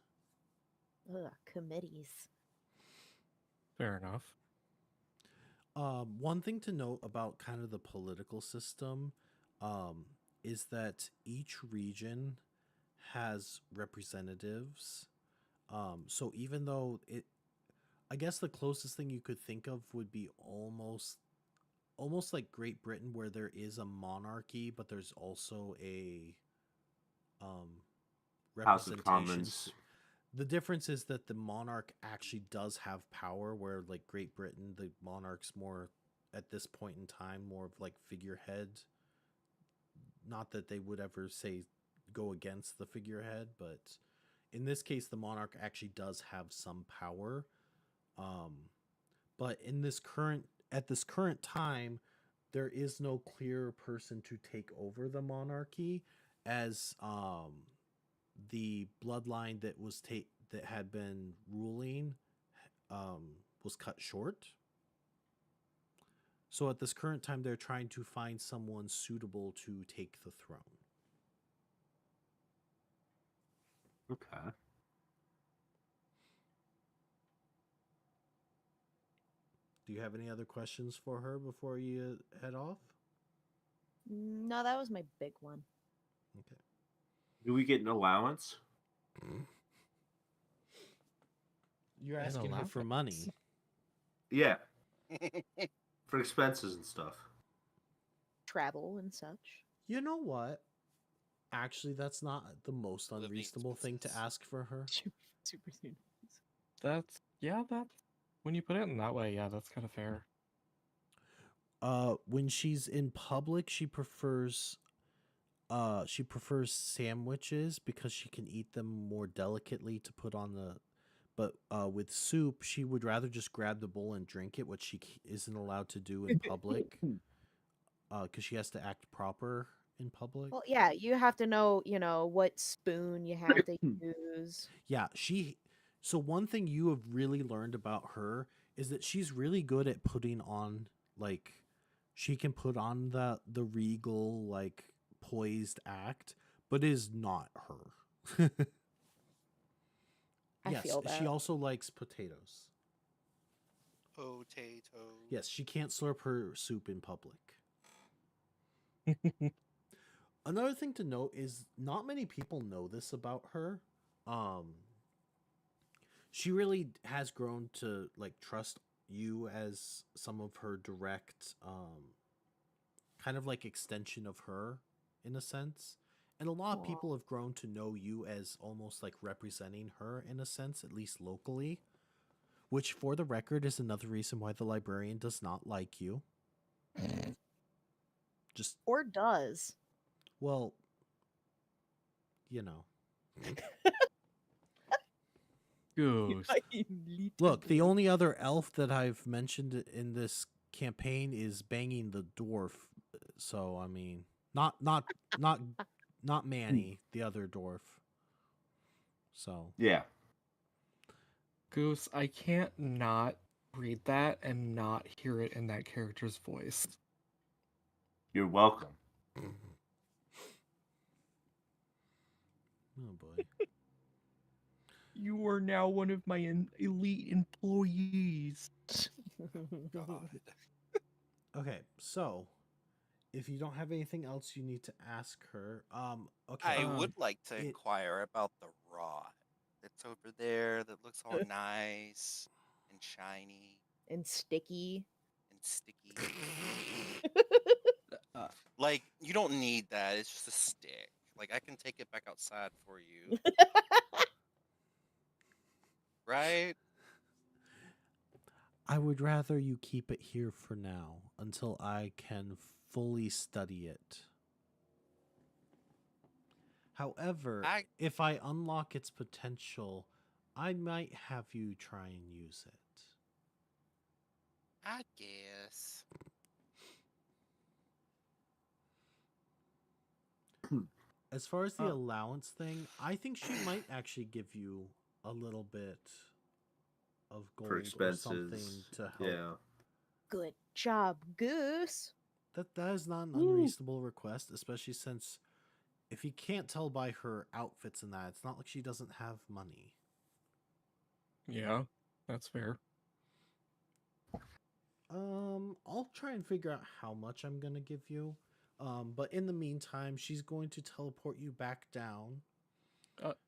Ugh, committees. Fair enough. One thing to note about kind of the political system is that each region has representatives. So even though I guess the closest thing you could think of would be almost like Great Britain, where there is a monarchy, but there's also a House of representation. Commons. The difference is that the monarch actually does have power, where like Great Britain, the monarch's more at this point in time more of like figurehead. Not that they would ever say go against the figurehead, but in this case, the monarch actually does have some power. But at this current time, there is no clear person to take over the monarchy, as the bloodline that had been ruling was cut short. So at this current time, they're trying to find someone suitable to take the throne. Okay. Do you have any other questions for her before you head off? No, that was my big one. Okay. Do we get an allowance? You're An asking her for allowance? money. Yeah. For expenses and stuff. Travel and such. You know what? Actually, that's not the most Living unreasonable thing to expenses. ask for her. Super soon. That's when you put it in that way, yeah, that's kind of fair. When she's in public, she prefers sandwiches because she can eat them more delicately to put on the. But with soup, she would rather just grab the bowl and drink it, which she isn't allowed to do in public. Because she has to act proper in public. Well, yeah, you have to know, what spoon you have to use. Yeah, so one thing you have really learned about her is that she's really good at putting on like she can put on the regal like poised act, but is not her. I Yes, feel she that. also likes potatoes. Potato. Yes, she can't slurp her soup in public. Another thing to note is not many people know this about her. She really has grown to like trust you as some of her direct kind of like extension of her in a sense. And a lot of Aw. people have grown to know you as almost like representing her in a sense, at least locally. Which, for the record, is another reason why the librarian does not like you. Just, Or does. well, you know. Goose. Look, the only other elf that I've mentioned in this campaign is banging the dwarf. So, I mean, not Manny, the other dwarf. So, Yeah. Goose, I can't not read that and not hear it in that character's voice. You're welcome. oh boy. You are now one of my elite employees. God. Okay, so if you don't have anything else you need to ask her, okay. I would like to it- inquire about the rod that's over there that looks all nice and shiny And sticky. and sticky. Like, you don't need that. It's just a stick. Like, I can take it back outside for you. Right? I would rather you keep it here for now until I can fully study it. However, if I unlock its potential, I might have you try and use it. I guess. As far as the allowance thing, I think she might actually give you a little bit of gold For or something expenses. to help. Yeah. Good job, Goose. That is not an Woo. unreasonable request, especially since if you can't tell by her outfits and that, it's not like she doesn't have money. Yeah, that's fair. I'll try and figure out how much I'm gonna give you. But in the meantime, she's going to teleport you back down.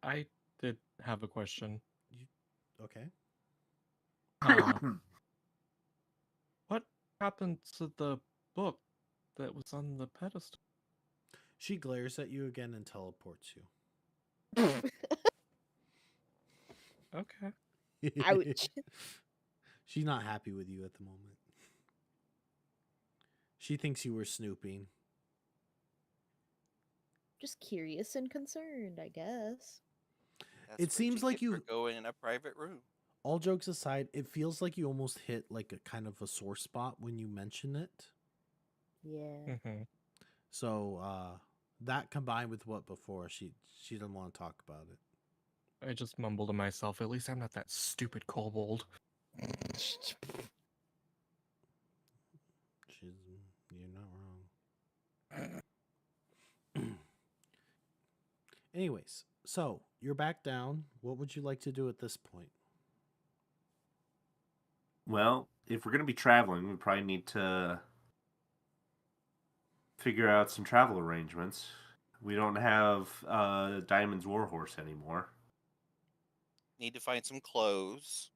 I did have a question. Okay. What happened to the book that was on the pedestal? She glares at you again and teleports you. Okay. Ouch. She's not happy with you at the moment. She thinks you were snooping. Just curious and concerned, I guess. That's It what seems like get for you- going in a private room. All jokes aside, it feels like you almost hit like a kind of a sore spot when you mention it. Yeah. Mm-hmm. So that combined with what before, she doesn't want to talk about it. I just mumbled to myself, at least I'm not that stupid kobold. You're not wrong. Anyways, so you're back down. What would you like to do at this point? Well, if we're going to be traveling, we probably need to figure out some travel arrangements. We don't have Diamond's Warhorse anymore. Need to find some clothes.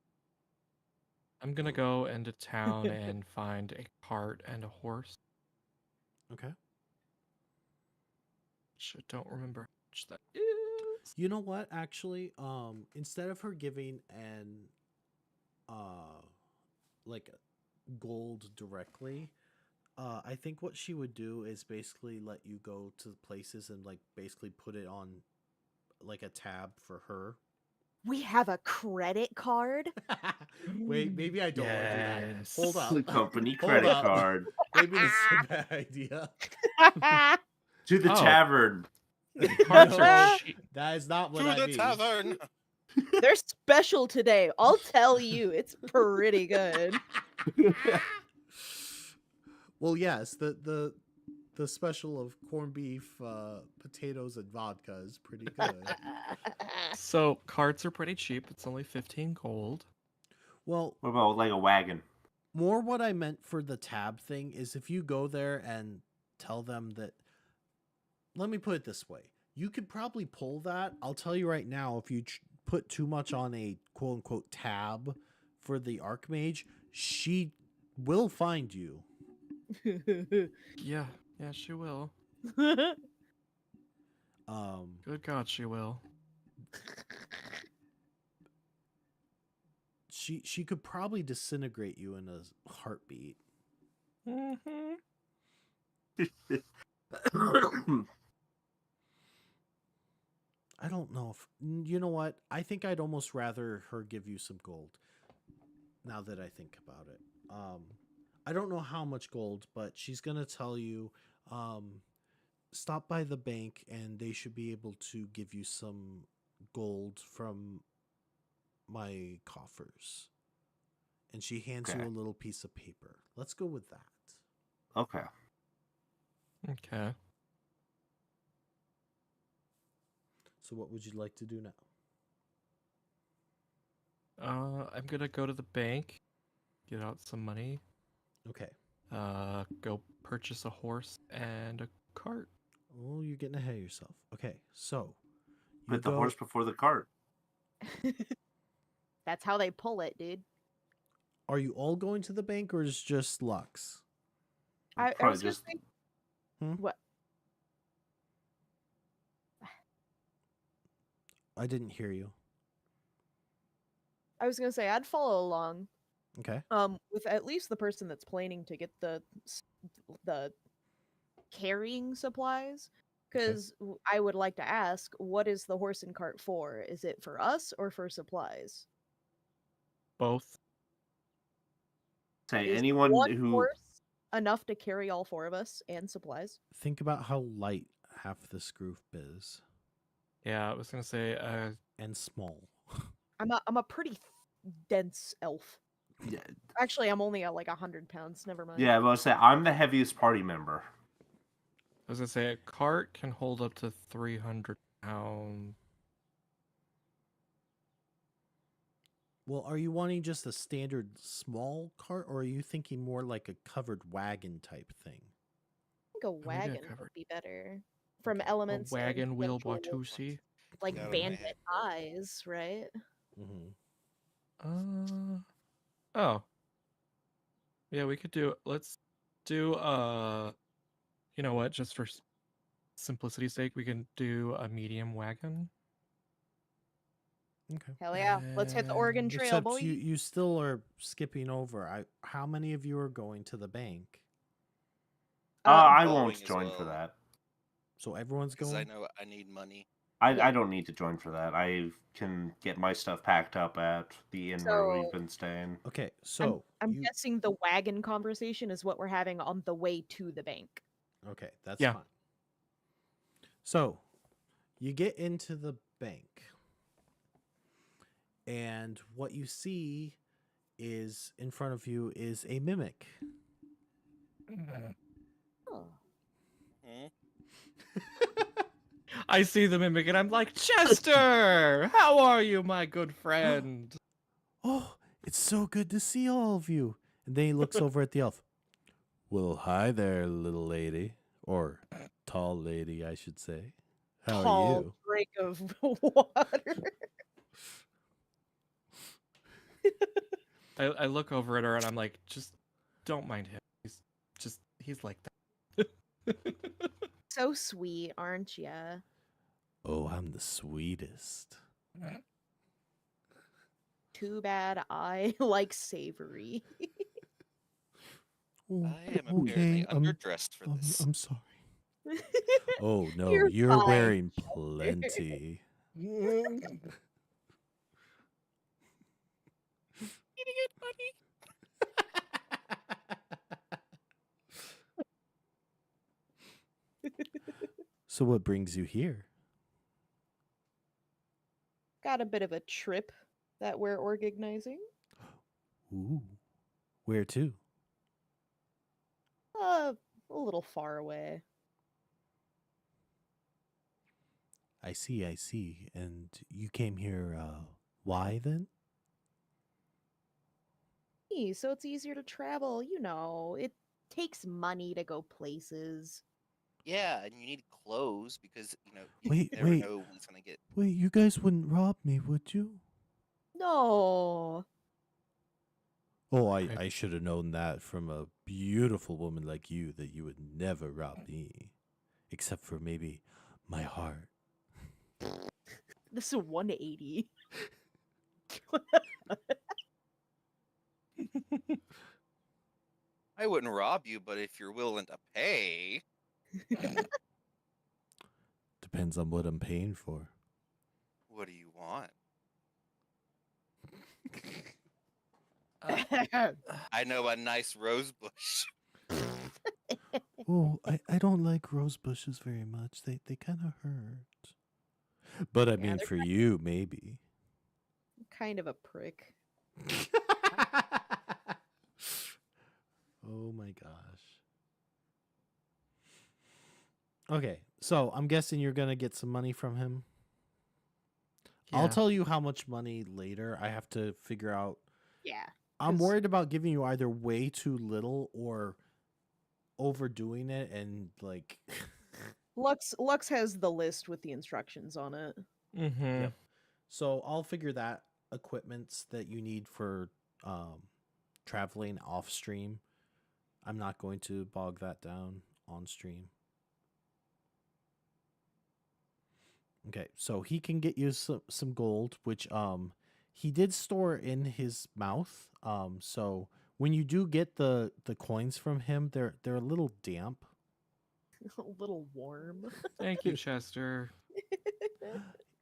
I'm gonna go into town and find a cart and a horse. Okay. Which I don't remember how much that is. You know what? Actually, instead of her giving an like gold directly, I think what she would do is basically let you go to places and like basically put it on like a tab for her. We have a credit card. Wait, maybe I don't want to do that. Yes. Hold up. The company Hold credit up. card. Maybe this is a bad idea. To the Oh. tavern. Carts No, are cheap. that is not what To I the mean. tavern. They're special today. I'll tell you, it's pretty good. Well, yes, the special of corned beef, potatoes, and vodka is pretty good. So carts are pretty cheap. It's only 15 gold. Well, What about like a wagon? more what I meant for the tab thing is if you go there and tell them that. Let me put it this way: you could probably pull that. I'll tell you right now, if you put too much on a quote unquote tab for the Archmage, she will find you. Yeah, she will. Um, Good God, she will. she could probably disintegrate you in a heartbeat. Mm-hmm. I don't know if you know what. I think I'd almost rather her give you some gold. Now that I think about it, I don't know how much gold, but she's gonna tell you, stop by the bank and they should be able to give you some gold from my coffers. And she hands you Okay. a little piece of paper. Let's go with that. Okay. Okay. So what would you like to do now? I'm gonna go to the bank, get out some money, Okay. go purchase a horse and a cart. Oh, you're getting ahead of yourself. Okay, so you Put the go- horse before the cart. That's how they pull it, dude. Are you all going to the bank or is just Lux? I Probably was gonna just- say, Hmm? what? I didn't hear you. I was gonna say I'd follow along. Okay. With at least the person that's planning to get the carrying supplies, because I would like to ask, what is the horse and cart for? Is it for us or for supplies? Both. Say Is anyone one who horse enough to carry all four of us and supplies? Think about how light half this group is Yeah, I was gonna say, and small. I'm a pretty dense elf. Yeah, Actually, I'm only at like 100 pounds. Never mind. yeah. I was say I'm the heaviest party member. I was gonna say a cart can hold up to 300 pounds. Well, are you wanting just a standard small cart, or are you thinking more like a covered wagon type thing? I think a maybe a wagon covered- would be better. From Okay. A elements and wagon wheel potentially Watusi. like Got a bandit man. eyes, right? Mm-hmm. Oh. Yeah, we could do. Let's do. You know what? Just for simplicity's sake, we can do a medium wagon. Okay. Hell yeah. Let's hit the Oregon Trail, Except boy. you still are skipping over. How many of you are going to the bank? I Going won't as join for well. that. So everyone's Because I going. know I need money. Yeah. I don't need to join for that. I can get my stuff packed up at the inn where we've been staying. Okay, so I'm you, guessing the wagon conversation is what we're having on the way to the bank. okay, that's Yeah. fine. So you get into the bank, and what you see is in front of you is a mimic. Oh. Hmm? I see the mimic and I'm like, Chester, how are you, my good friend? Oh, it's so good to see all of you. And then he looks over at the elf. Well, hi there, little lady. Or tall lady, I should say. How are Tall you? drink of water. I look over at her and I'm like, just don't mind him. He's like that. So sweet, aren't ya? Oh, I'm the sweetest. Too bad I like savory. Oh, I am apparently underdressed for this. I'm sorry. Oh, no, You're you're fine, wearing Chester. plenty. Eating it, buddy. So what brings you here? Got a bit of a trip that we're organizing. Ooh. Where to? A little far away. I see, I see. And you came here, why then? So it's easier to travel, you know. It takes money to go places. Yeah, and you need clothes because you Wait, never wait. know who's gonna get. Wait, you guys wouldn't rob me, would you? No. Oh, Right. I should have known that from a beautiful woman like you that you would never rob me. Except for maybe my heart. This is a 180. I wouldn't rob you, but if you're willing to pay, Depends on what I'm paying for. what do you want? I know a nice rose bush. Oh, I don't like rose bushes very much. They kind of hurt. But I Yeah, mean, they're for you, maybe. kind of a prick. Oh my gosh. Okay, so I'm guessing you're gonna get some money from him. I'll Yeah. tell you how much money later. I have to figure out. Yeah. I'm 'Cause- worried about giving you either way too little or overdoing it and like. Lux has the list with the instructions on it. Mm-hmm. Yep. So I'll figure that equipments that you need for traveling off stream. I'm not going to bog that down on stream. Okay, so he can get you some gold, which he did store in his mouth. So when you do get the coins from him, they're a little damp. A little warm. Thank you, Chester.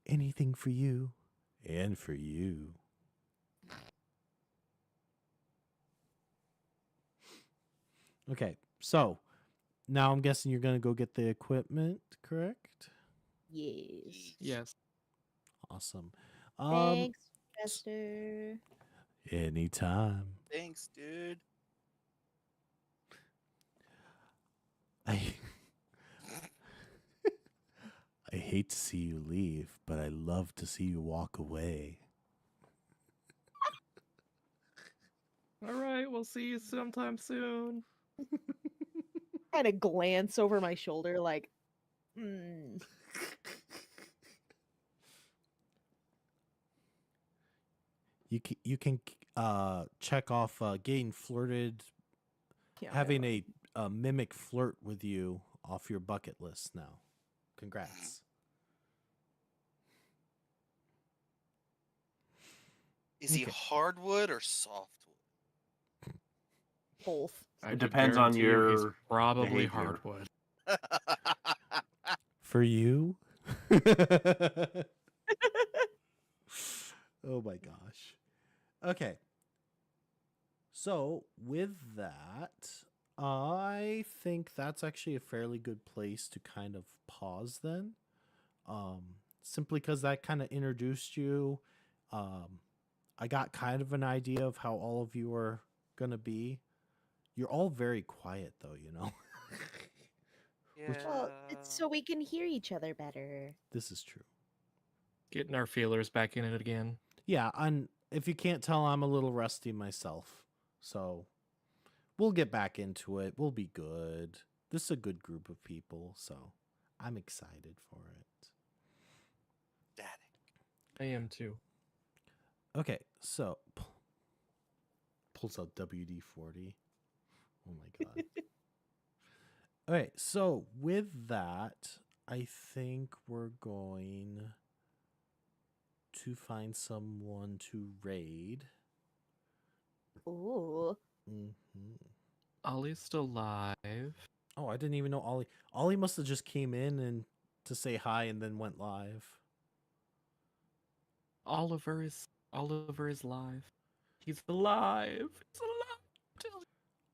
Anything for you and for you. Okay, so now I'm guessing you're gonna go get the equipment, correct? Yes. Yes. Awesome. Thanks, Chester. Anytime. Thanks, dude. I I hate to see you leave, but I love to see you walk away. All right, we'll see you sometime soon. Kind of glance over my shoulder, like, hmm. You can check off getting flirted, Yeah, having a mimic flirt with you off your bucket list now. Congrats. Is he Okay. hardwood or softwood? both. It depends on guarantee you he's your probably behavior. hardwood. For you? Oh my gosh. Okay. So, with that, I think that's actually a fairly good place to kind of pause then. Simply because that kind of introduced you. I got kind of an idea of how all of you are going to be. You're all very quiet, though, you know? Well, it's so we can hear each other better. This is true. Getting our feelers back in it again. Yeah, and if you can't tell, I'm a little rusty myself. So we'll get back into it. We'll be good. This is a good group of people, so I'm excited for it. Daddy. I am too. Okay, so pulls out WD-40. Oh my god. Okay, so with that, I think we're going to find someone to raid. Ooh. Ollie's still live. Oh, I didn't even know Ollie. Ollie must have just came in and to say hi and then went live. Oliver is live. He's alive. He's alive.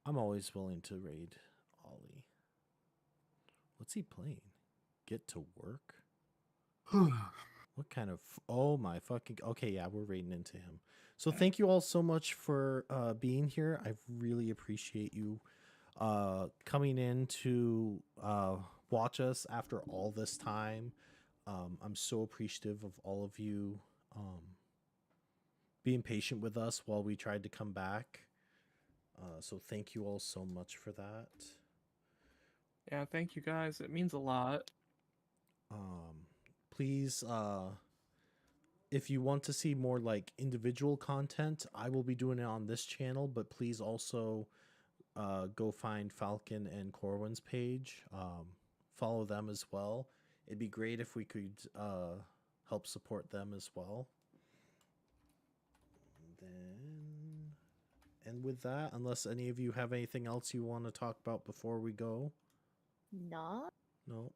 I'm always willing to raid Ollie. What's he playing? Get to work? What kind of... Oh my fucking... Okay, yeah, we're raiding into him. So thank you all so much for being here. I really appreciate you coming in to watch us after all this time. I'm so appreciative of all of you being patient with us while we tried to come back. So thank you all so much for that. Yeah, thank you guys. It means a lot. Please, if you want to see more like individual content, I will be doing it on this channel, but please also go find Falcon and Corwin's page. Follow them as well. It'd be great if we could help support them as well. And with that, unless any of you have anything else you want to talk about before we go. Not No.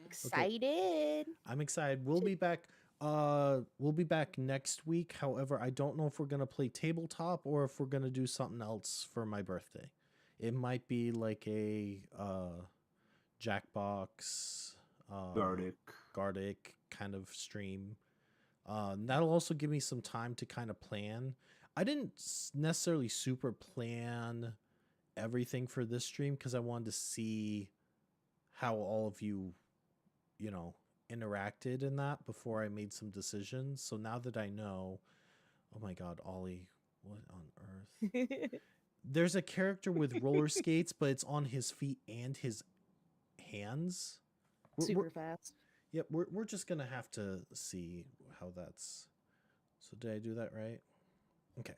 excited. I'm excited. We'll be back. We'll be back next week. However, I don't know if we're gonna play tabletop or if we're gonna do something else for my birthday. It might be like a Jackbox, Gardic kind of stream. That'll also give me some time to kind of plan. I didn't necessarily super plan everything for this stream because I wanted to see how all of you, you know, interacted in that before I made some decisions. So now that I know, oh my god, Ollie, what on earth? There's a character with roller skates, but it's on his feet and his hands. Super fast. Yep, we're just gonna have to see how that's. So did I do that right? Okay,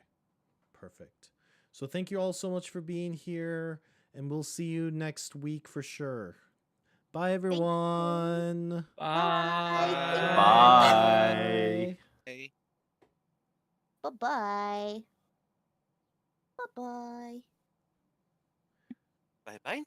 perfect. So thank you all so much for being here, and we'll see you next week for sure. Bye, everyone. Bye. Bye. Hey. Bye-bye. Bye-bye. Bye bye now.